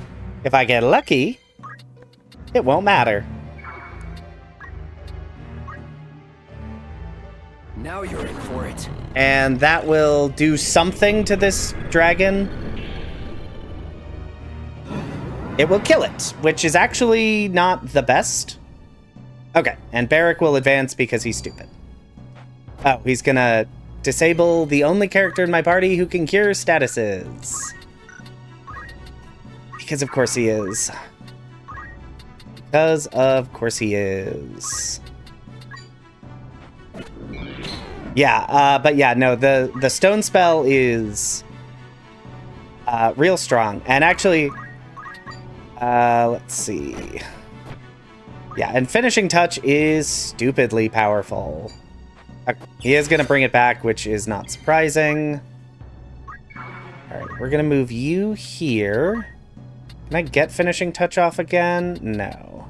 if I get lucky, it won't matter. Now you're in for it. And that will do something to this dragon. It will kill it, which is actually not the best. Okay, and Barrack will advance because he's stupid. Oh, he's gonna disable the only character in my party who can cure statuses. Because of course he is. Because of course he is. Yeah, but yeah, no, the stone spell is real strong. And actually, let's see. Yeah, and finishing touch is stupidly powerful. He is going to bring it back, which is not surprising. Alright, we're going to move you here. Can I get finishing touch off again? No.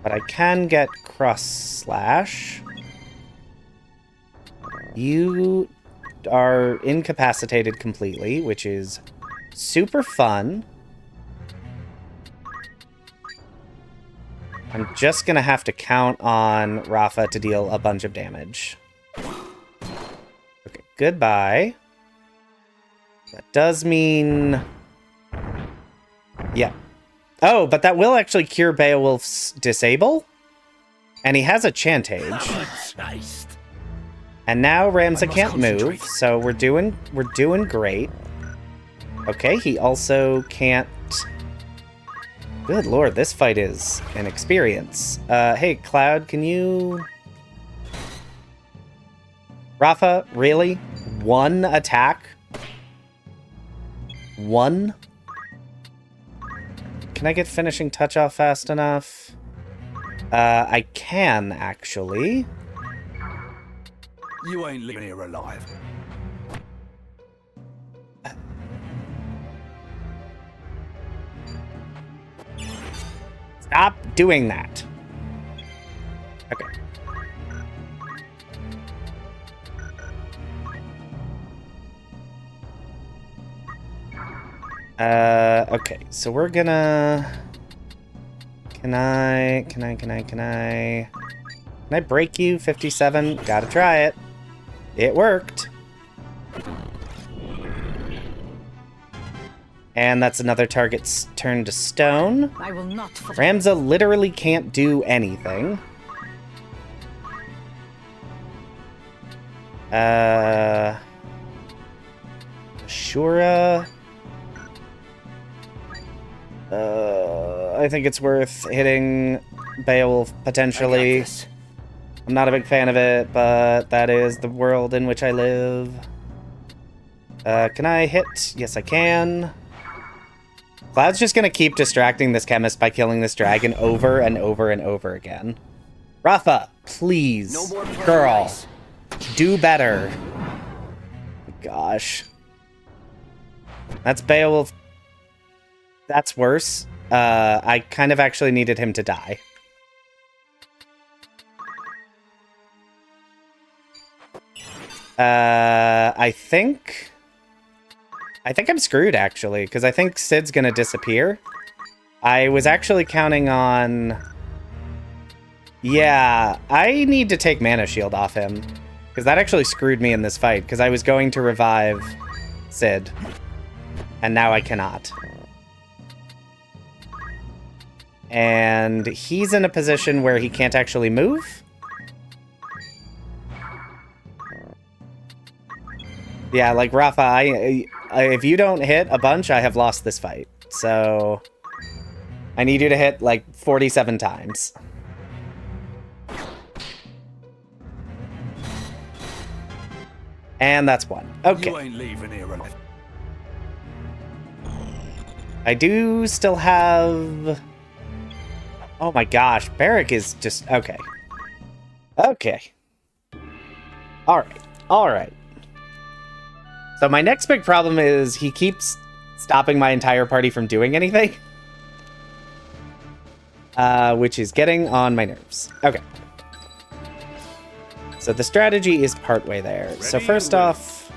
But I can get cross slash. You are incapacitated completely, which is super fun. I'm just gonna have to count on Rafa to deal a bunch of damage. Okay, goodbye. That does mean... Yeah. Oh, but that will actually cure Beowulf's disable? And he has a Chantage. And now Ramza can't move, so we're doing great. Okay, he also can't... Good lord, this fight is an experience. Hey, Cloud, can you... Rafa, really? One attack? One? Can I get finishing touch off fast enough? I can, actually. You ain't leaving here alive. Stop doing that. Okay. Okay, so we're gonna... Can I break you? 57? Gotta try it. It worked. And that's another target's turn to stone. I will not. Ramza literally can't do anything. Ashura. I think it's worth hitting Beowulf potentially. I'm not a big fan of it, but that is the world in which I live. Can I hit? Yes, I can. Cloud's just gonna keep distracting this chemist by killing this dragon over and over and over again. Rafa, please, girl, do better. Gosh. That's Beowulf. That's worse. I kind of actually needed him to die. I think I'm screwed, actually, because I think Sid's gonna disappear. I was actually counting on... Yeah, I need to take Mana Shield off him, because that actually screwed me in this fight, because I was going to revive Sid, and now I cannot. And he's in a position where he can't actually move. Yeah, like Rafa, if you don't hit a bunch, I have lost this fight. So I need you to hit like 47 times. And that's one. Okay. You ain't leaving here alive. I do still have... Oh my gosh, Barrack is just... Okay. Okay. Alright. Alright. So my next big problem is he keeps stopping my entire party from doing anything. Which is getting on my nerves. Okay. So the strategy is partway there. So first off...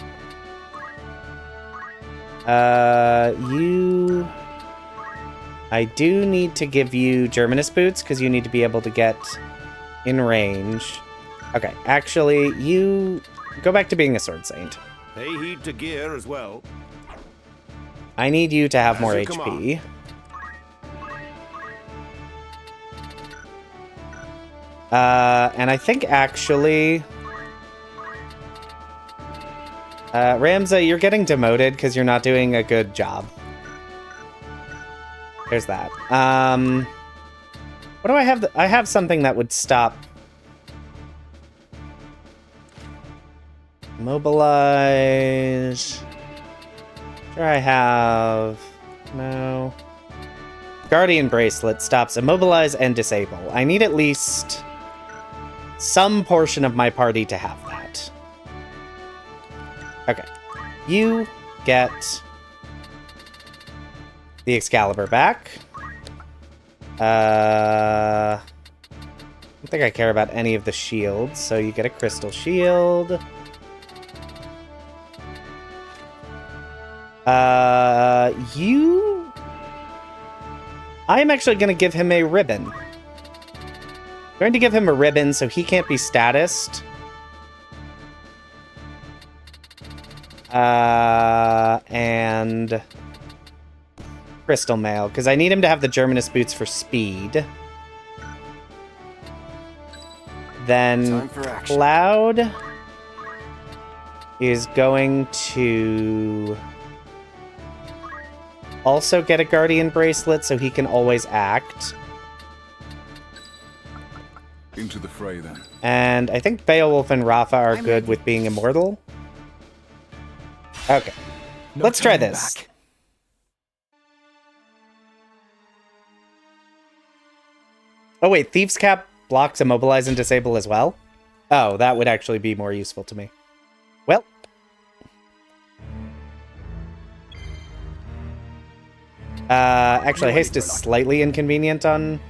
I do need to give you Germanus boots, because you need to be able to get in range. Okay, actually, you go back to being a sword saint. Pay heed to gear as well. I need you to have more HP. And I think actually... Ramza, you're getting demoted because you're not doing a good job. There's that. What do I have? I have something that would stop... Mobilize... Sure I have... No... Guardian Bracelet stops immobilize and disable. I need at least some portion of my party to have that. Okay. You get the Excalibur back. I don't think I care about any of the shields, so you get a crystal shield. I'm actually going to give him a ribbon. Going to give him a ribbon so he can't be statused. And crystal mail, because I need him to have the Germanus boots for speed. Then Cloud is going to also get a Guardian Bracelet so he can always act. Into the fray, then. And I think Beowulf and Rafa are good with being immortal. Okay. Let's try this. Back. Oh wait, Thieves' Cap blocks immobilize and disable as well? Oh, that would actually be more useful to me. Well. Actually, haste is slightly inconvenient on...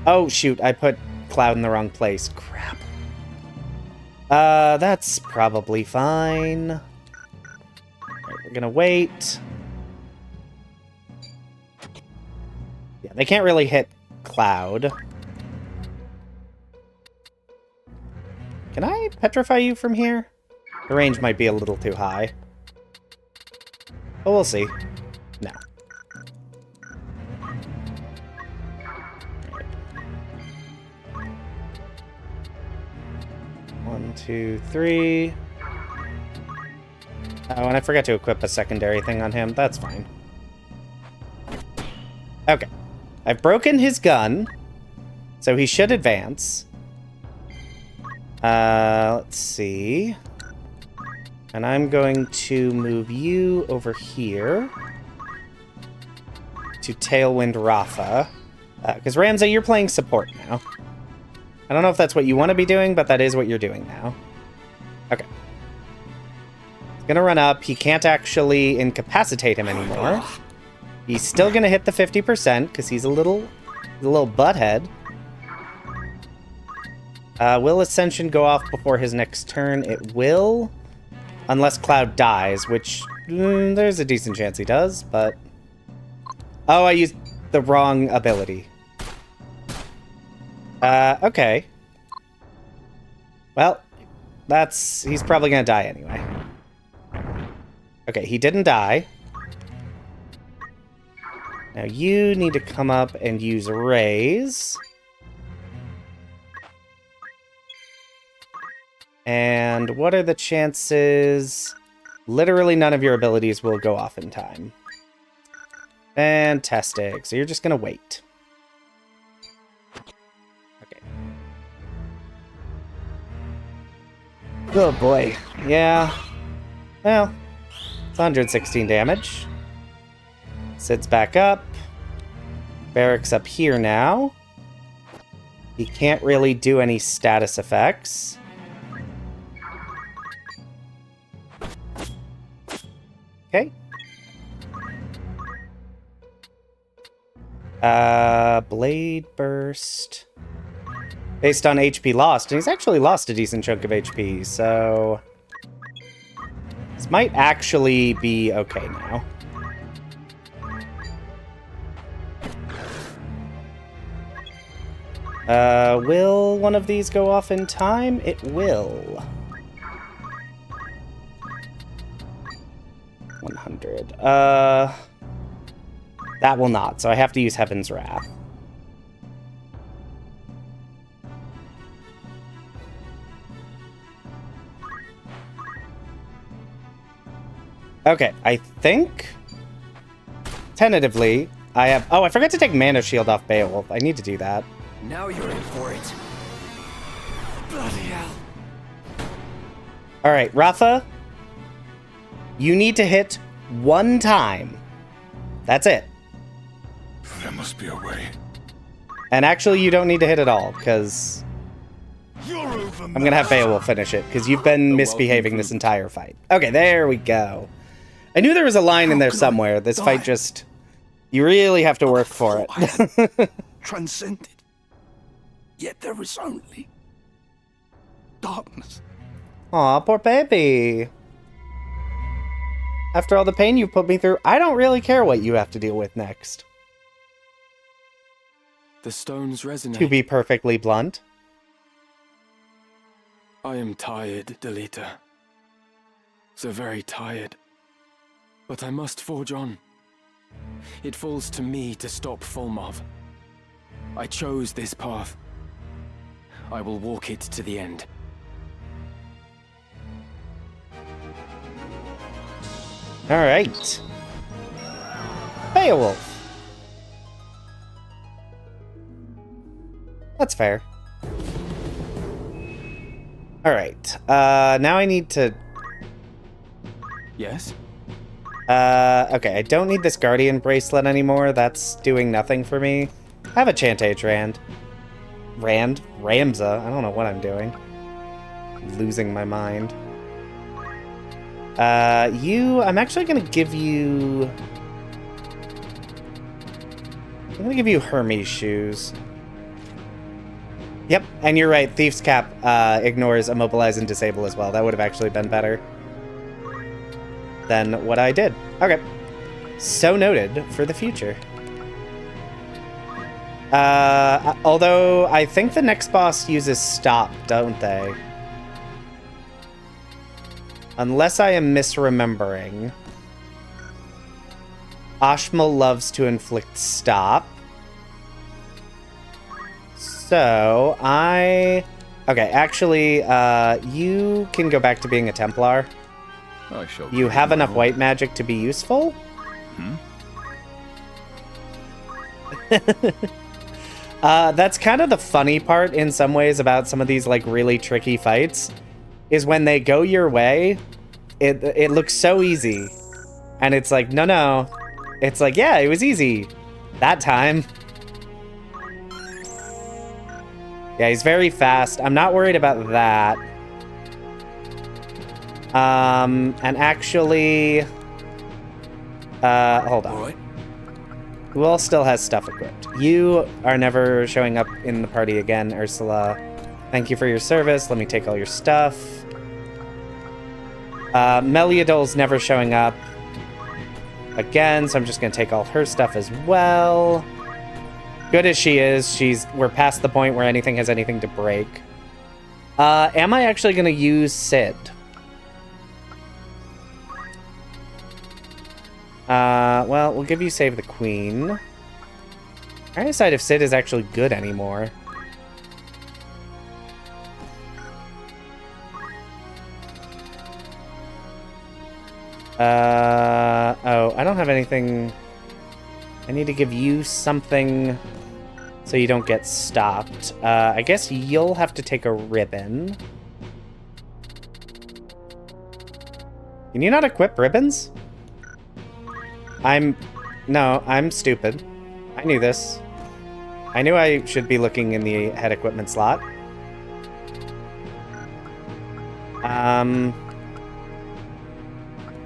Oh, shoot, I put Cloud in the wrong place. Crap. That's probably fine. Right, we're gonna wait. Yeah, they can't really hit Cloud. Can I petrify you from here? The range might be a little too high. But we'll see. No. Right. 1, 2, 3. Oh, and I forgot to equip a secondary thing on him. That's fine. Okay. I've broken his gun, so he should advance. Let's see. And I'm going to move you over here to Tailwind Rafa. Because Ramza, you're playing support now. I don't know if that's what you want to be doing, but that is what you're doing now. Okay. He's gonna run up. He can't actually incapacitate him anymore. He's still gonna hit the 50% because he's a little butthead. Will Ascension go off before his next turn? It will. Unless Cloud dies, which there's a decent chance he does, but... Oh, I used the wrong ability. Okay. Well, he's probably gonna die anyway. Okay, he didn't die. Now you need to come up and use Raise. And what are the chances? Literally none of your abilities will go off in time. Fantastic. So you're just gonna wait. Okay. Oh boy. Yeah. Well, it's 116 damage. Sits back up. Barracks up here now. He can't really do any status effects. Okay. Blade Burst. Based on HP lost. And he's actually lost a decent chunk of HP, so... This might actually be okay now. Will one of these go off in time? It will. 100. That will not, so I have to use Heaven's Wrath. Okay, I think... Tentatively, I have... Oh, I forgot to take Mana Shield off Beowulf. I need to do that. Now you're in for it. Bloody hell. Alright, Rafa. You need to hit one time. That's it. There must be a way. And actually, you don't need to hit at all, because... I'm gonna have Beowulf finish it, because you've been misbehaving this entire fight. Okay, there we go. I knew there was a line in there somewhere. This fight just... You really have to work for it. Transcended. Yet there is only darkness. Aw, poor baby. After all the pain you've put me through, I don't really care what you have to deal with next. The stones resonate. To be perfectly blunt. I am tired, Delita. So very tired. But I must forge on. It falls to me to stop Fulmov. I chose this path. I will walk it to the end. Alright. Beowulf. That's fair. Alright. Now I need to... Yes? Okay, I don't need this Guardian Bracelet anymore. That's doing nothing for me. I have a Chantage Ramza. I don't know what I'm doing. I'm losing my mind. I'm actually gonna give you... I'm gonna give you Hermes shoes. Yep, and you're right. Thief's Cap ignores Immobilize and Disable as well. That would have actually been better than what I did. Okay. So noted for the future. Although, I think the next boss uses Stop, don't they? Unless I am misremembering. Ashmal loves to inflict stop. So, okay, actually, you can go back to being a Templar. You have enough white magic to be useful? That's kind of the funny part in some ways about some of these like really tricky fights, is when they go your way, it looks so easy. And it's like, no. It's like, yeah, it was easy. That time. Yeah, he's very fast. I'm not worried about that. And actually... hold on. Alright. Who all still has stuff equipped? You are never showing up in the party again, Ursula. Thank you for your service. Let me take all your stuff. Meliadol's never showing up again, so I'm just gonna take all her stuff as well. Good as she is, we're past the point where anything has anything to break. Am I actually gonna use Sid? Well, we'll give you Save the Queen. I'm trying to decide if Sid is actually good anymore. Oh, I don't have anything. I need to give you something so you don't get stopped. I guess you'll have to take a ribbon. Can you not equip ribbons? No, I'm stupid. I knew this. I knew I should be looking in the head equipment slot.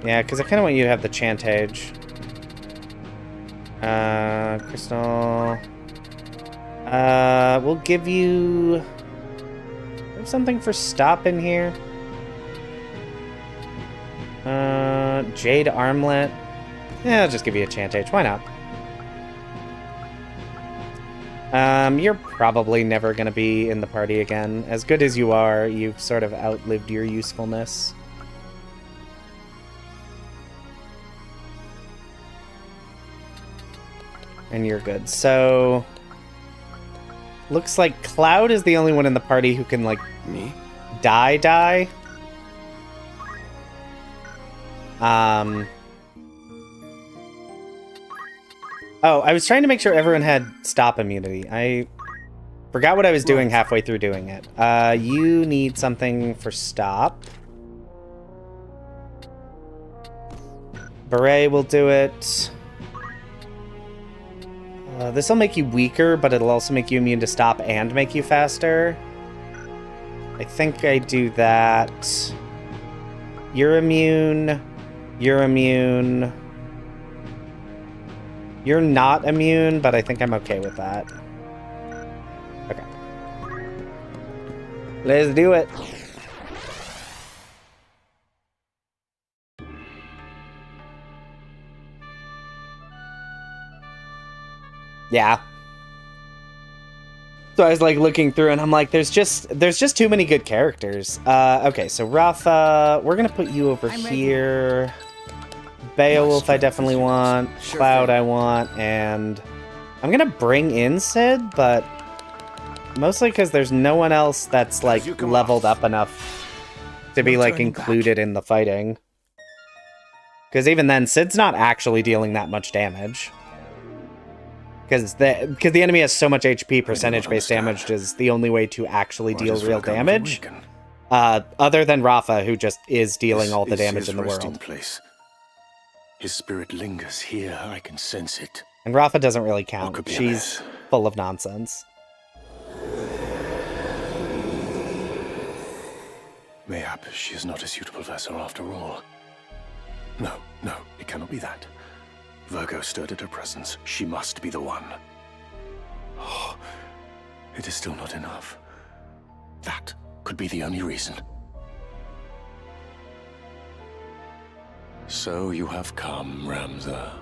Yeah, because I kind of want you to have the Chantage. Crystal. We'll give you... There's something for stop in here. Jade Armlet. Yeah, I'll just give you a Chantage. Why not? You're probably never going to be in the party again. As good as you are, you've sort of outlived your usefulness. And you're good. So... Looks like Cloud is the only one in the party who can, like... Me? Die. Oh, I was trying to make sure everyone had stop immunity. I forgot what I was doing halfway through doing it. You need something for stop. Beret will do it. This will make you weaker, but it'll also make you immune to stop and make you faster. I think I do that. You're immune. You're immune. You're not immune, but I think I'm okay with that. Okay. Let's do it. Yeah. So I was like looking through and I'm like, there's just too many good characters. Okay, so Rafa, we're gonna put you over here. Beowulf I definitely want. Cloud I want, and I'm gonna bring in Sid, but mostly because there's no one else that's like leveled up enough to be like included in the fighting. Because even then, Sid's not actually dealing that much damage. Because the enemy has so much HP, percentage-based damage is the only way to actually deal real damage. Other than Rafa, who just is dealing all the damage in the world. Place. His spirit lingers here, I can sense it. And Rafa doesn't really count. She's full of nonsense. Mayhap she is not a suitable vessel after all. No, it cannot be that. Virgo stirred at her presence. She must be the one. Oh, it is still not enough. That could be the only reason. So you have come, Ramza.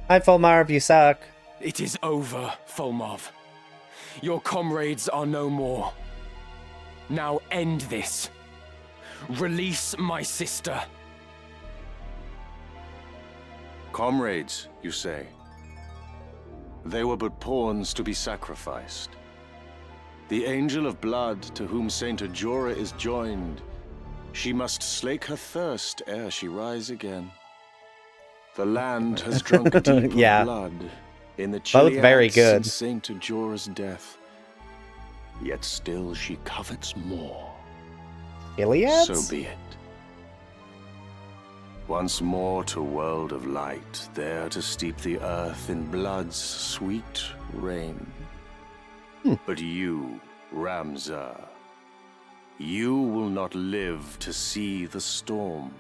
Hi, Fulmarv, you suck. It is over, Fulmarv. Your comrades are no more. Now end this. Release my sister. Comrades, you say? They were but pawns to be sacrificed. The Angel of Blood to whom Saint Ajora is joined, she must slake her thirst ere she rise again. The land has drunk deep Yeah. of blood in the Both very Chiliads good. since Saint Ajora's death. Yet still she covets more. Iliads? So be it. Once more to world of light, there to steep the earth in blood's sweet rain. But you, Ramza, you will not live to see the storm.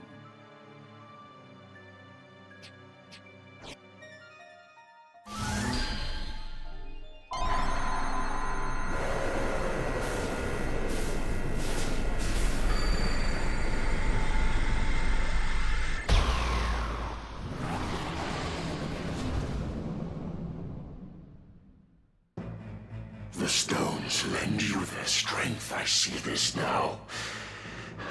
The stones lend you their strength, I see this now.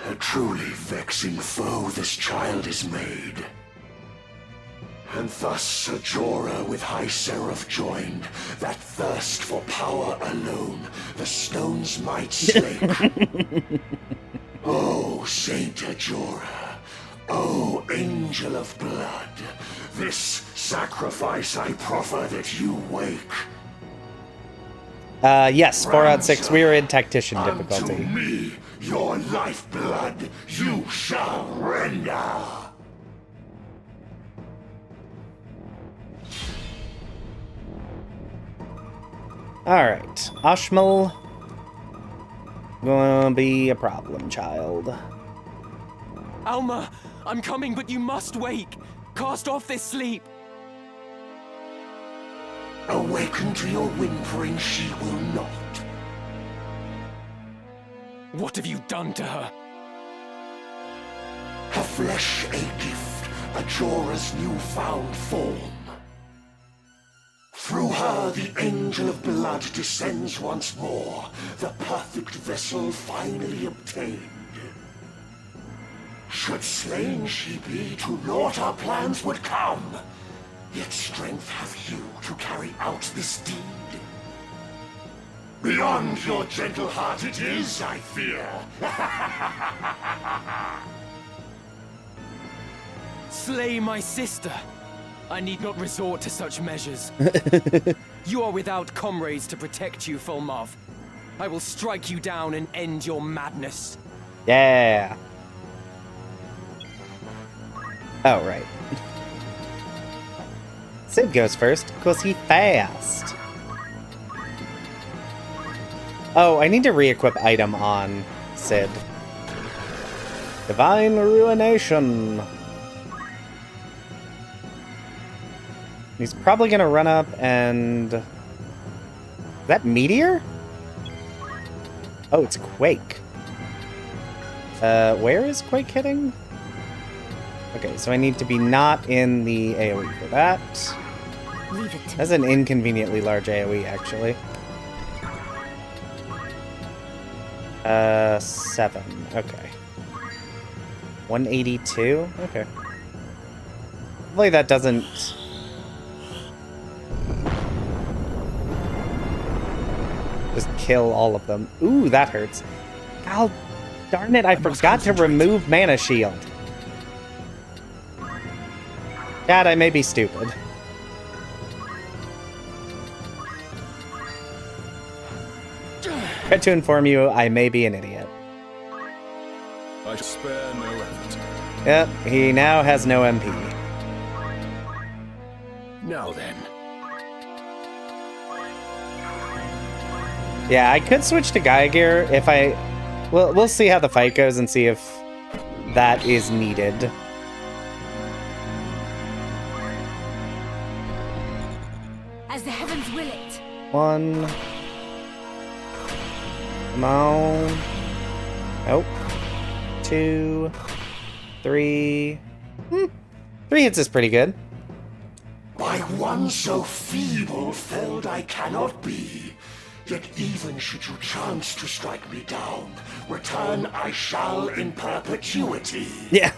A truly vexing foe this child is made. And thus Ajora with High Seraph joined, that thirst for power alone the stones might slake. Oh, Saint Ajora, oh, Angel of Blood, this sacrifice I proffer that you wake. Yes, 4 out of 6. We are in Tactician Unto difficulty. me, your lifeblood, you shall render. Alright, Ashmal. Gonna be a problem child. Alma, I'm coming, but you must wake. Cast off this sleep. Awaken to your whimpering, she will not. What have you done to her? Her flesh a gift, Ajora's newfound form. Through her the Angel of Blood descends once more, the perfect vessel finally obtained. Should slain she be, to naught our plans would come. Yet strength have you to carry out this deed. Beyond your gentle heart it is, I fear. Slay my sister. I need not resort to such measures. You are without comrades to protect you, Fulmav. I will strike you down and end your madness. Yeah. Oh, right. Sid goes first, because he's fast. Oh, I need to re-equip item on Sid. Divine Ruination. He's probably gonna run up and... Is that Meteor? Oh, it's Quake. Where is Quake hitting? Okay, so I need to be not in the AoE for that. Leave it to That's an inconveniently large AoE, actually. 7. Okay. 182? Okay. Hopefully that doesn't... just kill all of them. Ooh, that hurts. God darn it, I forgot to remove Mana Shield. Dad, I may be stupid. Tried to inform you, I may be an idiot. I shall spare no effort. Yep, he now has no MP. Now then. Yeah, I could switch to Gaia Gear if I... Well, we'll see how the fight goes and see if that is needed. as the heavens will it. 1. Come on. Nope. 2. 3. 3 hits is pretty good. By one so feeble felled I cannot be. Yet even should you chance to strike me down, return I shall in perpetuity. Yeah.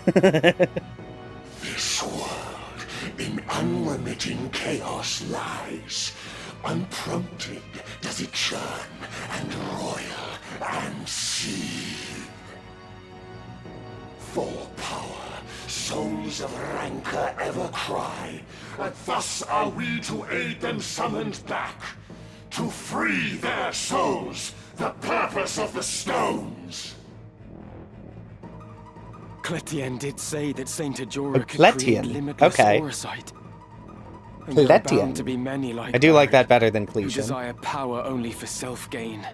This world in unremitting chaos lies. Unprompted does it churn and roil and seethe. For power, souls of rancor ever cry, and thus are we to aid them summoned back, to free their souls, the purpose of the stones. Cletian did say that Saint Ajora could create limitless foresight. And there are bound to be many like I do like Barret that better than who Cletian. desire power only for self-gain.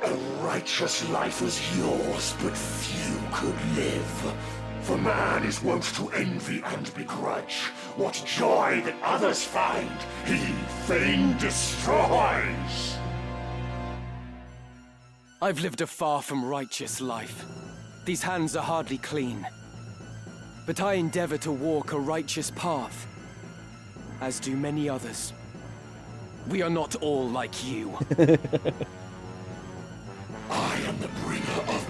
A righteous life is yours, but few could live. For man is wont to envy and begrudge. What joy that others find, he fain destroys. I've lived a far from righteous life. These hands are hardly clean. But I endeavor to walk a righteous path, as do many others. We are not all like you. I am the bringer of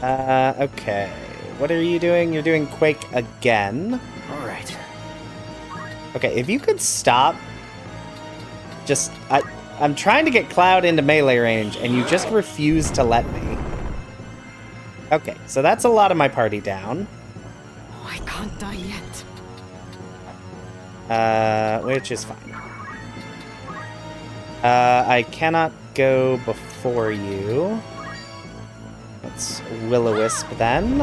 order. Okay. What are you doing? You're doing Quake again. Alright. Okay, if you could stop. Just, I'm trying to get Cloud into melee range, and you just refuse to let me. Okay, so that's a lot of my party down. Oh, I can't die yet. Which is fine. I cannot go before you. Let's will-o-wisp then.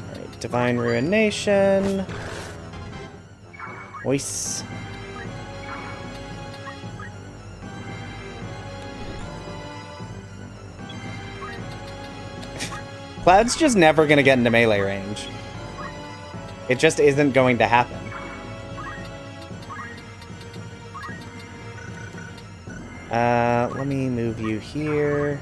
Alright, Divine Ruination. Voice. Cloud's just never gonna get into melee range. It just isn't going to happen. Let me move you here.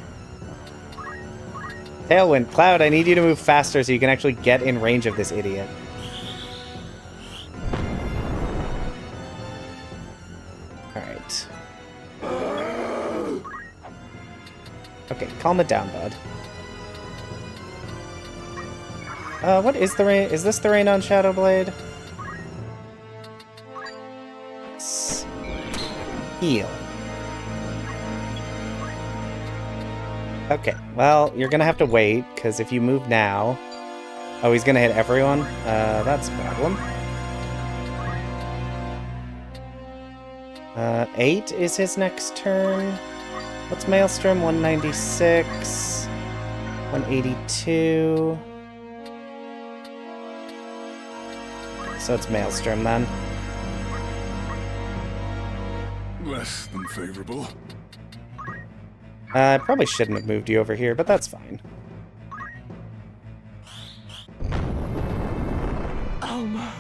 Tailwind, Cloud, I need you to move faster so you can actually get in range of this idiot. Alright. Okay, calm it down, bud. What is the rain? Is this the rain on Shadowblade? Heal. Okay, well, you're gonna have to wait, because if you move now... Oh, he's gonna hit everyone? That's a problem. 8 is his next turn. What's Maelstrom? 196... 182... So it's Maelstrom then. Less than favorable. I probably shouldn't have moved you over here, but that's fine. Alma.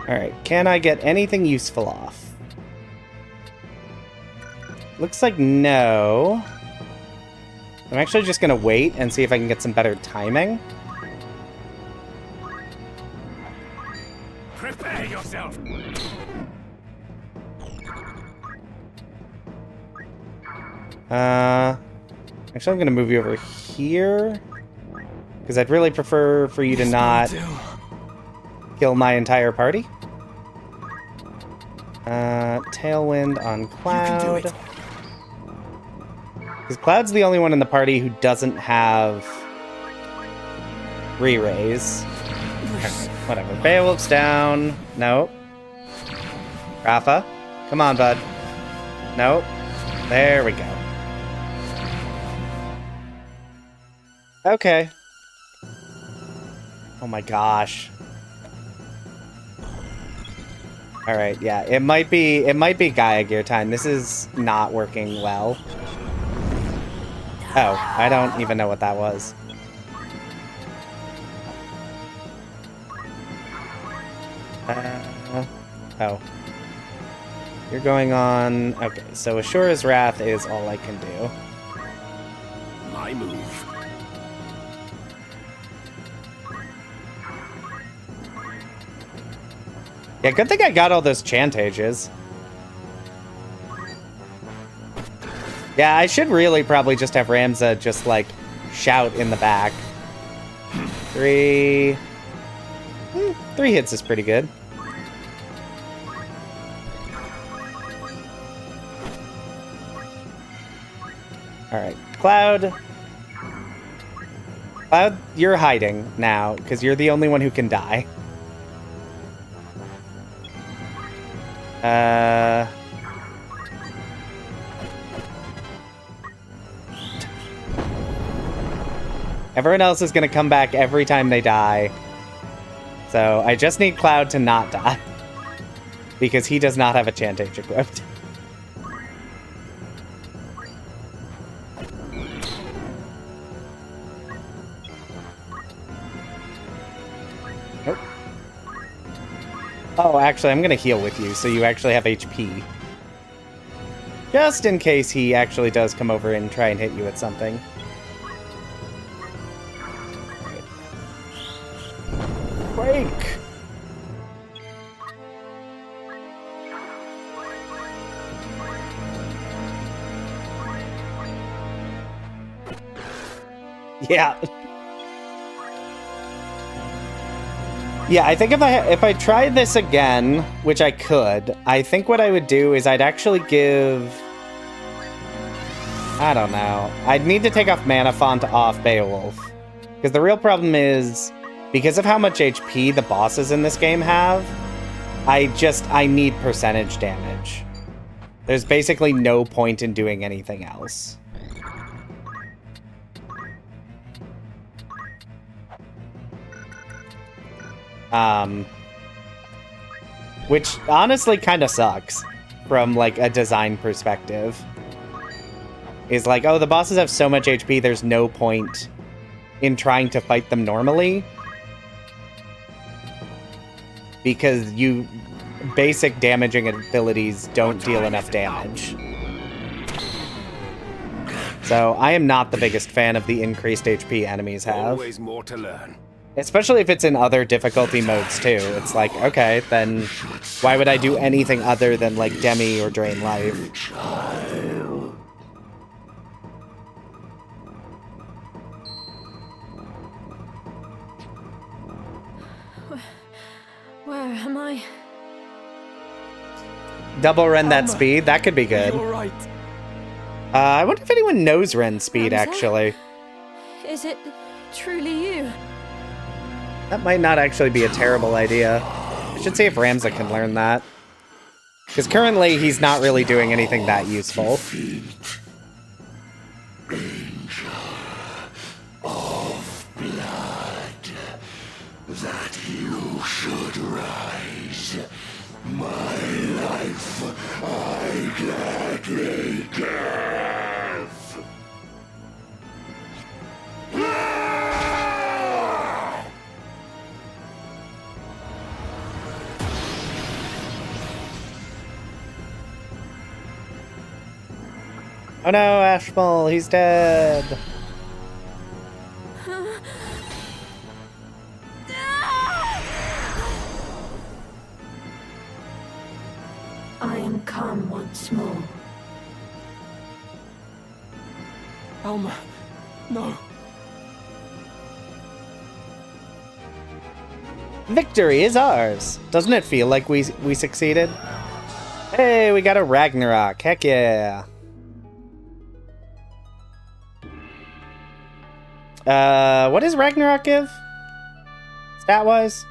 Alright, can I get anything useful off? Looks like no. I'm actually just gonna wait and see if I can get some better timing. Prepare yourself. Actually, I'm gonna move you over here because I'd really prefer for you to not kill my entire party. Tailwind on Cloud. Because Cloud's the only one in the party who doesn't have re-raise. Whatever. Beowulf's down. Nope. Rafa. Come on, bud. Nope. There we go. Okay. Oh my gosh. Alright, yeah. It might be Gaia Gear time. This is not working well. Oh, I don't even know what that was. Oh. You're going on... Okay, so Ashura's Wrath is all I can do. My move. Yeah, good thing I got all those chantages. Yeah, I should really probably just have Ramza just, like, shout in the back. 3... 3 hits is pretty good. Alright, Cloud. Cloud, you're hiding now, because you're the only one who can die. Everyone else is going to come back every time they die. So I just need Cloud to not die. Because he does not have a Chantage equipped. Nope. Oh, actually, I'm going to heal with you, so you actually have HP. Just in case he actually does come over and try and hit you with something. Break! Yeah. Yeah, I think if I tried this again, which I could, I think what I would do is I'd actually give... I don't know. I'd need to take off Mana Font off Beowulf. Because the real problem is, because of how much HP the bosses in this game have, I need percentage damage. There's basically no point in doing anything else. Which honestly kind of sucks from like a design perspective. Is like, oh, the bosses have so much HP, there's no point in trying to fight them normally. Because basic damaging abilities don't deal enough damage. So I am not the biggest fan of the increased HP enemies have. Always more to learn. Especially if it's in other difficulty modes, too. It's like, okay, then why would I do anything other than, like, Demi or Drain Life? Where am I? Double Ren that speed? That could be good. You're right. I wonder if anyone knows Ren speed, actually. Is it truly you? That might not actually be a terrible idea. I should see if Ramza can learn that. Because currently, he's not really doing anything that useful. Of blood, that you should rise. My life I gladly give. Oh no, Ashmole, he's dead. I am come once more. Alma, no. Victory is ours. Doesn't it feel like we succeeded? Hey, we got a Ragnarok. Heck yeah. What does Ragnarok give? Stat-wise?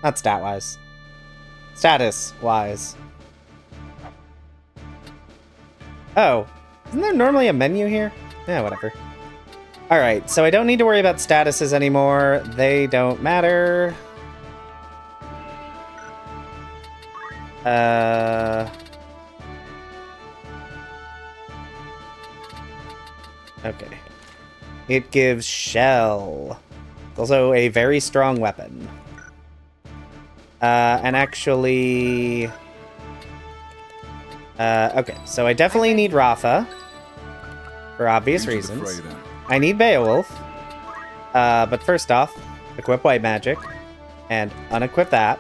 Not stat-wise. Status-wise. Oh. Isn't there normally a menu here? Yeah, whatever. Alright, so I don't need to worry about statuses anymore. They don't matter. Okay. It gives Shell. It's also a very strong weapon. And actually... okay, so I definitely need Rafa. For obvious reasons. I need Beowulf. But first off, equip White Magic. And unequip that.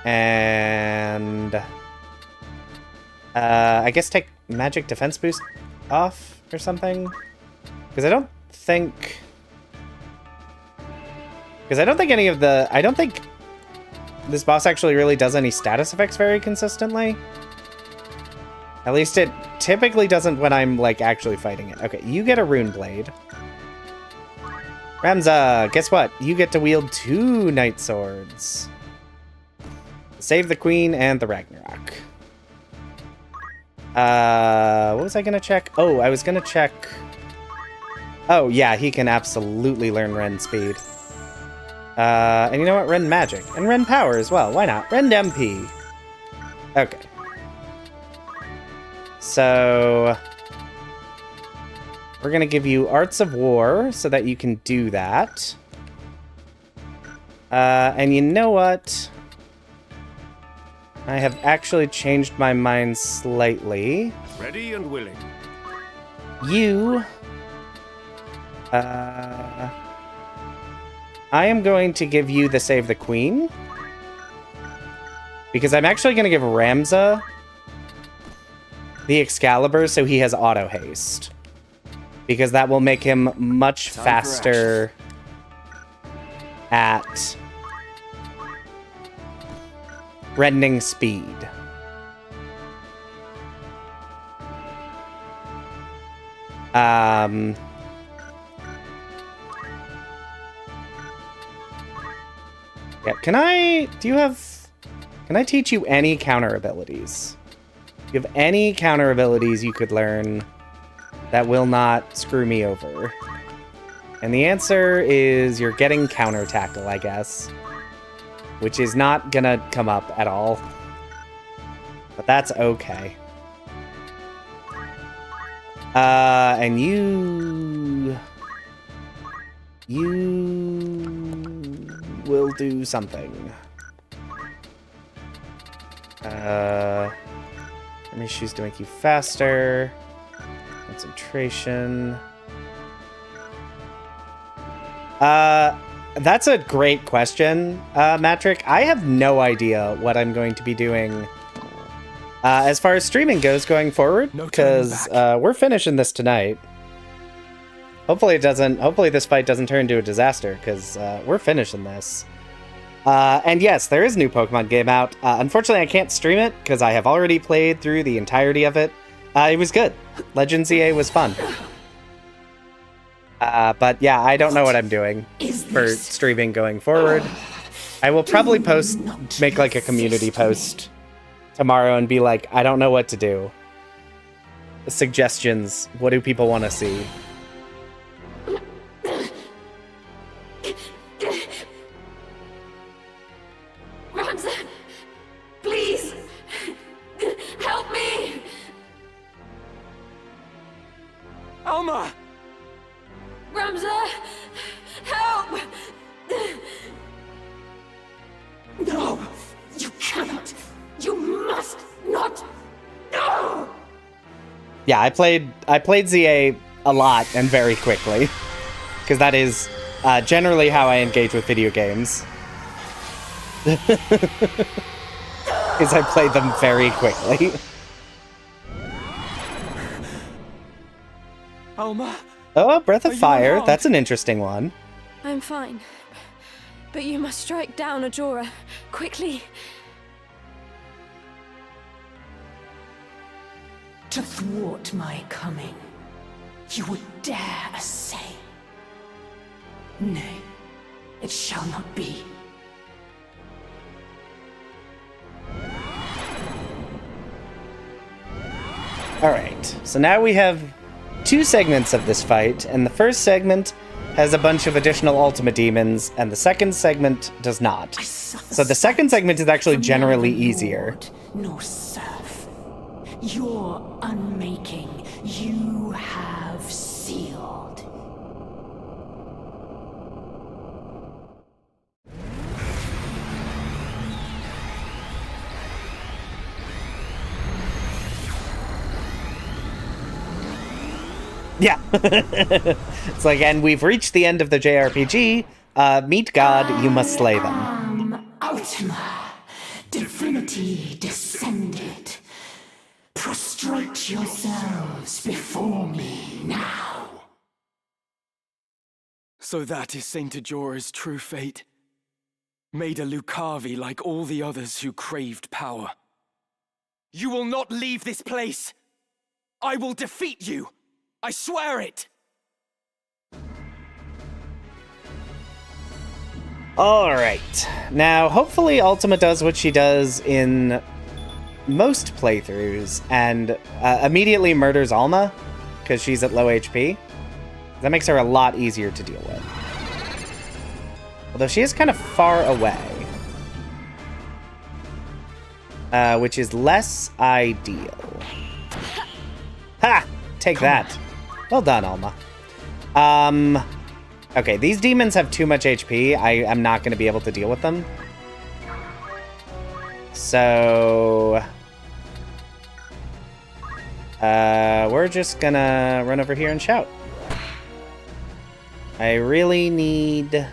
And I guess take magic defense boost off or something, because I don't think any of the I don't think this boss actually really does any status effects very consistently. At least it typically doesn't when I'm like actually fighting it. Okay, you get a rune blade. Ramza, guess what? You get to wield 2 Night Swords. Save the Queen and the Ragnarok. What was I gonna check? Oh, I was gonna check... Oh, yeah, he can absolutely learn Ren Speed. And you know what? Ren Magic. And Ren Power as well. Why not? Ren MP. Okay. So... we're gonna give you Arts of War so that you can do that. And you know what? I have actually changed my mind slightly. Ready and willing. You... I am going to give you the Save the Queen. Because I'm actually going to give Ramza the Excalibur so he has auto haste. Because that will make him much faster at rending speed. Yeah, can I teach you any counter abilities? Do you have any counter abilities you could learn that will not screw me over? And the answer is you're getting counter tackle, I guess. Which is not gonna come up at all. But that's okay. And you will do something. Army shoes to make you faster. Concentration. That's a great question, Matrick. I have no idea what I'm going to be doing as far as streaming goes going forward, because we're finishing this tonight. Hopefully this fight doesn't turn into a disaster, because we're finishing this. And yes, there is a new Pokemon game out. Unfortunately, I can't stream it, because I have already played through the entirety of it. It was good. Legends EA was fun. But yeah, I don't know what I'm doing for streaming going forward. I will probably make like a community post tomorrow and be like, I don't know what to do. Suggestions. What do people want to see? Ramza, please, help me! Alma! Ramza, help! No, you cannot. You must not. No! Yeah, I played ZA a lot and very quickly, because that is generally how I engage with video games. Is I play them very quickly. Alma? Oh, Breath of Fire. That's an interesting one. I'm fine. But you must strike down Ajora. Quickly. To thwart my coming, you would dare essay. Nay, it shall not be. Alright, so now we have 2 segments of this fight, and the first segment has a bunch of additional Ultima Demons, and the second segment does not. So the second segment is actually generally easier. Nor serf. Your unmaking, you have sealed. Yeah. It's like, and we've reached the end of the JRPG. Meet God, you must slay them. Ultima, divinity descended. Prostrate yourselves before me now. So that is Saint Ajora's true fate. Made a Lucavi like all the others who craved power. You will not leave this place! I will defeat you! I swear it! Alright. Now, hopefully Ultima does what she does in most playthroughs and immediately murders Alma because she's at low HP. That makes her a lot easier to deal with. Although she is kind of far away. Which is less ideal. Ha! Take that. Well done, Alma. Okay, these demons have too much HP. I am not going to be able to deal with them. So... we're just gonna run over here and shout. I really need...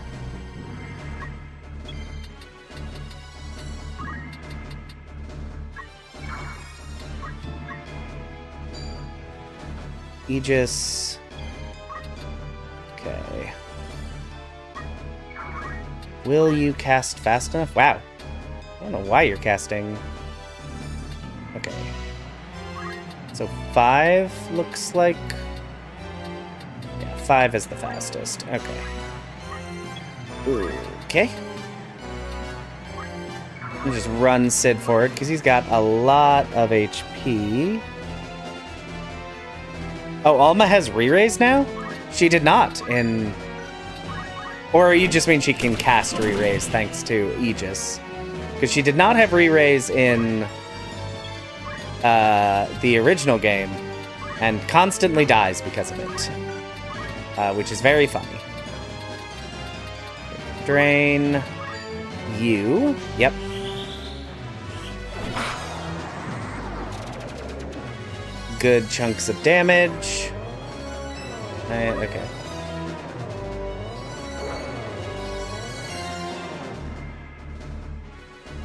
Aegis. Okay. Will you cast fast enough? Wow. I don't know why you're casting. Okay. So 5 looks like... Yeah, 5 is the fastest. Okay. Okay. I'll just run Sid forward, because he's got a lot of HP. Oh, Alma has re-raise now? She did not in... Or you just mean she can cast re-raise thanks to Aegis. Because she did not have re-raise in the original game, and constantly dies because of it. Which is very funny. Drain you. Yep. Good chunks of damage. Okay.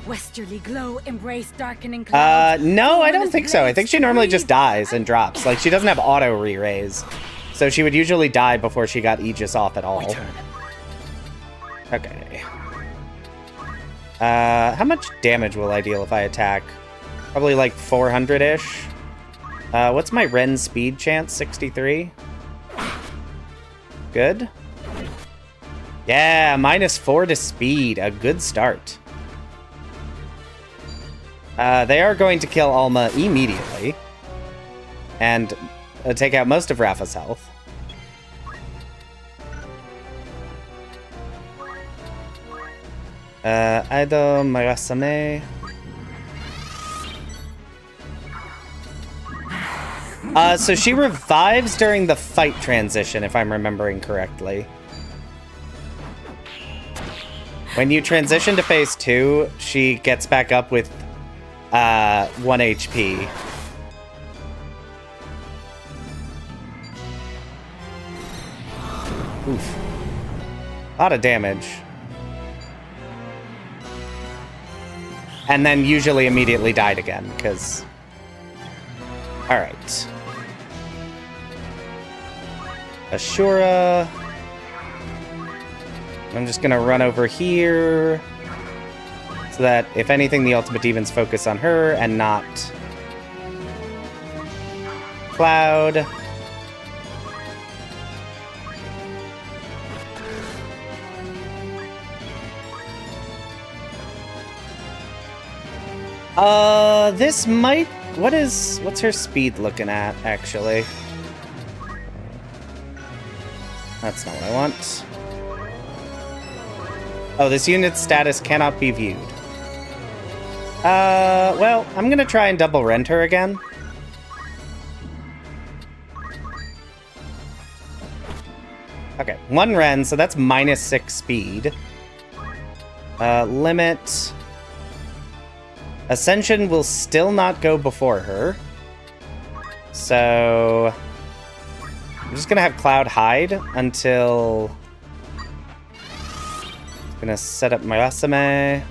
Westerly glow, embrace darkening clouds. No, I don't think so. I think she normally just dies and drops. Like, she doesn't have auto re-raise. So she would usually die before she got Aegis off at all. Okay. How much damage will I deal if I attack? Probably like 400-ish. What's my Ren speed chance? 63? Good. Yeah, -4 to speed. A good start. They are going to kill Alma immediately. And take out most of Rafa's health. Aido Marasame. So she revives during the fight transition, if I'm remembering correctly. When you transition to phase 2, she gets back up with 1 HP. Oof. A lot of damage. And then usually immediately died again, because... Alright. Ashura. I'm just gonna run over here. So that, if anything, the Ultimate Demons focus on her and not... Cloud. This might... What's her speed looking at, actually? That's not what I want. Oh, this unit's status cannot be viewed. Well, I'm gonna try and double rent her again. Okay, 1 Ren, so that's -6 speed. Limit... Ascension will still not go before her. So... I'm just gonna have Cloud hide until... Gonna set up Marasame.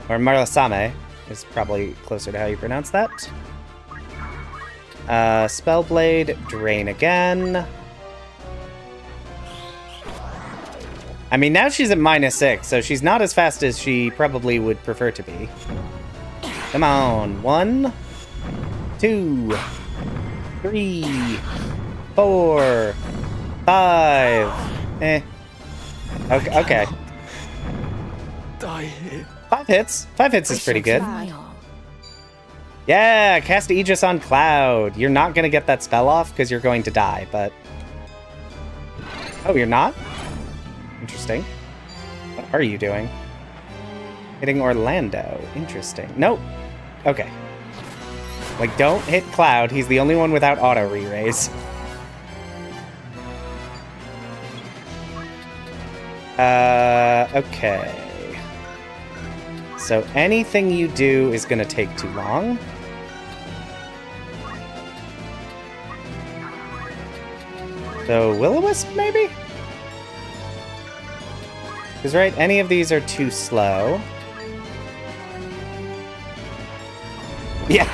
Or Marlasame is probably closer to how you pronounce that. Spellblade, drain again. I mean, now she's at -6, so she's not as fast as she probably would prefer to be. Come on. 1, 2, 3, 4, 5. Okay. Die here. 5 hits. 5 hits is pretty good. Yeah, cast Aegis on Cloud. You're not going to get that spell off because you're going to die, but... Oh, you're not? Interesting. What are you doing? Hitting Orlando. Interesting. Nope. Okay. Like, don't hit Cloud. He's the only one without auto re-raise. Okay. So anything you do is going to take too long. So Will-O-Wisp, maybe? Because, right, any of these are too slow. Yeah,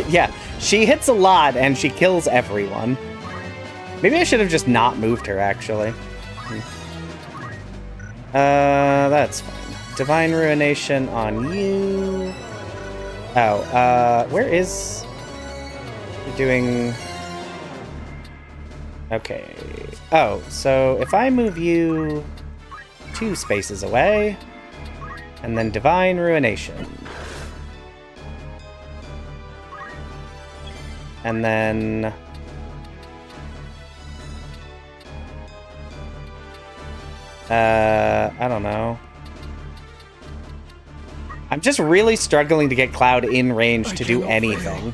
yeah. She hits a lot, and she kills everyone. Maybe I should have just not moved her, actually. That's fine. Divine Ruination on you. Oh, where is... You're doing... Okay. Oh, so if I move you 2 spaces away, and then Divine Ruination. And then... I don't know. I'm just really struggling to get Cloud in range to do anything.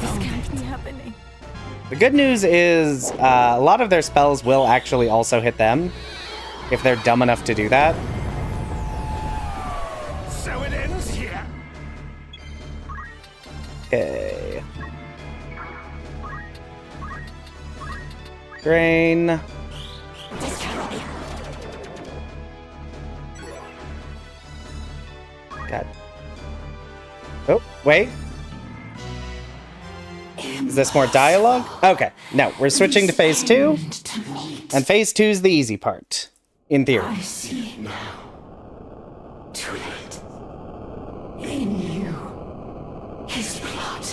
This can't be happening. The good news is a lot of their spells will actually also hit them if they're dumb enough to do that. So it ends here. Okay. Drain. God. Oh, wait. Is this more dialogue? Okay. No, we're switching to phase 2. And phase 2 is the easy part. In theory. I see it now. Too late. In you. His blood.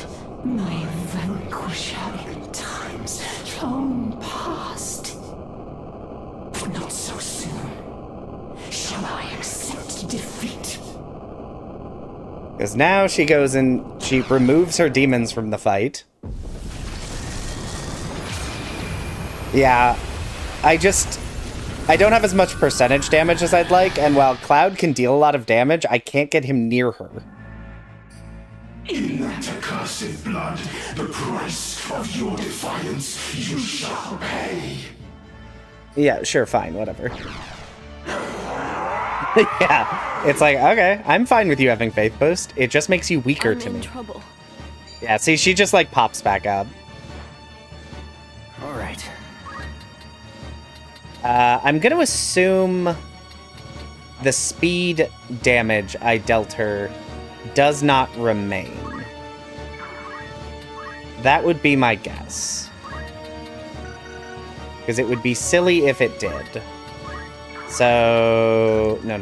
My vanquisher in times long past. But not so soon. Shall I accept defeat? Because now she goes and she removes her demons from the fight. Yeah, I don't have as much percentage damage as I'd like, and while Cloud can deal a lot of damage, I can't get him near her. In that accursed blood, the price of your defiance you shall pay. Yeah, sure, fine, whatever. Yeah, it's like, okay, I'm fine with you having Faith Boost. It just makes you weaker to me. Trouble. Yeah, see, she just, like, pops back up. All right. I'm gonna assume the speed damage I dealt her does not remain. That would be my guess. Because it would be silly if it did. So, no.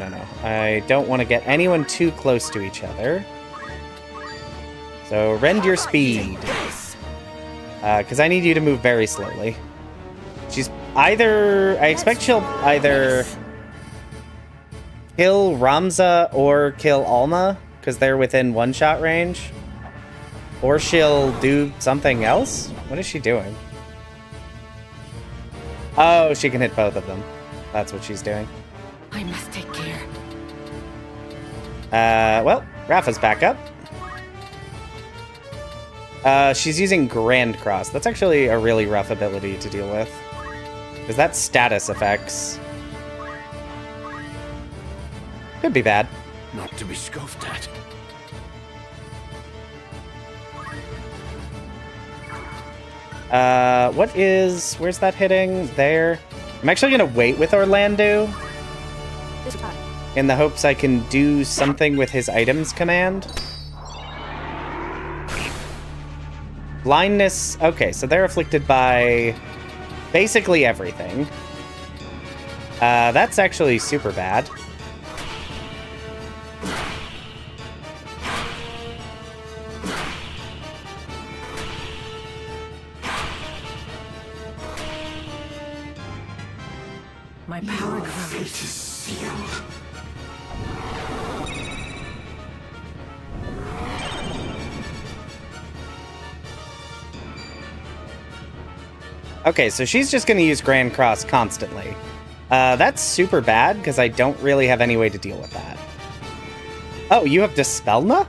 I don't want to get anyone too close to each other. So, rend your speed. Because I need you to move very slowly. She's either... I expect she'll either kill Ramza or kill Alma, because they're within one-shot range. Or she'll do something else? What is she doing? Oh, she can hit both of them. That's what she's doing. I must take care. Well, Rafa's back up. She's using Grand Cross. That's actually a really rough ability to deal with. Because that's status effects. Could be bad. Not to be scoffed at. Where's that hitting? There. I'm actually gonna wait with Orlando in the hopes I can do something with his items command. Blindness. Okay, so they're afflicted by basically everything. That's actually super bad. My power grows. Fate is sealed. Okay, so she's just going to use Grand Cross constantly. That's super bad, because I don't really have any way to deal with that. Oh, you have Dispelna?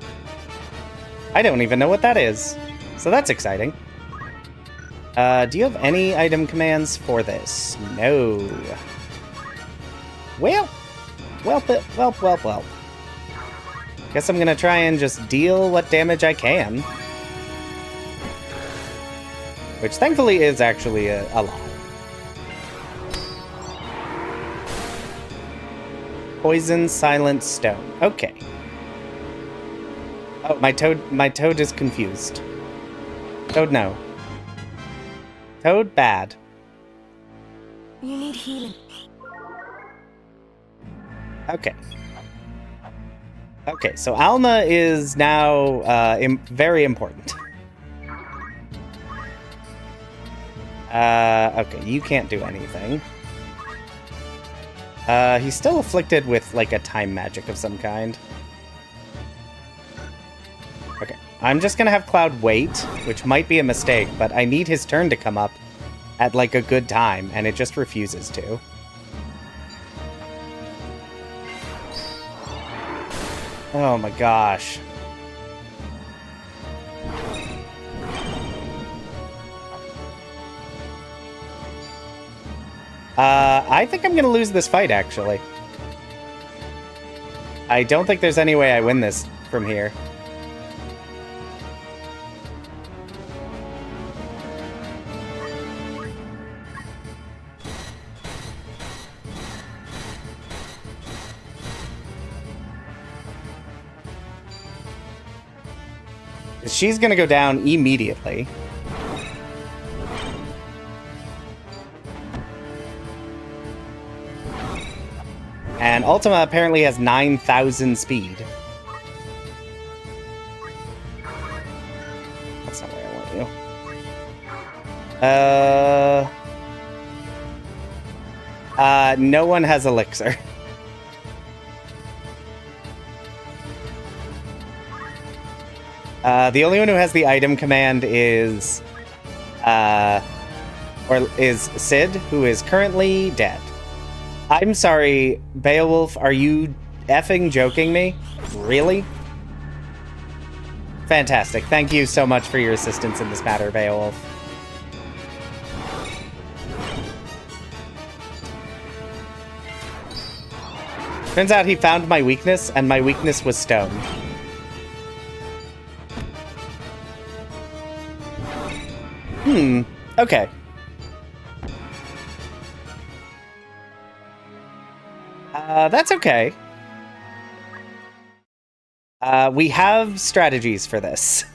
I don't even know what that is. So that's exciting. Do you have any item commands for this? No. Well. Guess I'm going to try and just deal what damage I can. Which thankfully is actually a lot. Poison, silent, stone. Okay. Oh, my toad is confused. Toad, no. Toad, bad. You need healing. Okay. Okay, so Alma is now very important. Okay, you can't do anything. He's still afflicted with, like, a time magic of some kind. Okay, I'm just gonna have Cloud wait, which might be a mistake, but I need his turn to come up at, like, a good time, and it just refuses to. Oh my gosh. I think I'm gonna lose this fight, actually. I don't think there's any way I win this from here. She's gonna go down immediately. And Ultima apparently has 9,000 speed. That's not where I want you. No one has Elixir. The only one who has the item command is Sid, who is currently dead. I'm sorry, Beowulf, are you effing joking me? Really? Fantastic. Thank you so much for your assistance in this matter, Beowulf. Turns out he found my weakness, and my weakness was stone. Okay. That's okay. We have strategies for this.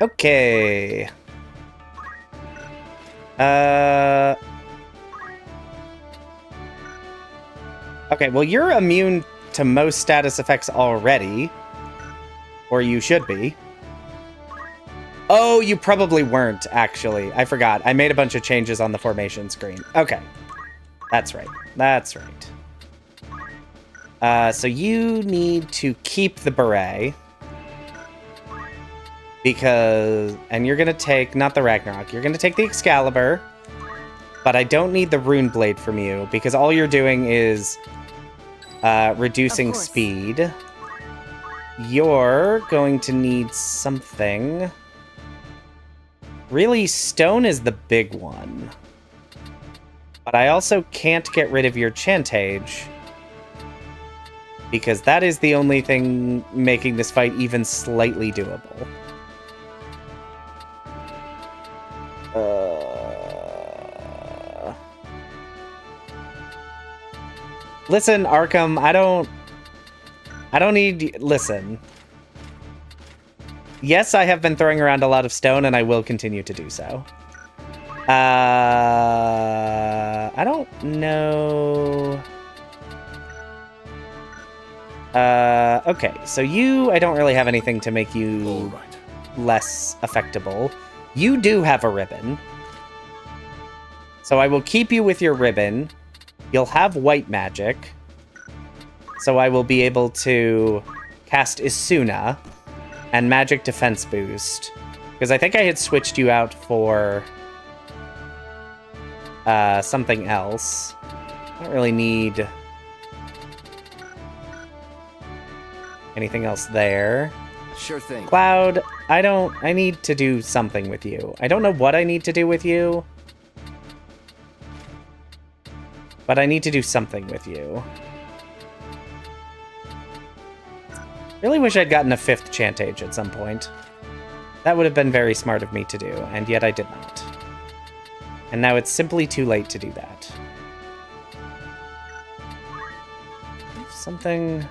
Okay. Okay, well, you're immune to most status effects already. Or you should be. Oh, you probably weren't, actually. I forgot. I made a bunch of changes on the formation screen. Okay. That's right. That's right. So you need to keep the beret. Because... And you're going to take... Not the Ragnarok. You're going to take the Excalibur. But I don't need the Rune Blade from you. Because all you're doing is... reducing speed. You're going to need something... Really, stone is the big one. But I also can't get rid of your Chantage. Because that is the only thing making this fight even slightly doable. Listen, Arkham, I don't need... Listen. Yes, I have been throwing around a lot of stone, and I will continue to do so. I don't know... okay, so you, I don't really have anything to make you less affectable. You do have a ribbon. So I will keep you with your ribbon. You'll have white magic. So I will be able to cast Isuna and magic defense boost. Because I think I had switched you out for something else. I don't really need anything else there. Sure thing. Cloud, I need to do something with you. I don't know what I need to do with you. But I need to do something with you. Really wish I'd gotten a 5th Chantage at some point. That would have been very smart of me to do, and yet I did not. And now it's simply too late to do that. Something...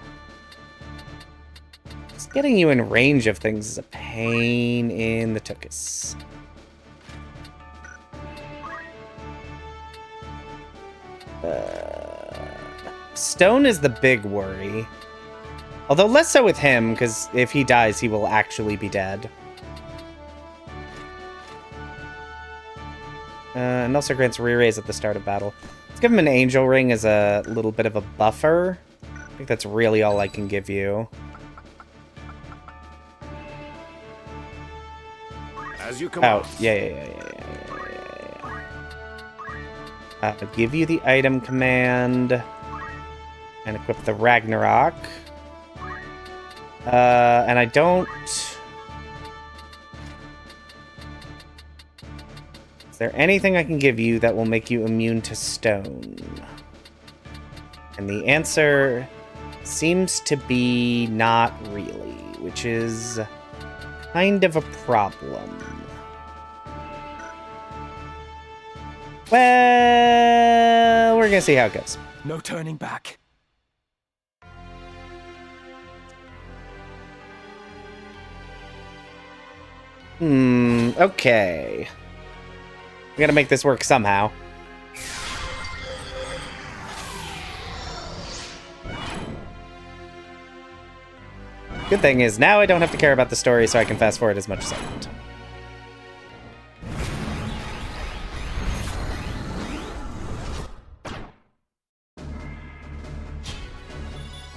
Just getting you in range of things is a pain in the tuchus. Stone is the big worry. Although less so with him, because if he dies, he will actually be dead. And also grants re-raise at the start of battle. Let's give him an angel ring as a little bit of a buffer. I think that's really all I can give you. As you command. Oh, yeah. I'll give you the item command and equip the Ragnarok. And I don't... Is there anything I can give you that will make you immune to stone? And the answer seems to be not really, which is kind of a problem. Well, we're gonna see how it goes. No turning back. Okay. We gotta make this work somehow. Good thing is, now I don't have to care about the story, so I can fast forward as much as I want.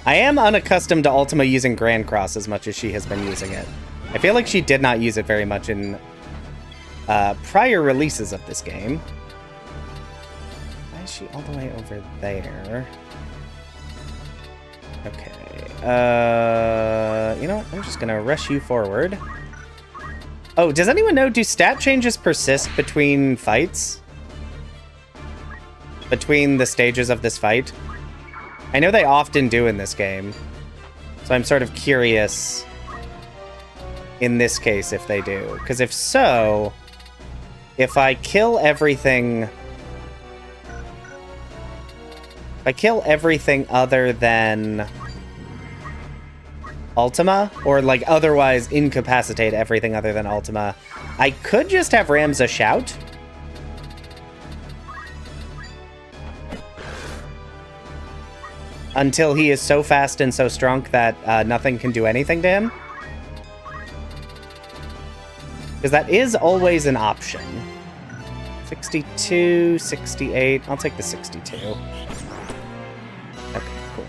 I am unaccustomed to Ultima using Grand Cross as much as she has been using it. I feel like she did not use it very much in prior releases of this game. Why is she all the way over there? Okay. You know what? I'm just gonna rush you forward. Oh, does anyone know, do stat changes persist between fights? Between the stages of this fight? I know they often do in this game. So I'm sort of curious in this case if they do. Because if so, if I kill everything... If I kill everything other than Ultima, or like otherwise incapacitate everything other than Ultima, I could just have Ramza shout. Until he is so fast and so strong that nothing can do anything to him. Because that is always an option. 62, 68. I'll take the 62. Okay, cool.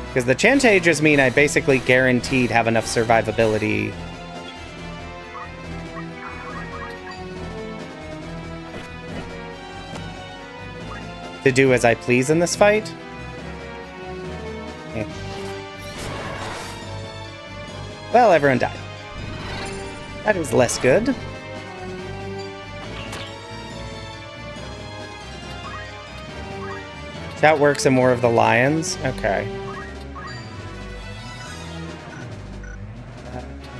Because the Chantages mean I basically guaranteed have enough survivability to do as I please in this fight. Okay. Well, everyone died. That is less good. Shout works in more of the lions. Okay.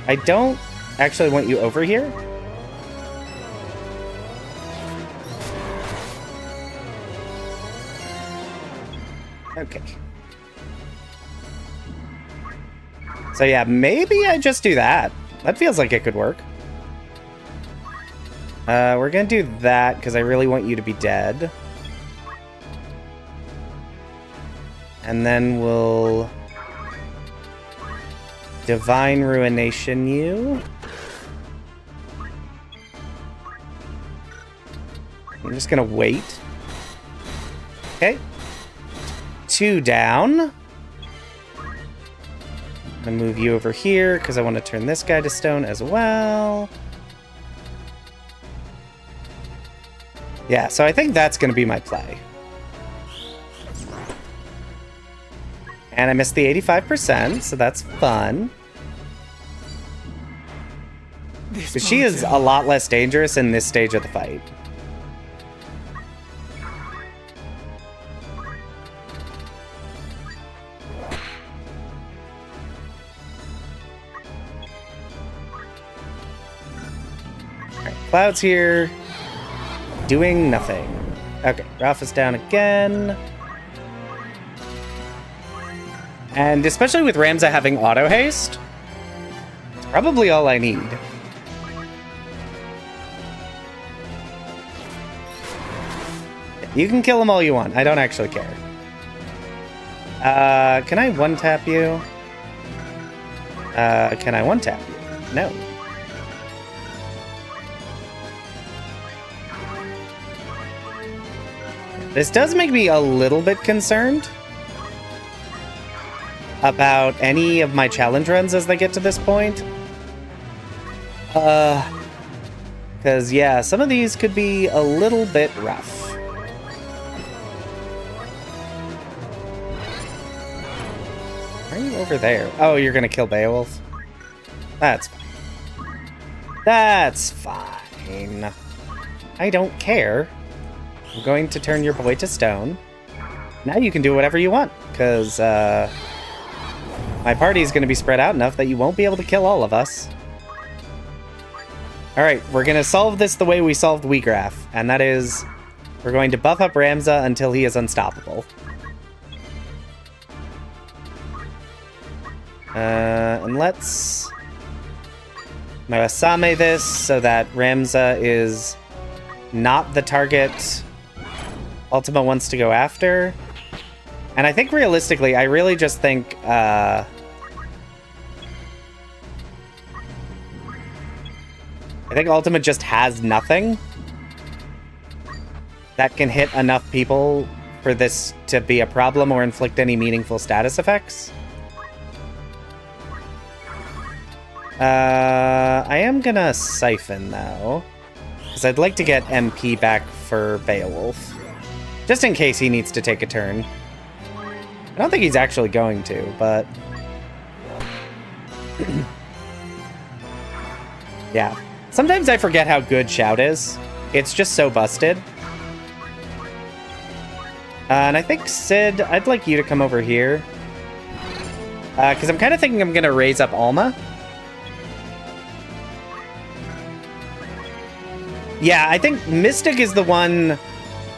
I don't actually want you over here. Okay. So yeah, maybe I just do that. That feels like it could work. We're gonna do that because I really want you to be dead. And then we'll Divine Ruination you. I'm just gonna wait. Okay. 2 down. I'm gonna move you over here because I want to turn this guy to stone as well. Yeah, so I think that's gonna be my play. And I missed the 85%, so that's fun. But she is a lot less dangerous in this stage of the fight. Alright, Cloud's here. Doing nothing. Okay, Ralph is down again. And especially with Ramza having auto haste, it's probably all I need. You can kill them all you want. I don't actually care. Can I one-tap you? Can I one-tap you? No. This does make me a little bit concerned about any of my challenge runs as they get to this point. Because, yeah, some of these could be a little bit rough. Why are you over there? Oh, you're gonna kill Beowulf? That's fine. That's fine. I don't care. I'm going to turn your boy to stone. Now you can do whatever you want, because, my party is going to be spread out enough that you won't be able to kill all of us. Alright, we're going to solve this the way we solved Wheatgraph, and that is, we're going to buff up Ramza until he is unstoppable. And let's Marasame this so that Ramza is not the target Ultima wants to go after. And I think realistically, I really just think, I think Ultima just has nothing that can hit enough people for this to be a problem or inflict any meaningful status effects. I am gonna Siphon, though, because I'd like to get MP back for Beowulf, just in case he needs to take a turn. I don't think he's actually going to, but... yeah. Sometimes I forget how good Shout is. It's just so busted. And I think, Sid, I'd like you to come over here. Because I'm kind of thinking I'm going to raise up Alma. Yeah, I think Mystic is the one...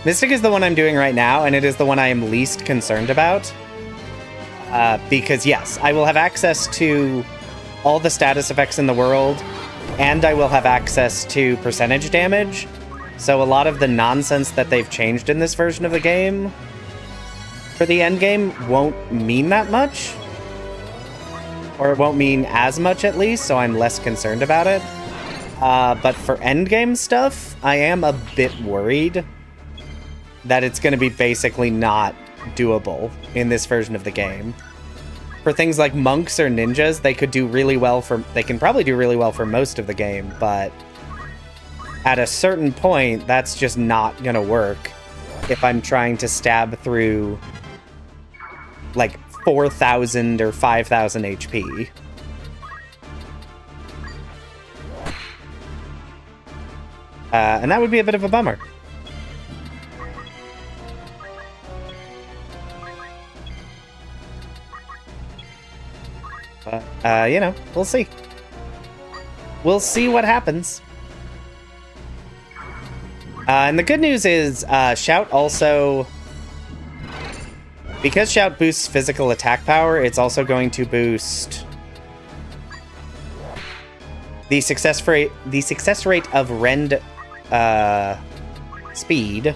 Mystic is the one I'm doing right now, and it is the one I am least concerned about. Because, yes, I will have access to all the status effects in the world, and I will have access to percentage damage. So a lot of the nonsense that they've changed in this version of the game for the end game won't mean that much. Or it won't mean as much, at least, so I'm less concerned about it. But for end game stuff, I am a bit worried that it's going to be basically not doable in this version of the game. For things like monks or ninjas, they could do really well for... They can probably do really well for most of the game, but at a certain point, that's just not gonna work if I'm trying to stab through like 4,000 or 5,000 HP. And that would be a bit of a bummer. But, you know, we'll see. We'll see what happens. And the good news is, Shout also... Because Shout boosts physical attack power, it's also going to boost the success rate of rend speed.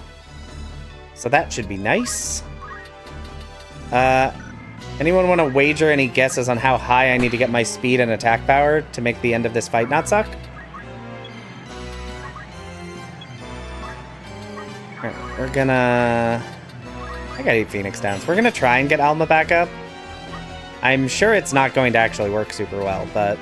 So that should be nice. Anyone want to wager any guesses on how high I need to get my speed and attack power to make the end of this fight not suck? Alright, we're gonna... I got 8 Phoenix Downs. We're gonna try and get Alma back up. I'm sure it's not going to actually work super well, but...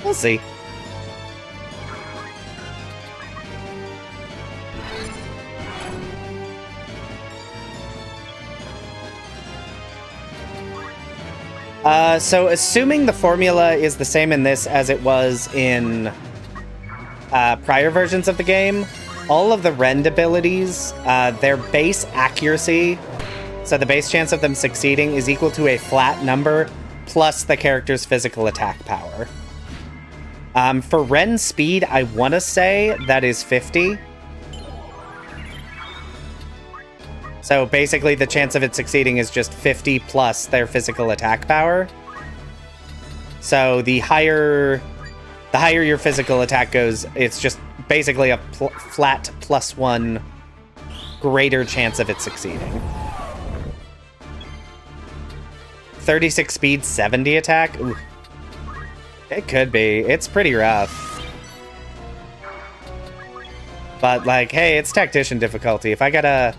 we'll see. So assuming the formula is the same in this as it was in prior versions of the game, all of the rend abilities, their base accuracy, so the base chance of them succeeding, is equal to a flat number plus the character's physical attack power. For rend speed, I want to say that is 50. So basically the chance of it succeeding is just 50 plus their physical attack power. So the higher your physical attack goes, it's just basically a flat +1 greater chance of it succeeding. 36 speed, 70 attack? Ooh. It could be. It's pretty rough. But like, hey, it's Tactician difficulty. If I gotta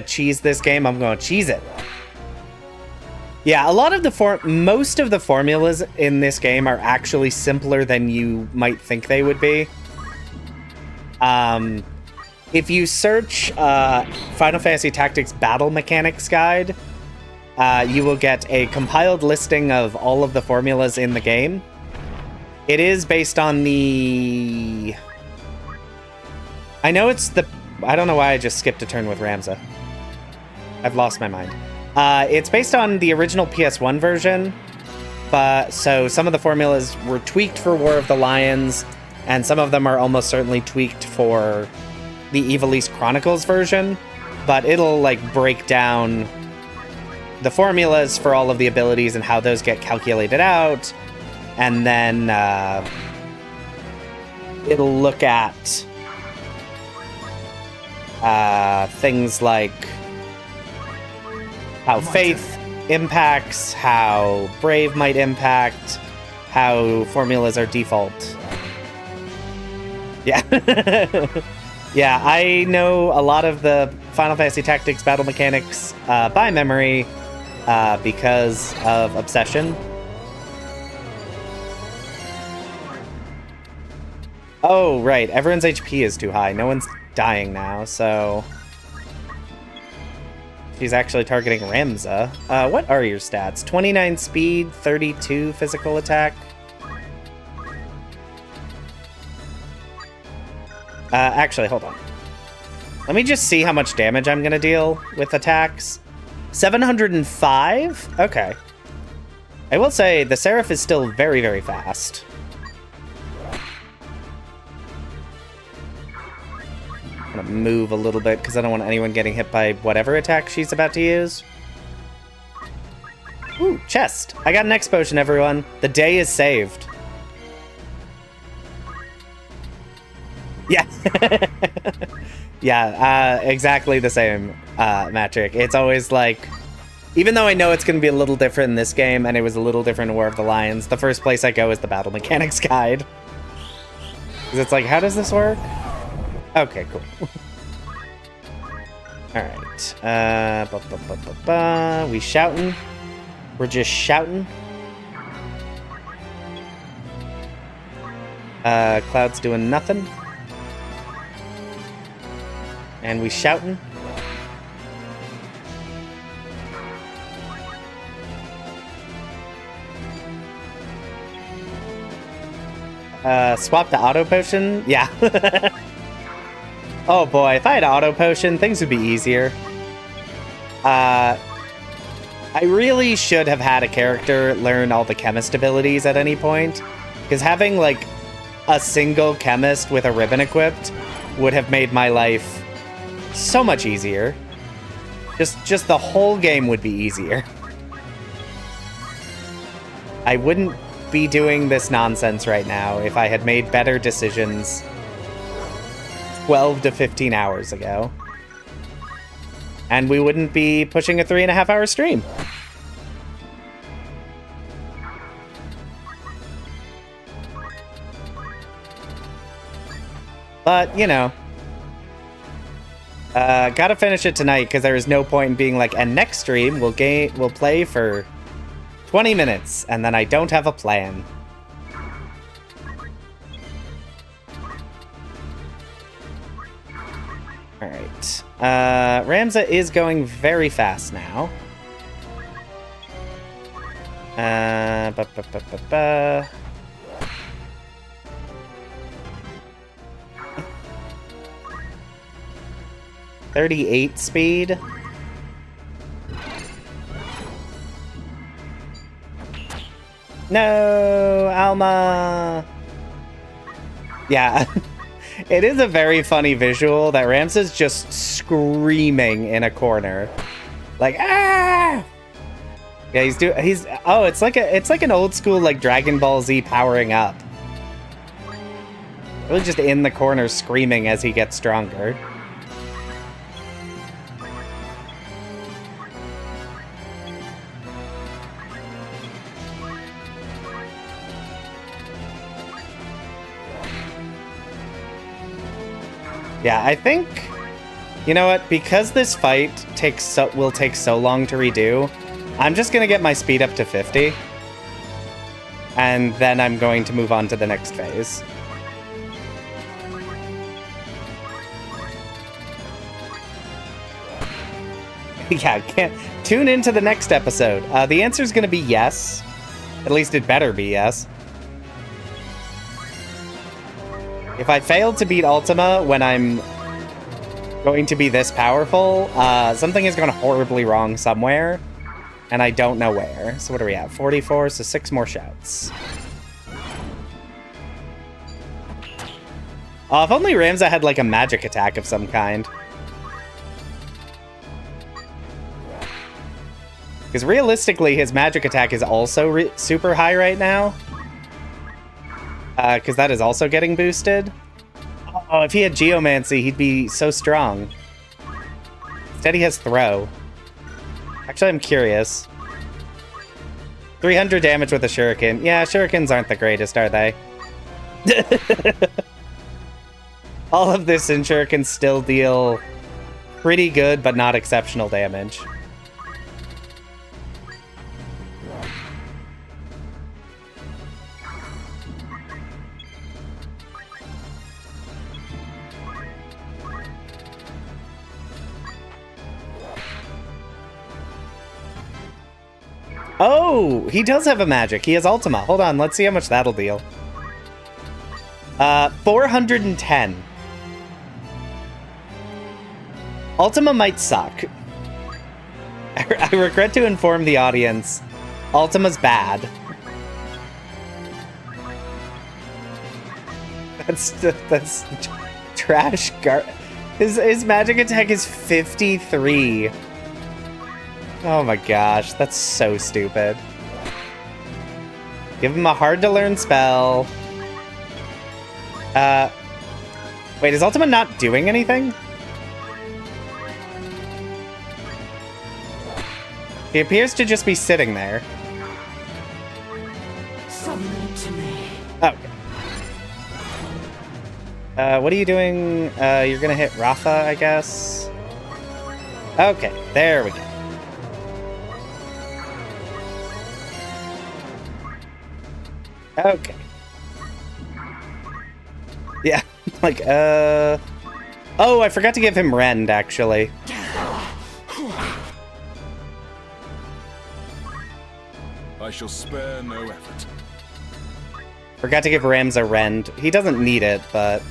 cheese this game, I'm gonna cheese it. Yeah, a lot of most of the formulas in this game are actually simpler than you might think they would be. If you search Final Fantasy Tactics Battle Mechanics Guide, you will get a compiled listing of all of the formulas in the game. It is based on the... I know it's the... I don't know why I just skipped a turn with Ramza. I've lost my mind. It's based on the original PS1 version, but so some of the formulas were tweaked for War of the Lions, and some of them are almost certainly tweaked for the Ivalice Chronicles version, but it'll like break down the formulas for all of the abilities and how those get calculated out, and then it'll look at things like how faith impacts, how brave might impact, how formulas are default. Yeah. Yeah, I know a lot of the Final Fantasy Tactics battle mechanics by memory because of Obsession. Oh, right. Everyone's HP is too high. No one's dying now, so... she's actually targeting Ramza. What are your stats? 29 speed, 32 physical attack. Actually, hold on. Let me just see how much damage I'm gonna deal with attacks. 705? Okay. I will say, the Seraph is still very, very fast. I'm gonna move a little bit, because I don't want anyone getting hit by whatever attack she's about to use. Ooh, chest! I got an X potion, everyone. The day is saved. Yeah. Yeah, exactly the same, Matrick. It's always like, even though I know it's going to be a little different in this game, and it was a little different in War of the Lions, the first place I go is the Battle Mechanics Guide. Because it's like, how does this work? Okay, cool. Alright. We shouting. We're just shouting. Cloud's doing nothing. And we shouting. Swap to auto potion? Yeah. Oh boy, if I had auto potion, things would be easier. I really should have had a character learn all the chemist abilities at any point, because having like a single chemist with a ribbon equipped would have made my life so much easier. Just the whole game would be easier. I wouldn't be doing this nonsense right now if I had made better decisions 12 to 15 hours ago. And we wouldn't be pushing a 3.5-hour stream. But, you know, gotta finish it tonight because there is no point in being like, and next stream we'll play for 20 minutes and then I don't have a plan. All right, Ramza is going very fast now. 38 speed. No, Alma. Yeah. It is a very funny visual that Ramza's just screaming in a corner. Like, ah! Yeah, oh, it's like an old school like Dragon Ball Z powering up. Really just in the corner screaming as he gets stronger. Yeah, I think, you know what, because this fight will take so long to redo, I'm just gonna get my speed up to 50. And then I'm going to move on to the next phase. Yeah, can't tune into the next episode. The answer is gonna be yes. At least it better be yes. If I failed to beat Ultima when I'm going to be this powerful, something has gone horribly wrong somewhere, and I don't know where. So what do we have? 44, so 6 more shouts. Oh, if only Ramza had like a magic attack of some kind. Because realistically, his magic attack is also super high right now. Because that is also getting boosted. Oh, if he had Geomancy, he'd be so strong. Instead, he has Throw. Actually, I'm curious. 300 damage with a Shuriken. Yeah, Shurikens aren't the greatest, are they? All of this and Shurikens still deal pretty good, but not exceptional damage. Oh, he does have a magic. He has Ultima. Hold on, let's see how much that'll deal. 410. Ultima might suck. I regret to inform the audience, Ultima's bad. That's trash. His magic attack is 53. Oh my gosh, that's so stupid. Give him a hard-to-learn spell. Wait, is Ultima not doing anything? He appears to just be sitting there. Summon to me. Oh. What are you doing? You're gonna hit Rafa, I guess? Okay, there we go. Okay. Yeah, like, oh, I forgot to give him Rend, actually. I shall spare no effort. Forgot to give Ramza Rend. He doesn't need it, but...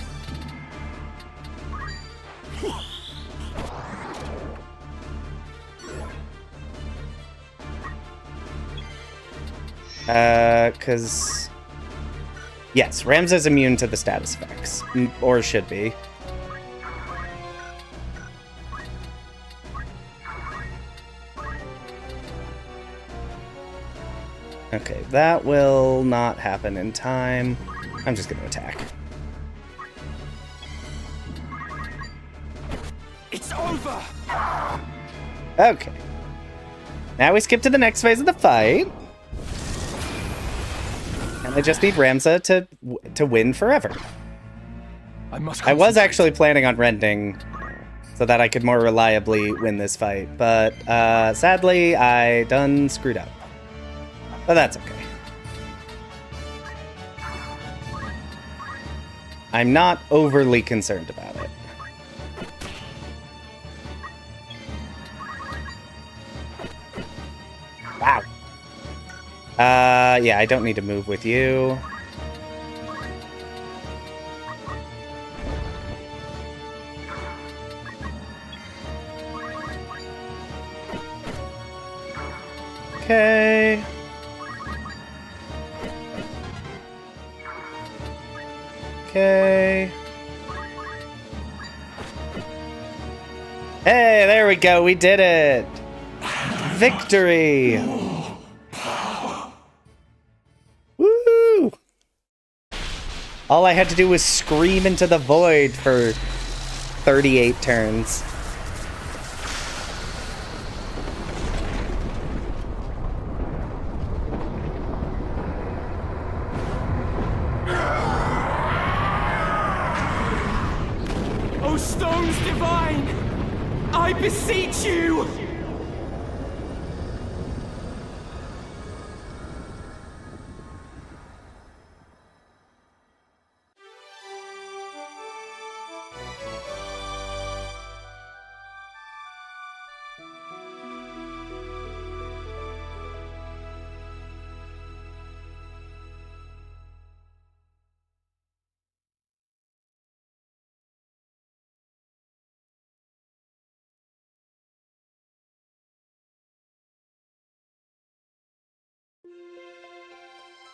Because... Yes, Ramza's immune to the status effects. Or should be. Okay, that will not happen in time. I'm just going to attack. It's over! Okay. Now we skip to the next phase of the fight. And I just need Ramza to win forever. I was actually planning on rending so that I could more reliably win this fight, but sadly I done screwed up. But that's okay. I'm not overly concerned about it. Wow. Yeah, I don't need to move with you. Okay. Okay. Hey, there we go. We did it. Victory. Woo! All I had to do was scream into the void for 38 turns. O stones divine! I beseech you!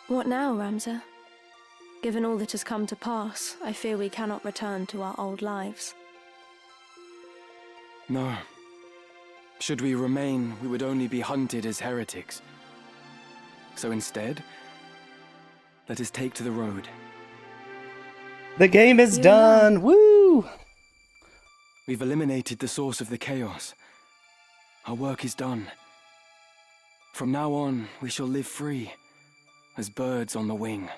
What now, Ramza? Given all that has come to pass, I fear we cannot return to our old lives. No. Should we remain, we would only be hunted as heretics. So instead, let us take to the road. The game is done! Woo! We've eliminated the source of the chaos. Our work is done. From now on, we shall live free, as birds on the wing.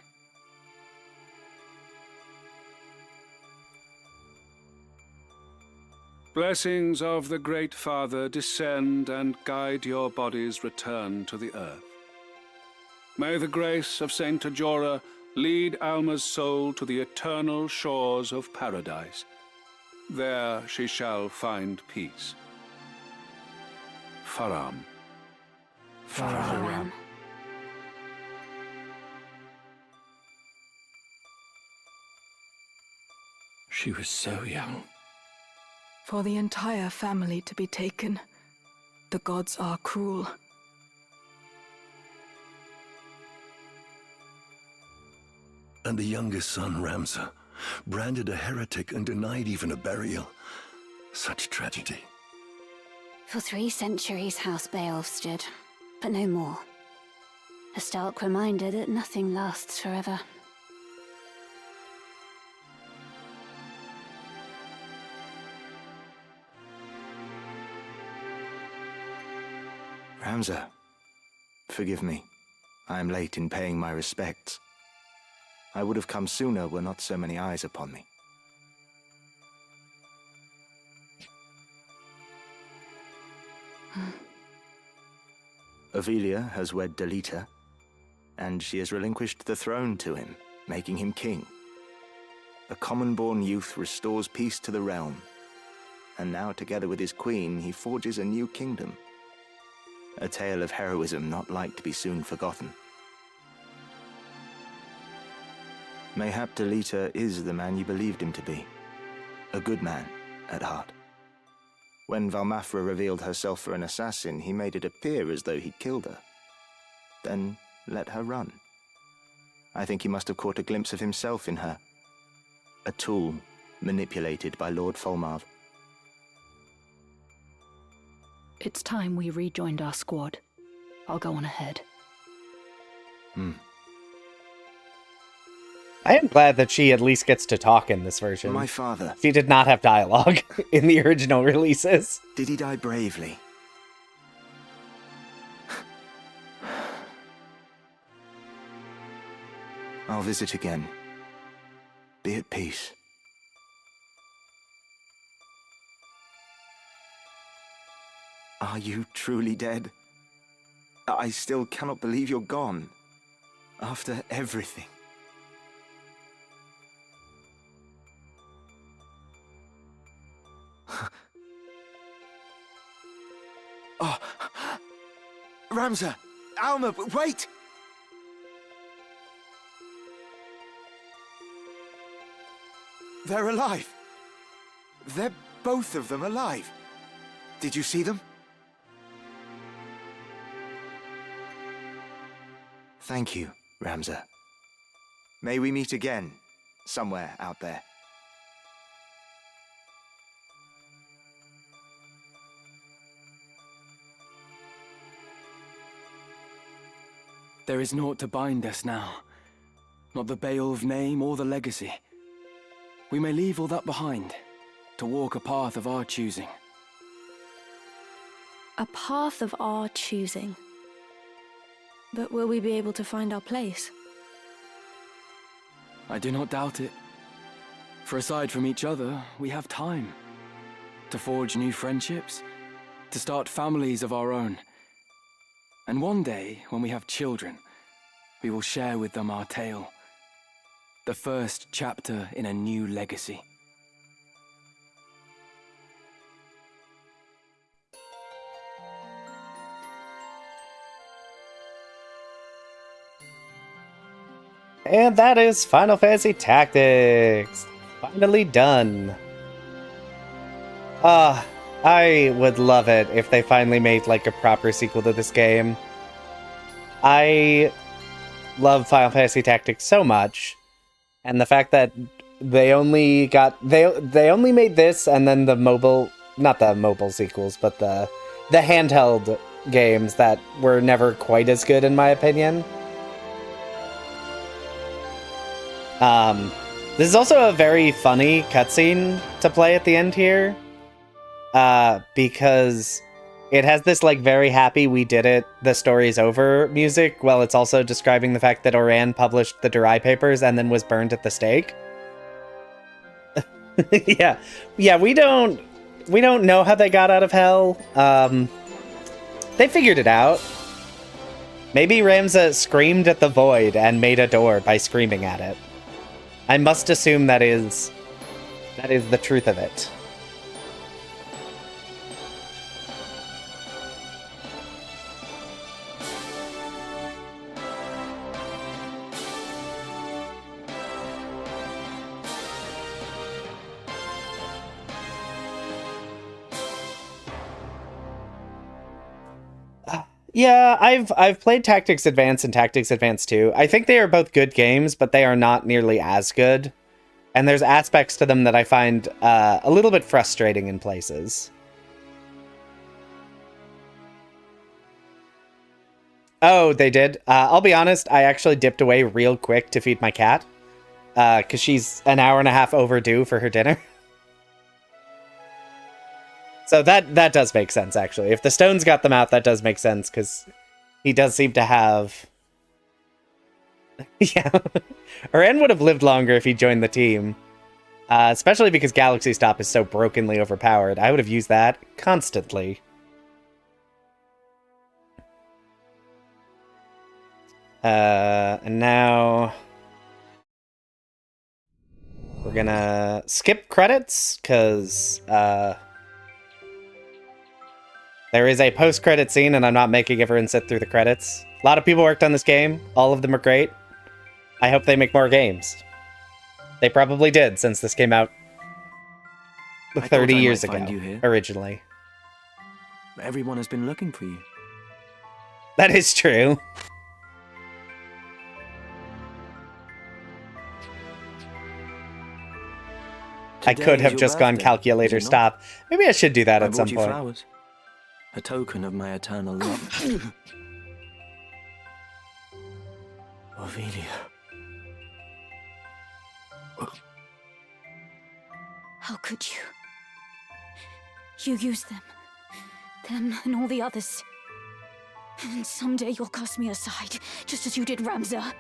Blessings of the Great Father descend and guide your body's return to the earth. May the grace of Saint Tajora lead Alma's soul to the eternal shores of paradise. There she shall find peace. Faram. Faram. She was so young. For the entire family to be taken, the gods are cruel. And the youngest son, Ramza, branded a heretic and denied even a burial. Such tragedy. For 3 centuries, House Beowulf stood, but no more. A stark reminder that nothing lasts forever. Ramza, forgive me. I am late in paying my respects. I would have come sooner were not so many eyes upon me. Avelia has wed Delita, and she has relinquished the throne to him, making him king. A common-born youth restores peace to the realm, and now together with his queen, he forges a new kingdom. A tale of heroism not like to be soon forgotten. Mayhap Delita is the man you believed him to be. A good man, at heart. When Valmafra revealed herself for an assassin, he made it appear as though he'd killed her. Then let her run. I think he must have caught a glimpse of himself in her. A tool manipulated by Lord Folmarv. It's time we rejoined our squad. I'll go on ahead. I am glad that she at least gets to talk in this version. My father. She did not have dialogue in the original releases. Did he die bravely? I'll visit again. Be at peace. Are you truly dead? I still cannot believe you're gone. After everything. Oh, Ramza! Alma, wait! They're alive! They're both of them alive! Did you see them? Thank you, Ramza. May we meet again, somewhere out there. There is naught to bind us now. Not the Beowulf name or the legacy. We may leave all that behind, to walk a path of our choosing. A path of our choosing. But will we be able to find our place? I do not doubt it. For aside from each other, we have time. To forge new friendships, to start families of our own. And one day, when we have children, we will share with them our tale. The first chapter in a new legacy. And that is Final Fantasy Tactics. Finally done. I would love it if they finally made like a proper sequel to this game. I love Final Fantasy Tactics so much, and the fact that they only made this and then the mobile, not the mobile sequels, but the handheld games that were never quite as good in my opinion. This is also a very funny cutscene to play at the end here. Because it has this like very happy we did it, the story's over music, while it's also describing the fact that Oran published the Durai papers and then was burned at the stake. yeah, we don't know how they got out of hell. They figured it out. Maybe Ramza screamed at the void and made a door by screaming at it. I must assume that is the truth of it. Yeah, I've played Tactics Advance and Tactics Advance 2. I think they are both good games, but they are not nearly as good. And there's aspects to them that I find a little bit frustrating in places. Oh, they did? I'll be honest, I actually dipped away real quick to feed my cat. Because she's an hour and a half overdue for her dinner. So that does make sense, actually. If the stones got them out, that does make sense, because he does seem to have... yeah. Oran would have lived longer if he joined the team. Especially because Galaxy Stop is so brokenly overpowered. I would have used that constantly. And now... we're gonna skip credits, because... there is a post-credit scene, and I'm not making everyone sit through the credits. A lot of people worked on this game. All of them are great. I hope they make more games. They probably did, since this came out 30 years ago, originally. Everyone has been looking for you. That is true. I could have just gone calculator stop. Maybe I should do that at some point. Flowers, a token of my eternal love. Ophelia. How could you? You use them and all the others. And someday you'll cast me aside, just as you did Ramza.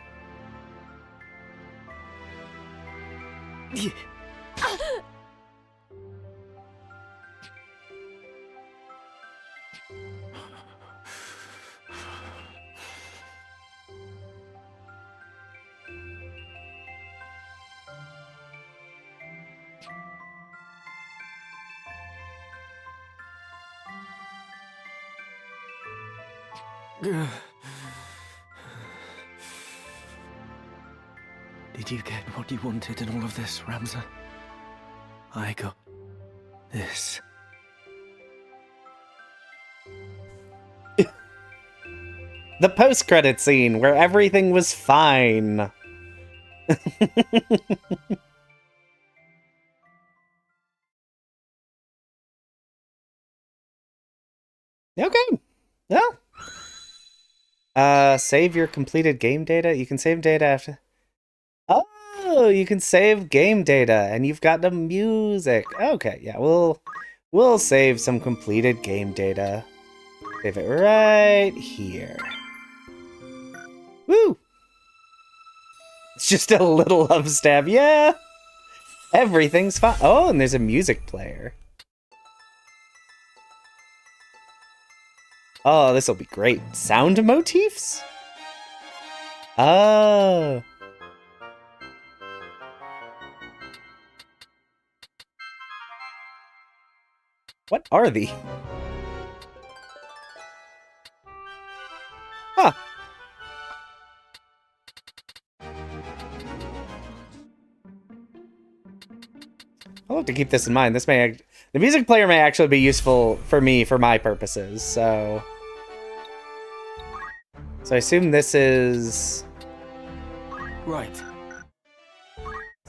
Did you get what you wanted in all of this, Ramza? I got this. The post-credit scene where everything was fine. Okay. Well. Save your completed game data. You can save data after... Oh, you can save game data, and you've got the music. Okay, yeah, we'll save some completed game data. Save it right here. Woo! It's just a little love stab. Yeah! Everything's fine. Oh, and there's a music player. Oh, this will be great. Sound motifs? Oh. What are they? Huh. I'll have to keep this in mind. This may... The music player may actually be useful for me, for my purposes, so... So I assume this is... Right.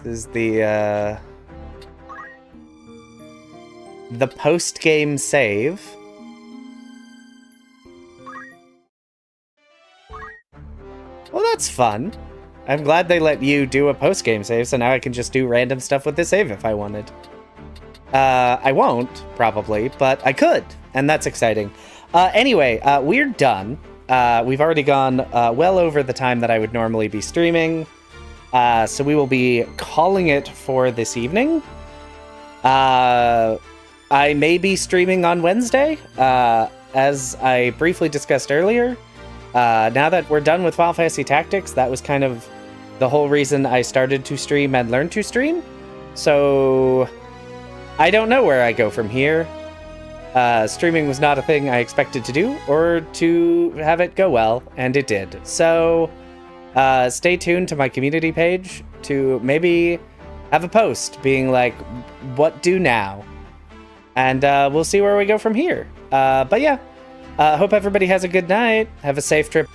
This is the post-game save. Well, that's fun. I'm glad they let you do a post-game save, so now I can just do random stuff with this save if I wanted. I won't, probably, but I could, and that's exciting. Anyway, we're done. We've already gone well over the time that I would normally be streaming, so we will be calling it for this evening. I may be streaming on Wednesday, as I briefly discussed earlier. Now that we're done with Final Fantasy Tactics, that was kind of the whole reason I started to stream and learned to stream. So I don't know where I go from here. Streaming was not a thing I expected to do or to have it go well, and it did. So stay tuned to my community page to maybe have a post being like, what do now? And we'll see where we go from here. But yeah, hope everybody has a good night. Have a safe trip.